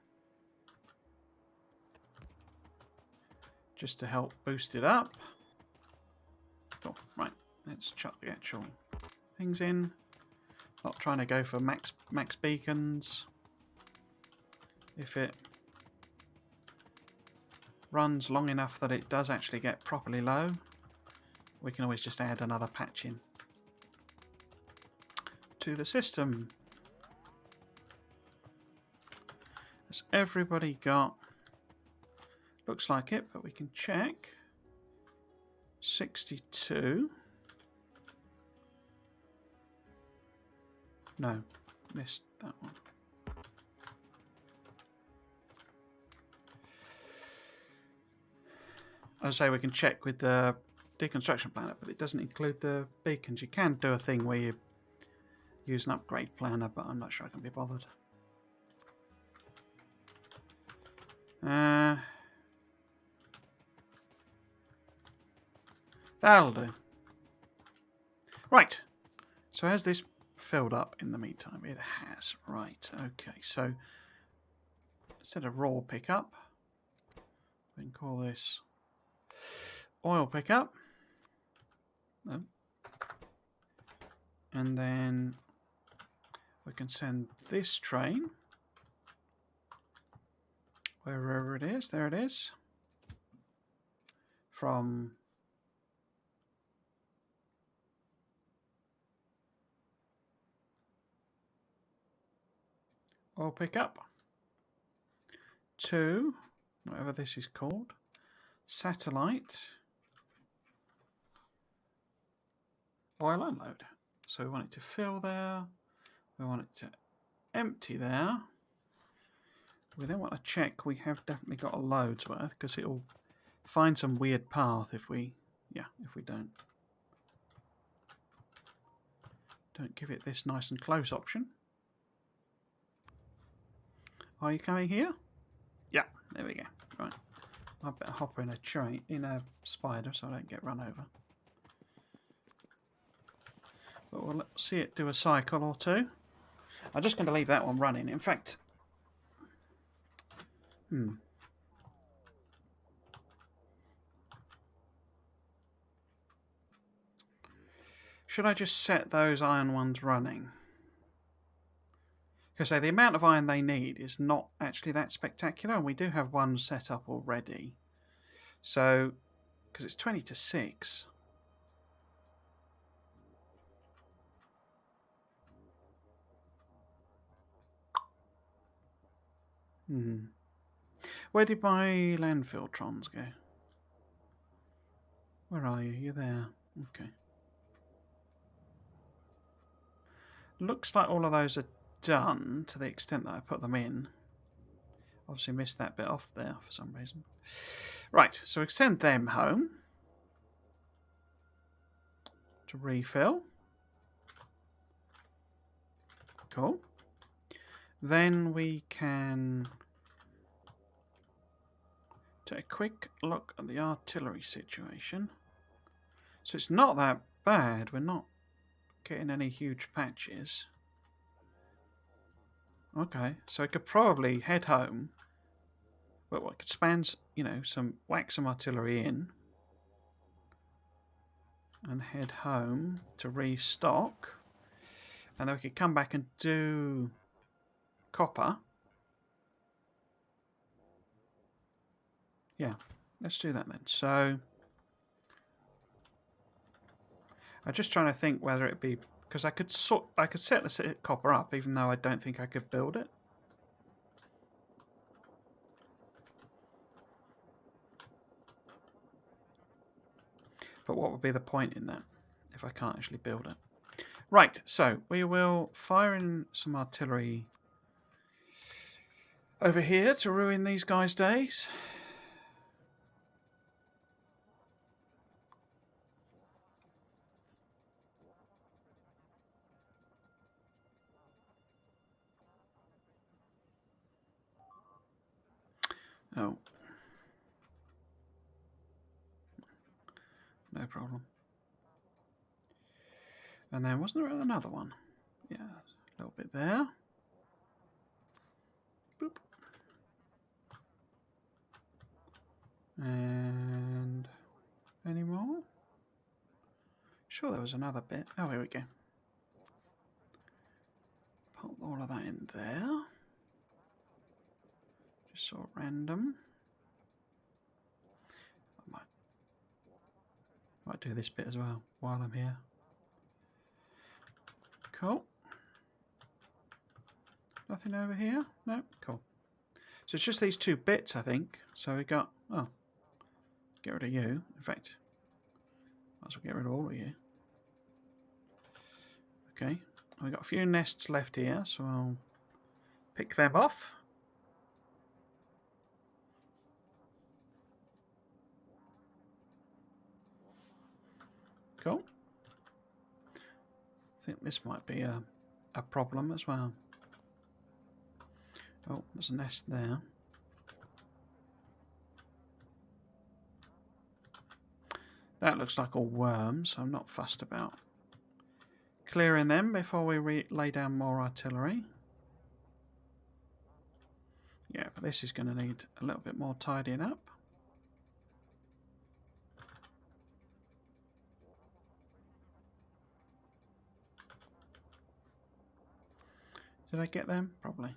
A: Just to help boost it up. Cool. Right, let's chuck the actual things in. Not trying to go for max beacons. If it runs long enough that it does actually get properly low, we can always just add another patch in to the system. Has everybody got? Looks like it, but we can check. 62. No, missed that one. I say we can check with the deconstruction planner, but it doesn't include the beacons. You can do a thing where you use an upgrade planner, but I'm not sure I can be bothered. That'll do. Right. So has this filled up in the meantime? It has. Right. Okay. So instead of raw pickup, we can call this oil pickup. No. And then we can send this train wherever it is. There it is. From oil pickup to whatever this is called, satellite oil unload. So we want it to fill there, we want it to empty there. We then want to check we have definitely got a load's worth, because it'll find some weird path if we don't give it this nice and close option. Are you coming here? Yeah, there we go. Right. I better hop in a spider so I don't get run over. But we'll see it do a cycle or two. I'm just going to leave that one running. In fact, should I just set those iron ones running? Because the amount of iron they need is not actually that spectacular, and we do have one set up already. So, because it's 20 to 6. Where did my landfill trons go? Where are you? You're there. Okay. Looks like all of those are done to the extent that I put them in. Obviously missed that bit off there for some reason. Right, so we send them home to refill. Cool. Then we can take a quick look at the artillery situation. So it's not that bad. We're not getting any huge patches. Okay, so I could probably head home. Well, I could spans, whack some artillery in and head home to restock. And then we could come back and do copper. Yeah, let's do that then. So I'm just trying to think whether it'd be, because I could set the copper up, even though I don't think I could build it. But what would be the point in that if I can't actually build it? Right, so we will fire in some artillery over here to ruin these guys' days. Oh. No problem. And then wasn't there another one? Yeah, a little bit there. Boop. And any more? Sure there was another bit. Oh, here we go. Put all of that in there. Just sort of random. I might do this bit as well while I'm here. Cool. Nothing over here? No? Cool. So it's just these two bits, I think. So we got... Oh. Get rid of you. In fact, might as well get rid of all of you. Okay. We've got a few nests left here, so I'll pick them off. Cool. I think this might be a problem as well. Oh, there's a nest there. That looks like all worms, so I'm not fussed about clearing them before we lay down more artillery. Yeah, but this is going to need a little bit more tidying up. Did I get them? Probably.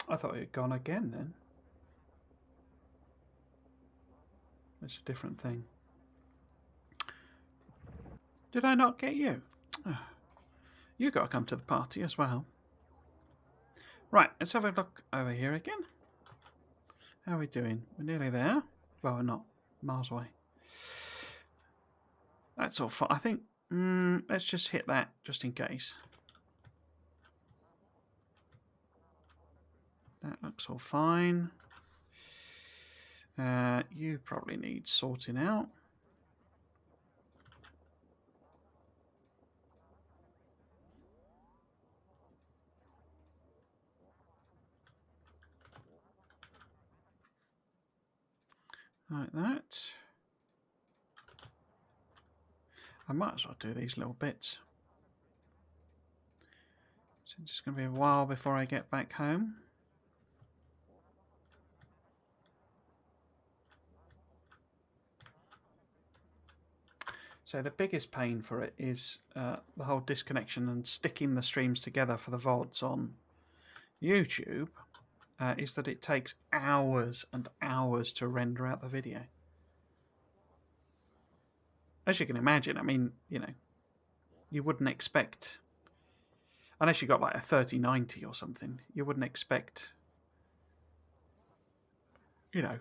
A: I thought it had gone again then. It's a different thing. Did I not get you? You got to come to the party as well. Right, let's have a look over here again. How are we doing? We're nearly there. Well, we're not. Miles away. That's all fine. I think, let's just hit that just in case. That looks all fine. You probably need sorting out. Like that. I might as well do these little bits. So it's just going to be a while before I get back home. So the biggest pain for it is the whole disconnection and sticking the streams together for the VODs on YouTube. Is that it takes hours and hours to render out the video. as you can imagine, I mean, you know, you wouldn't expect, unless you got like a 3090 or something, you wouldn't expect, you know,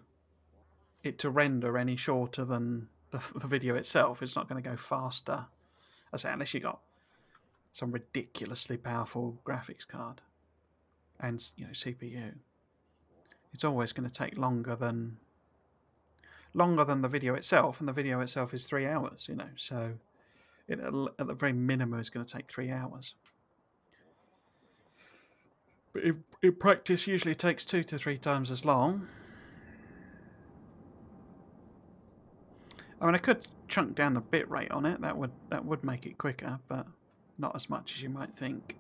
A: it to render any shorter than the video itself. It's not going to go faster. I say, unless you got some ridiculously powerful graphics card and, you know, CPU. It's always going to take longer than the video itself, and the video itself is 3 hours, you know, so it, at the very minimum is going to take 3 hours. But in practice, usually takes 2 to 3 times as long. I mean, I could chunk down the bit rate on it. That would make it quicker, but not as much as you might think.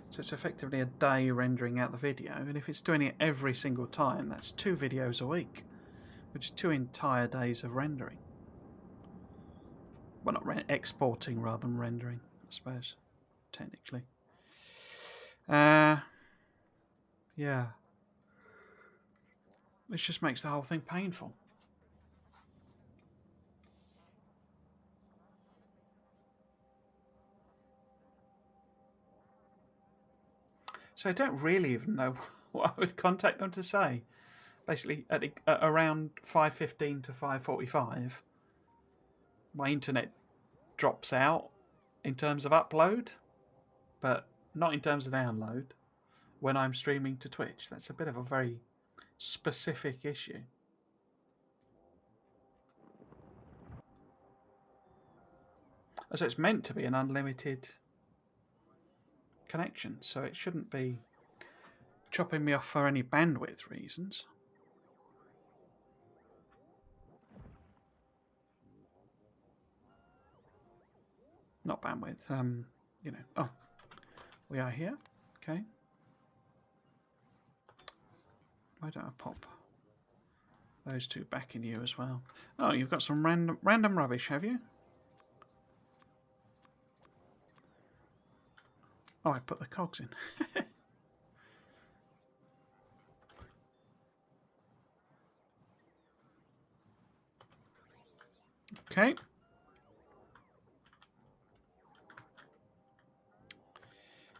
A: So it's effectively a day rendering out the video, and if it's doing it every single time, that's 2 videos a week, which is 2 entire days of rendering. Well, not exporting rather than rendering, I suppose, technically. Yeah. This just makes the whole thing painful. So I don't really even know what I would contact them to say. Basically, at around 5:15 to 5:45, my internet drops out in terms of upload, but not in terms of download when I'm streaming to Twitch. That's a bit of a very specific issue. So it's meant to be an unlimited connection, so it shouldn't be chopping me off for any bandwidth reasons. Not bandwidth, you know. Oh, we are here. Okay. Why don't I pop those 2 back in you as well? Oh, you've got some random rubbish, have you? Oh, I put the cogs in. Okay.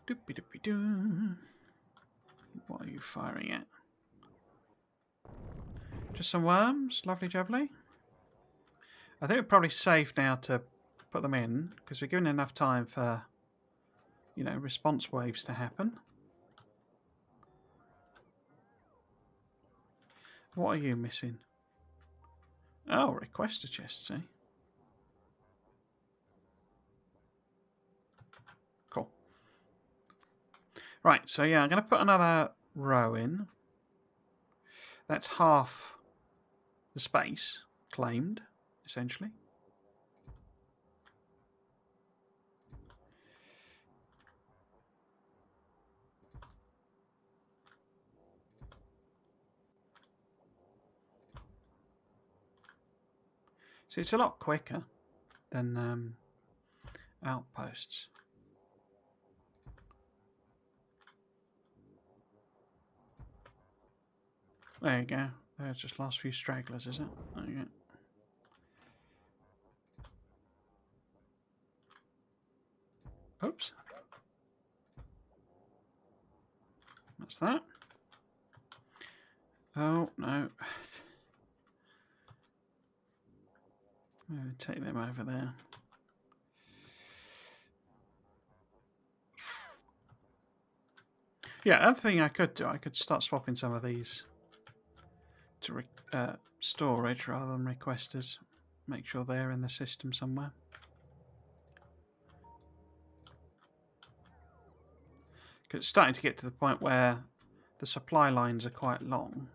A: Doopy-doopy-doo. What are you firing at? Just some worms, lovely jubbly. I think we're probably safe now to put them in, because we're given enough time for, you know, response waves to happen. What are you missing? Oh, requester chests, eh? Cool. Right, so yeah, I'm going to put another row in. That's half the space claimed, essentially. So it's a lot quicker than outposts. There you go. There's just last few stragglers, is it? There you go. Oops. That's that. Oh, no. Take them over there. Yeah, other thing I could do, I could start swapping some of these to storage rather than requesters. Make sure they're in the system somewhere. Because it's starting to get to the point where the supply lines are quite long.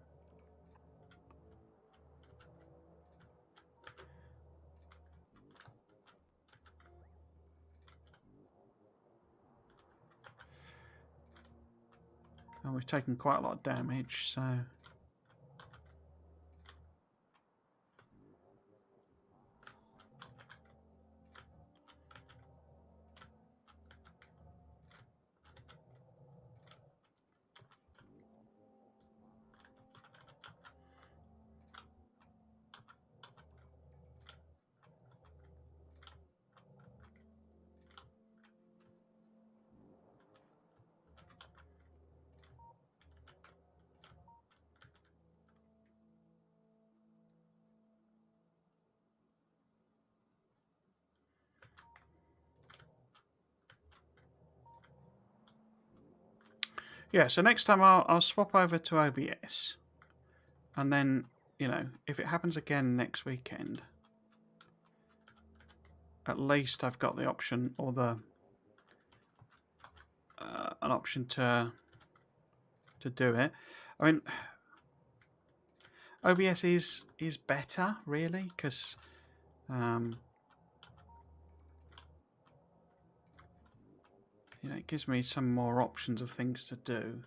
A: And we've taken quite a lot of damage, so... Yeah, so next time I'll swap over to OBS. And then, you know, if it happens again next weekend, at least I've got the option or the an option to do it. I mean, OBS is better, really, because you know, it gives me some more options of things to do.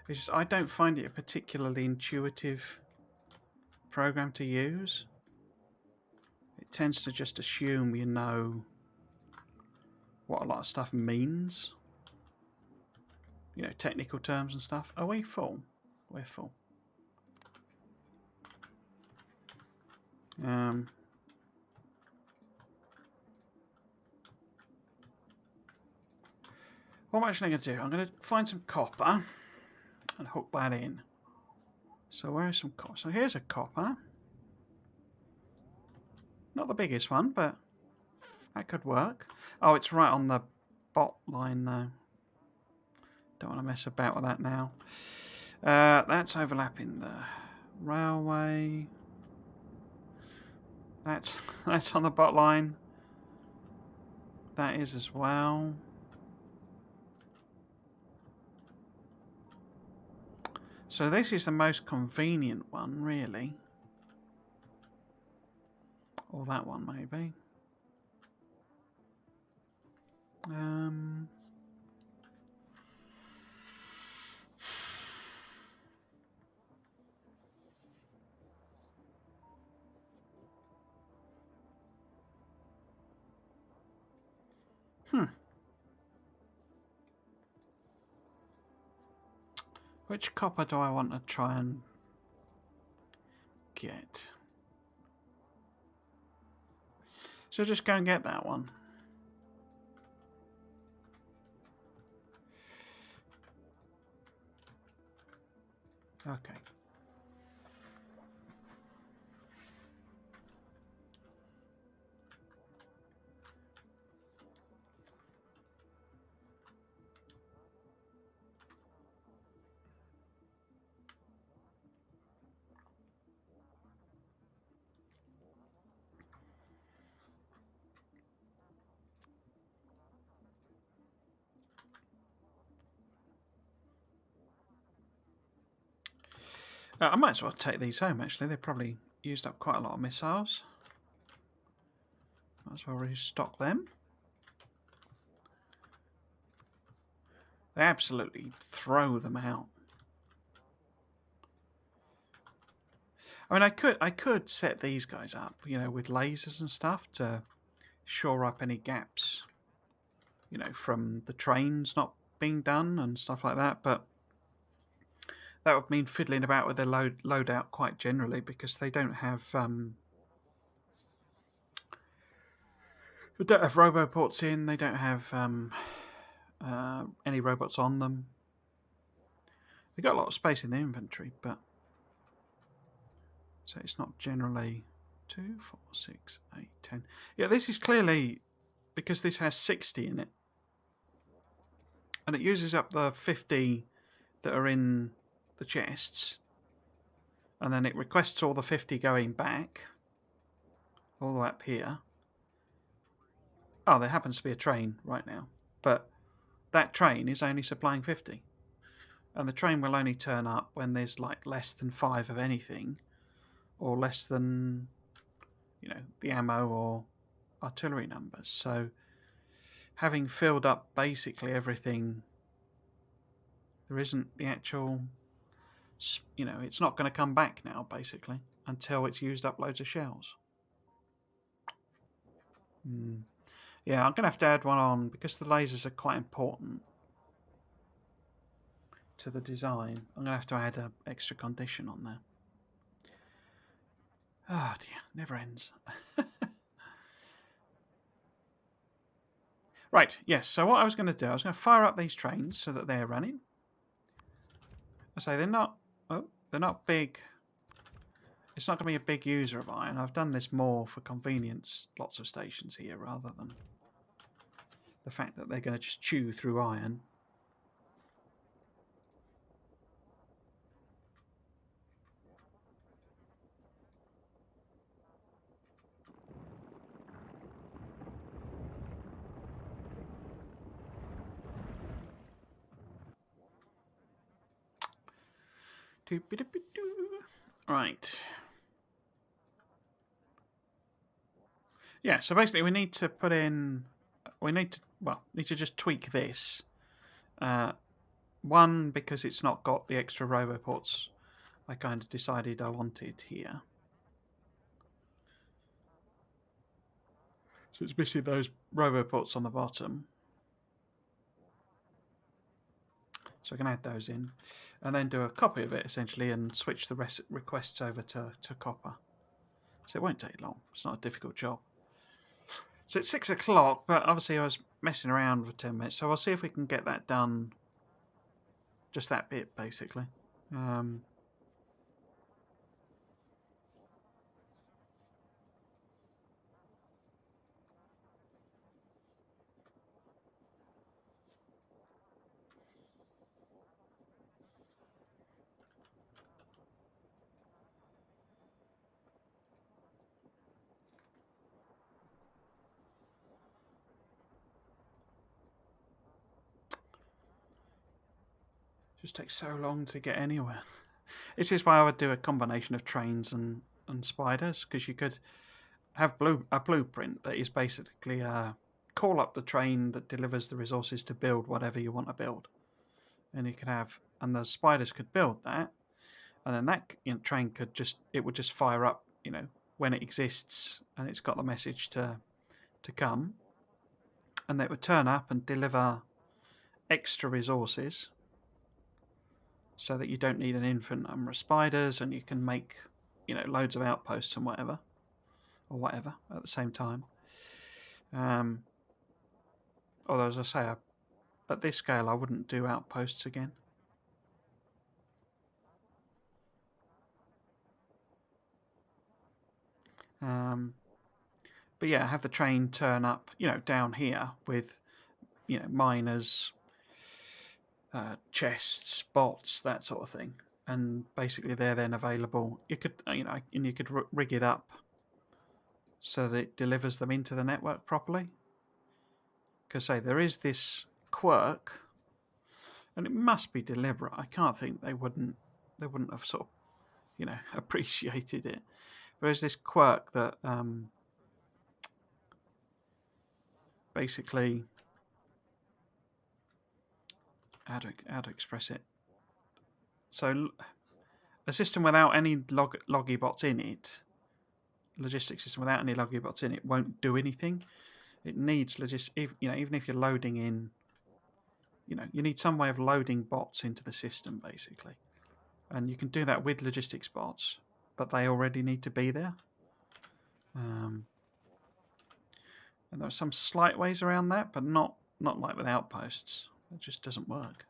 A: It's just I don't find it a particularly intuitive program to use. It tends to just assume you know what a lot of stuff means. You know, technical terms and stuff. Are we full? We're full. What am I actually going to do? I'm going to find some copper and hook that in. So where is some copper? So here's a copper. Not the biggest one, but that could work. Oh, it's right on the bot line though. Don't want to mess about with that now. That's overlapping the railway. That's on the bot line. That is as well. So this is the most convenient one, really. Or that one, maybe. Which copper do I want to try and get? So just go and get that one. Okay. I might as well take these home, actually. They've probably used up quite a lot of missiles. Might as well restock them. They absolutely throw them out. I mean, I could set these guys up, you know, with lasers and stuff to shore up any gaps, you know, from the trains not being done and stuff like that, but that would mean fiddling about with their loadout quite generally, because they don't have roboports in. They don't have any robots on them. They've got a lot of space in the inventory, but so it's not generally 2, 4, 6, 8, 10. Yeah, this is clearly because this has 60 in it, and it uses up the 50 that are in the chests, and then it requests all the 50 going back all the way up here. Oh, there happens to be a train right now, but that train is only supplying 50, and the train will only turn up when there's like less than 5 of anything, or less than, you know, the ammo or artillery numbers. So having filled up basically everything, there isn't the actual, you know, it's not going to come back now basically until it's used up loads of shells. Yeah, I'm going to have to add one on because the lasers are quite important to the design. I'm going to have to add an extra condition on there. Oh dear, never ends. Right, yes, so what I was going to do, I was going to fire up these trains so that they're running. I say they're not big. It's not going to be a big user of iron. I've done this more for convenience, lots of stations here, rather than the fact that they're going to just chew through iron. Right. Yeah, so basically we need to put in... We need to just tweak this. One, because it's not got the extra roboports I kind of decided I wanted here. So it's missing those roboports on the bottom. So we can add those in. And then do a copy of it, essentially, and switch the requests over to copper. So it won't take long. It's not a difficult job. So it's 6 o'clock, but obviously I was messing around for 10 minutes. So I'll see if we can get that done. Just that bit, basically. Just takes so long to get anywhere. This is why I would do a combination of trains and spiders, because you could have a blueprint that is basically call up the train that delivers the resources to build whatever you want to build, and you could have, and the spiders could build that, and then that train would just fire up, when it exists and it's got the message to come, and it would turn up and deliver extra resources, so that you don't need an infinite number of spiders, and you can make, loads of outposts and whatever at the same time. Although, as I say, at this scale, I wouldn't do outposts again. But yeah, have the train turn up, down here with, miners, chests, bots, that sort of thing, and basically they're then available. You could, and you could rig it up so that it delivers them into the network properly. Because say there is this quirk, and it must be deliberate. I can't think they wouldn't have sort of, appreciated it. There's this quirk that basically, how to express it. So a system without any loggy bots in it, logistics system without any loggy bots in it, won't do anything. It needs even if you're loading in, you need some way of loading bots into the system, basically. And you can do that with logistics bots, but they already need to be there. And there are some slight ways around that, but not like with outposts. It just doesn't work.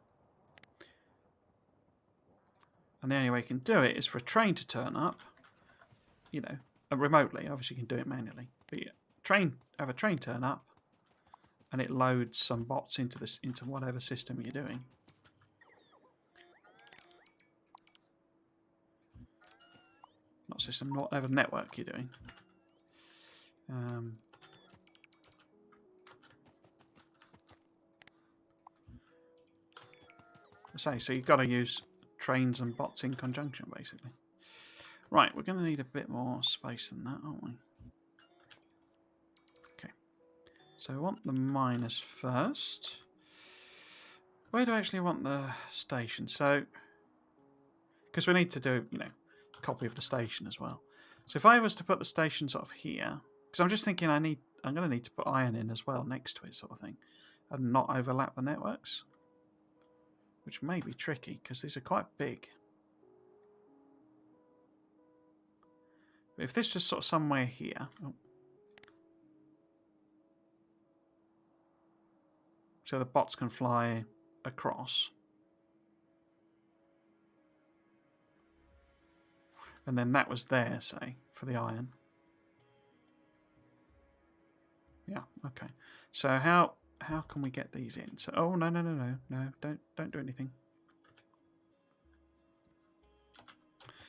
A: And the only way you can do it is for a train to turn up, remotely. Obviously, you can do it manually. But yeah, have a train turn up, and it loads some bots into whatever system you're doing. Not system, whatever network you're doing. So you've got to use trains and bots in conjunction, basically. Right, we're going to need a bit more space than that, aren't we? Okay. So we want the miners first. Where do I actually want the station? So, because we need to do, a copy of the station as well. So if I was to put the station sort of here, because I'm just thinking I'm going to need to put iron in as well next to it, sort of thing, and not overlap the networks, which may be tricky because these are quite big. But if this was sort of somewhere here, so the bots can fly across, and then that was there, say, for the iron. Yeah, okay. So how can we get these in? So no, don't do anything.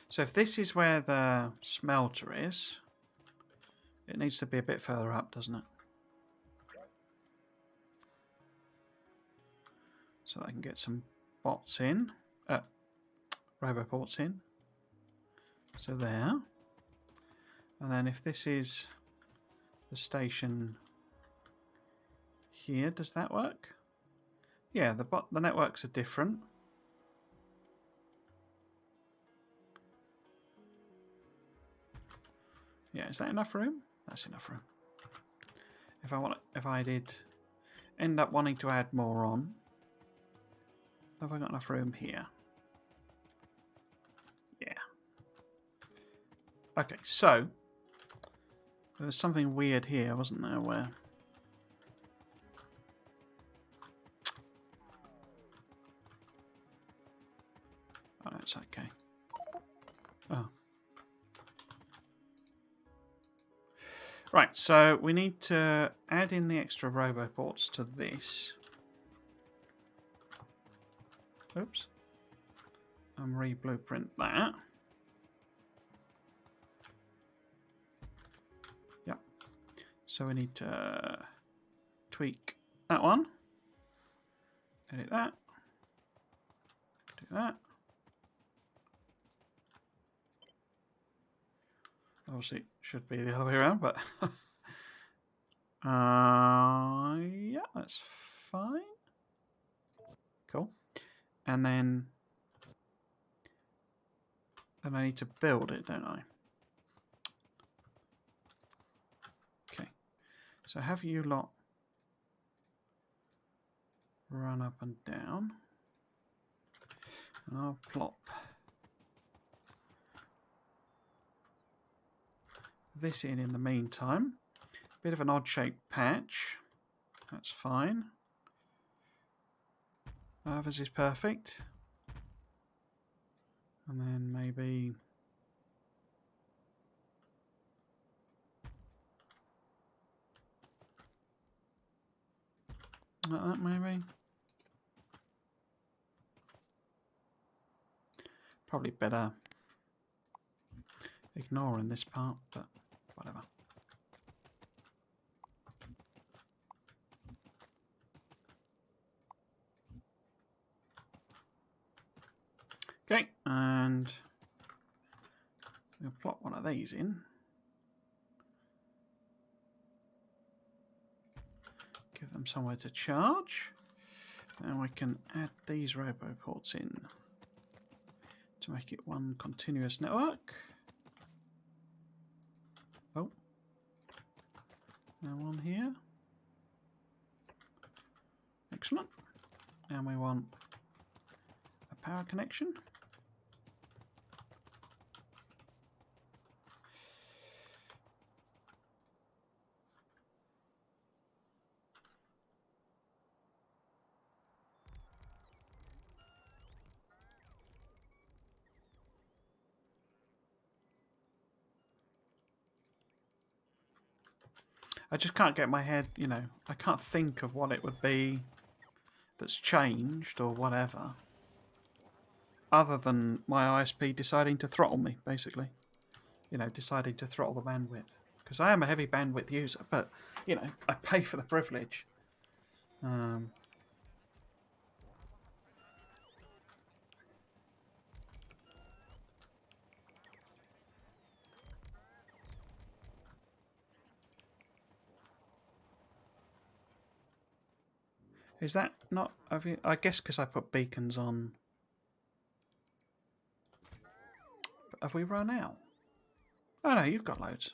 A: So if this is where the smelter is, it needs to be a bit further up, doesn't it? So I can get some bots in. roboports in. So there. And then if this is the station here, does that work? Yeah, the networks are different. Yeah, is that enough room? That's enough room. If I did end up wanting to add more on, have I got enough room here? Yeah. Okay, so there was something weird here, wasn't there? Where oh, that's okay. Oh. Right, so we need to add in the extra roboports to this. Oops. And re-blueprint that. Yep. So we need to tweak that one. Edit that. Do that. Obviously, it should be the other way around, but yeah, that's fine. Cool. And then I need to build it, don't I? Okay. So have you lot run up and down. And I'll plop this in the meantime. Bit of an odd shaped patch. That's fine. This is perfect. And then maybe like that, maybe. Probably better ignoring this part, but whatever. Okay, and we'll plot one of these in. Give them somewhere to charge. And we can add these roboports in to make it one continuous network. Oh, and one here. Excellent. And we want a power connection. I just can't get my head, you know, I can't think of what it would be that's changed or whatever, other than my ISP deciding to throttle me, basically. You know, deciding to throttle the bandwidth. Because I am a heavy bandwidth user, but, you know, I pay for the privilege. Is that not... I guess because I put beacons on... Have we run out? Oh no, you've got loads.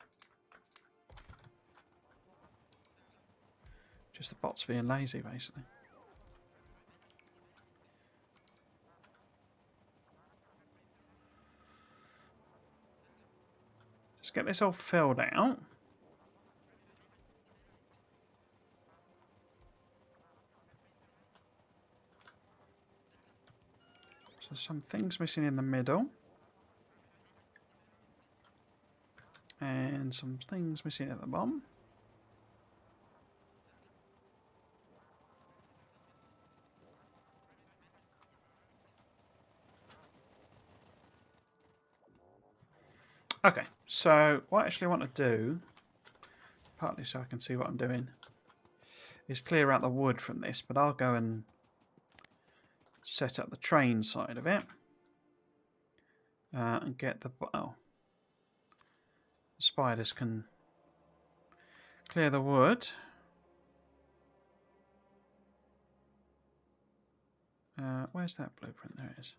A: Just the bots being lazy, basically. Let's get this all filled out. So some things missing in the middle. And some things missing at the bottom. Okay, so what I actually want to do, partly so I can see what I'm doing, is clear out the wood from this, but I'll go and set up the train side of it. and get the... Oh. The spiders can clear the wood. Where's that blueprint? There it is.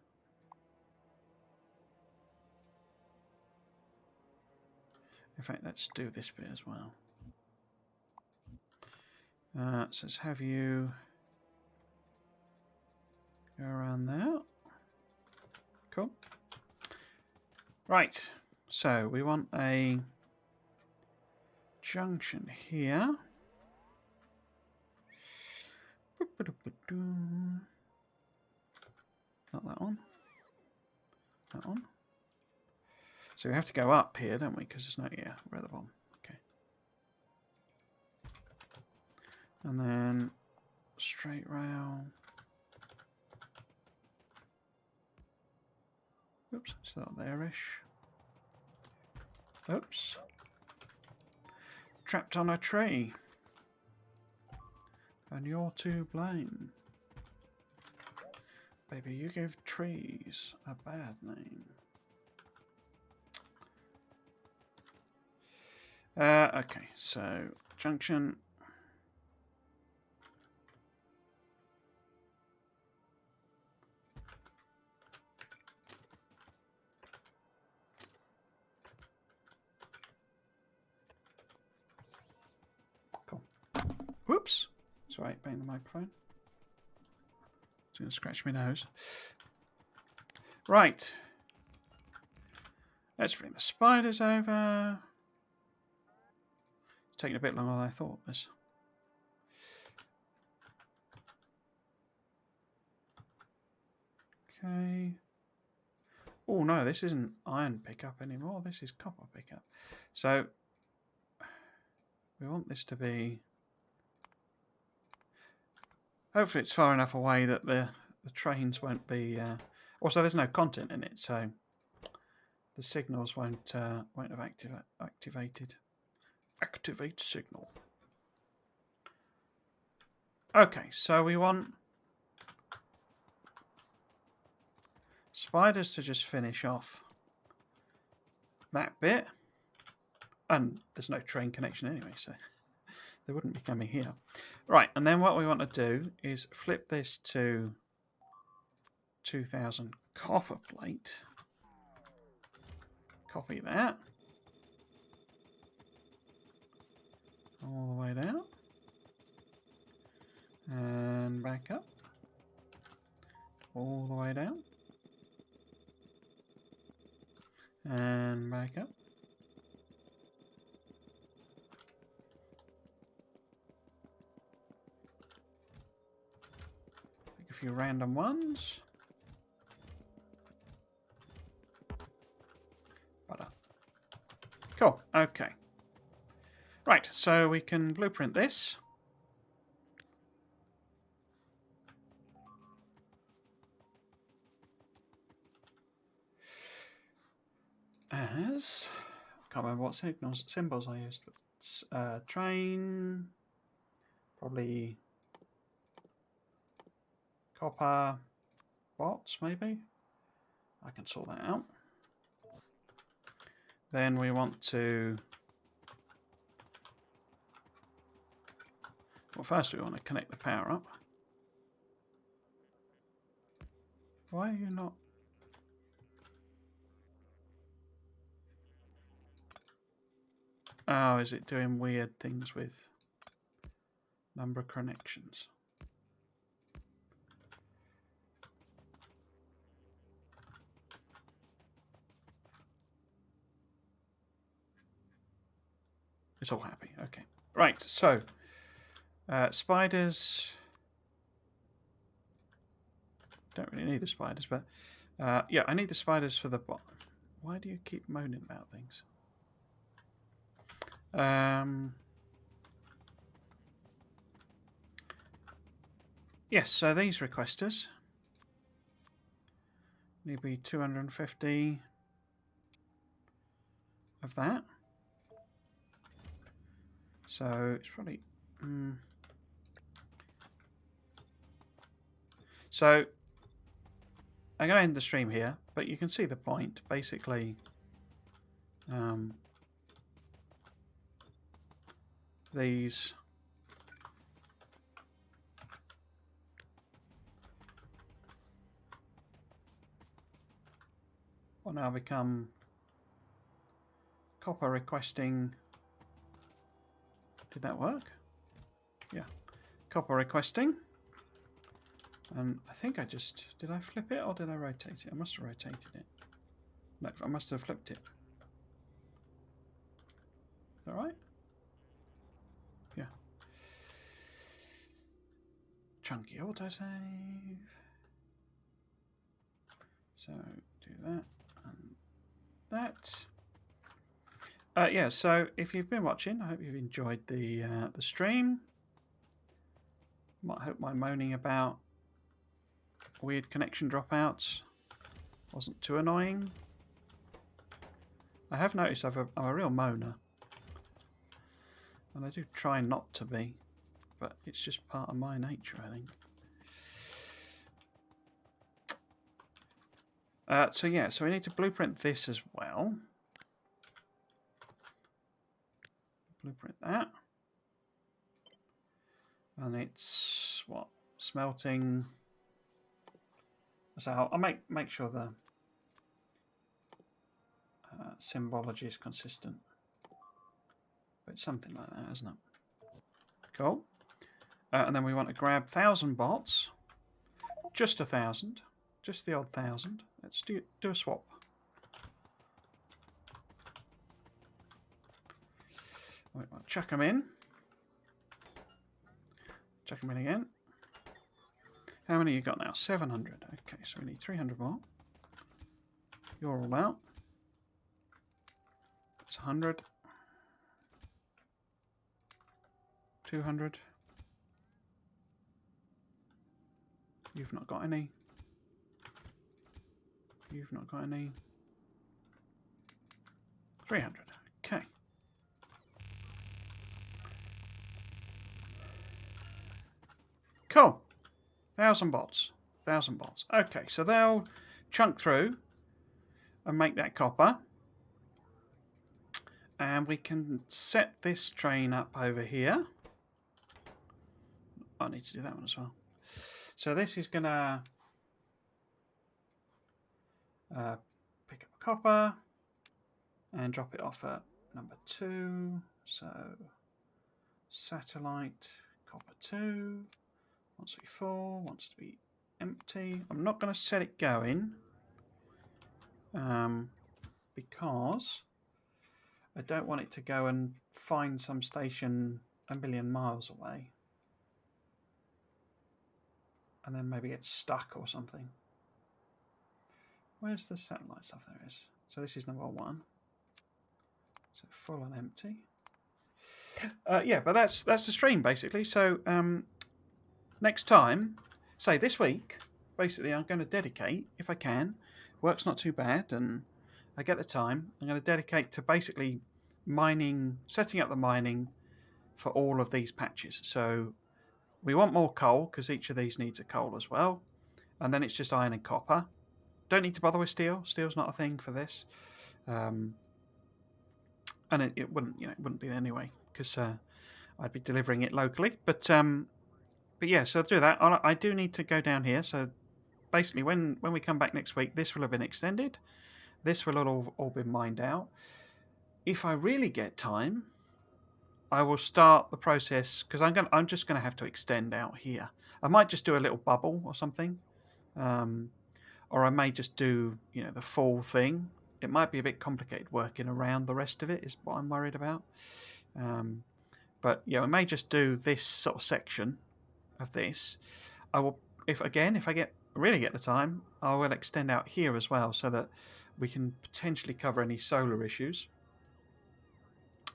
A: In fact, let's do this bit as well. So let's have you go around there. Cool. Right. So we want a junction here. Not that one. That one. So we have to go up here, don't we? Because there's no... Yeah, we're at the bottom. Okay. And then straight rail. Oops, it's not there-ish. Oops. Trapped on a tree. And you're to blame. Baby, you give trees a bad name. Okay, so junction. Cool. Whoops. Sorry, bang the microphone. It's going to scratch my nose. Right. Let's bring the spiders over. It's taking a bit longer than I thought this. Okay. Oh no, this isn't iron pickup anymore. This is copper pickup. So we want this to be... Hopefully it's far enough away that the trains won't be... Also, there's no content in it, so the signals won't have activated. Activate signal. Okay, so we want spiders to just finish off that bit. And there's no train connection anyway, so they wouldn't be coming here. Right, and then what we want to do is flip this to 2000 copper plate. Copy that. All the way down. And back up. All the way down. And back up. Take a few random ones. Butter. Cool, okay. Right, so we can blueprint this. As... I can't remember what symbols I used, but train, probably copper bots, maybe. I can sort that out. Then we want to... Well, first we want to connect the power up. Why are you not... Oh, is it doing weird things with number of connections? It's all happy. Okay. Right, so spiders... Don't really need the spiders, but yeah, I need the spiders for the bottom. Why do you keep moaning about things? Yes, so these requesters need to be 250 of that. So it's probably... So I'm going to end the stream here, but you can see the point. Basically, these will now become copper requesting. Did that work? Yeah. Copper requesting. And I think I just... Did I flip it or did I rotate it? I must have rotated it. No, I must have flipped it. Is that right? Yeah. Chunky autosave. So do that and that. Yeah, so if you've been watching, I hope you've enjoyed the stream. Might hope my moaning about weird connection dropouts wasn't too annoying. I have noticed I'm a real moaner, and I do try not to be, but it's just part of my nature, I think. So yeah, so we need to blueprint this as well. Blueprint that. And it's what? Smelting. So I'll make sure the symbology is consistent. But it's something like that, isn't it? Cool. And then we want to grab 1,000 bots. Just 1,000. Just the odd 1,000. Let's do a swap. Wait, I'll chuck them in. Chuck them in again. How many you got now? 700. Okay, so we need 300 more. You're all out. That's 100. 200. You've not got any. You've not got any. 300. Okay. Cool. 1,000 bots. 1,000 bots. Okay, so they'll chunk through and make that copper. And we can set this train up over here. I need to do that one as well. So this is going to pick up copper and drop it off at number 2. So satellite, copper 2, wants to be full, wants to be empty. I'm not going to set it going because I don't want it to go and find some station a million miles away and then maybe get stuck or something. Where's the satellite stuff? There is. So this is number 1. So full and empty. Yeah, but that's the stream basically. So next time, say this week, basically I'm going to dedicate, if I can, work's not too bad and I get the time, I'm going to dedicate to basically mining, setting up the mining for all of these patches. So we want more coal because each of these needs a coal as well. And then it's just iron and copper. Don't need to bother with steel. Steel's not a thing for this. And it wouldn't, it wouldn't be anyway because I'd be delivering it locally. But yeah, so through that, I do need to go down here. So basically, when we come back next week, this will have been extended. This will all been mined out. If I really get time, I will start the process because I'm just going to have to extend out here. I might just do a little bubble or something, or I may just do the full thing. It might be a bit complicated working around the rest of it. Is what I'm worried about. But yeah, I may just do this sort of section of this. I will, if I really get the time, I will extend out here as well so that we can potentially cover any solar issues.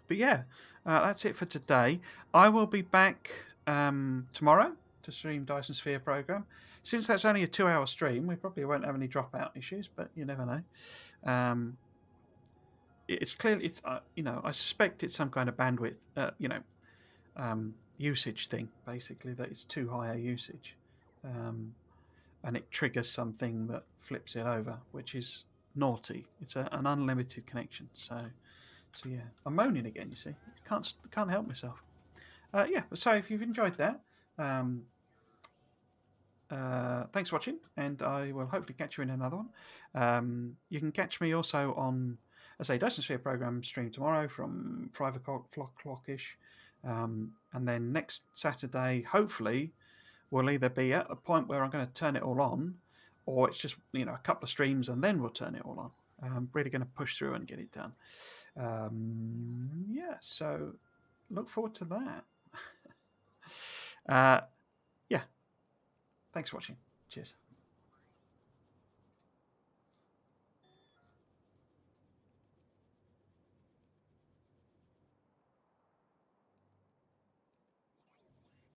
A: But yeah, that's it for today. I will be back tomorrow to stream Dyson Sphere program. Since that's only a 2-hour stream, we probably won't have any dropout issues, but you never know. It's clearly, I suspect it's some kind of bandwidth, usage thing, basically, that it's too high a usage. And it triggers something that flips it over, which is naughty. It's an unlimited connection. So yeah, I'm moaning again. You see, can't help myself. Yeah. So if you've enjoyed that, thanks for watching, and I will hopefully catch you in another one. You can catch me also on, as a Dyson Sphere program stream tomorrow from 5 o'clock-ish. And then next Saturday, hopefully, we'll either be at a point where I'm going to turn it all on, or it's just a couple of streams and then we'll turn it all on. I'm really going to push through and get it done. Yeah, so look forward to that. Yeah. Thanks for watching. Cheers.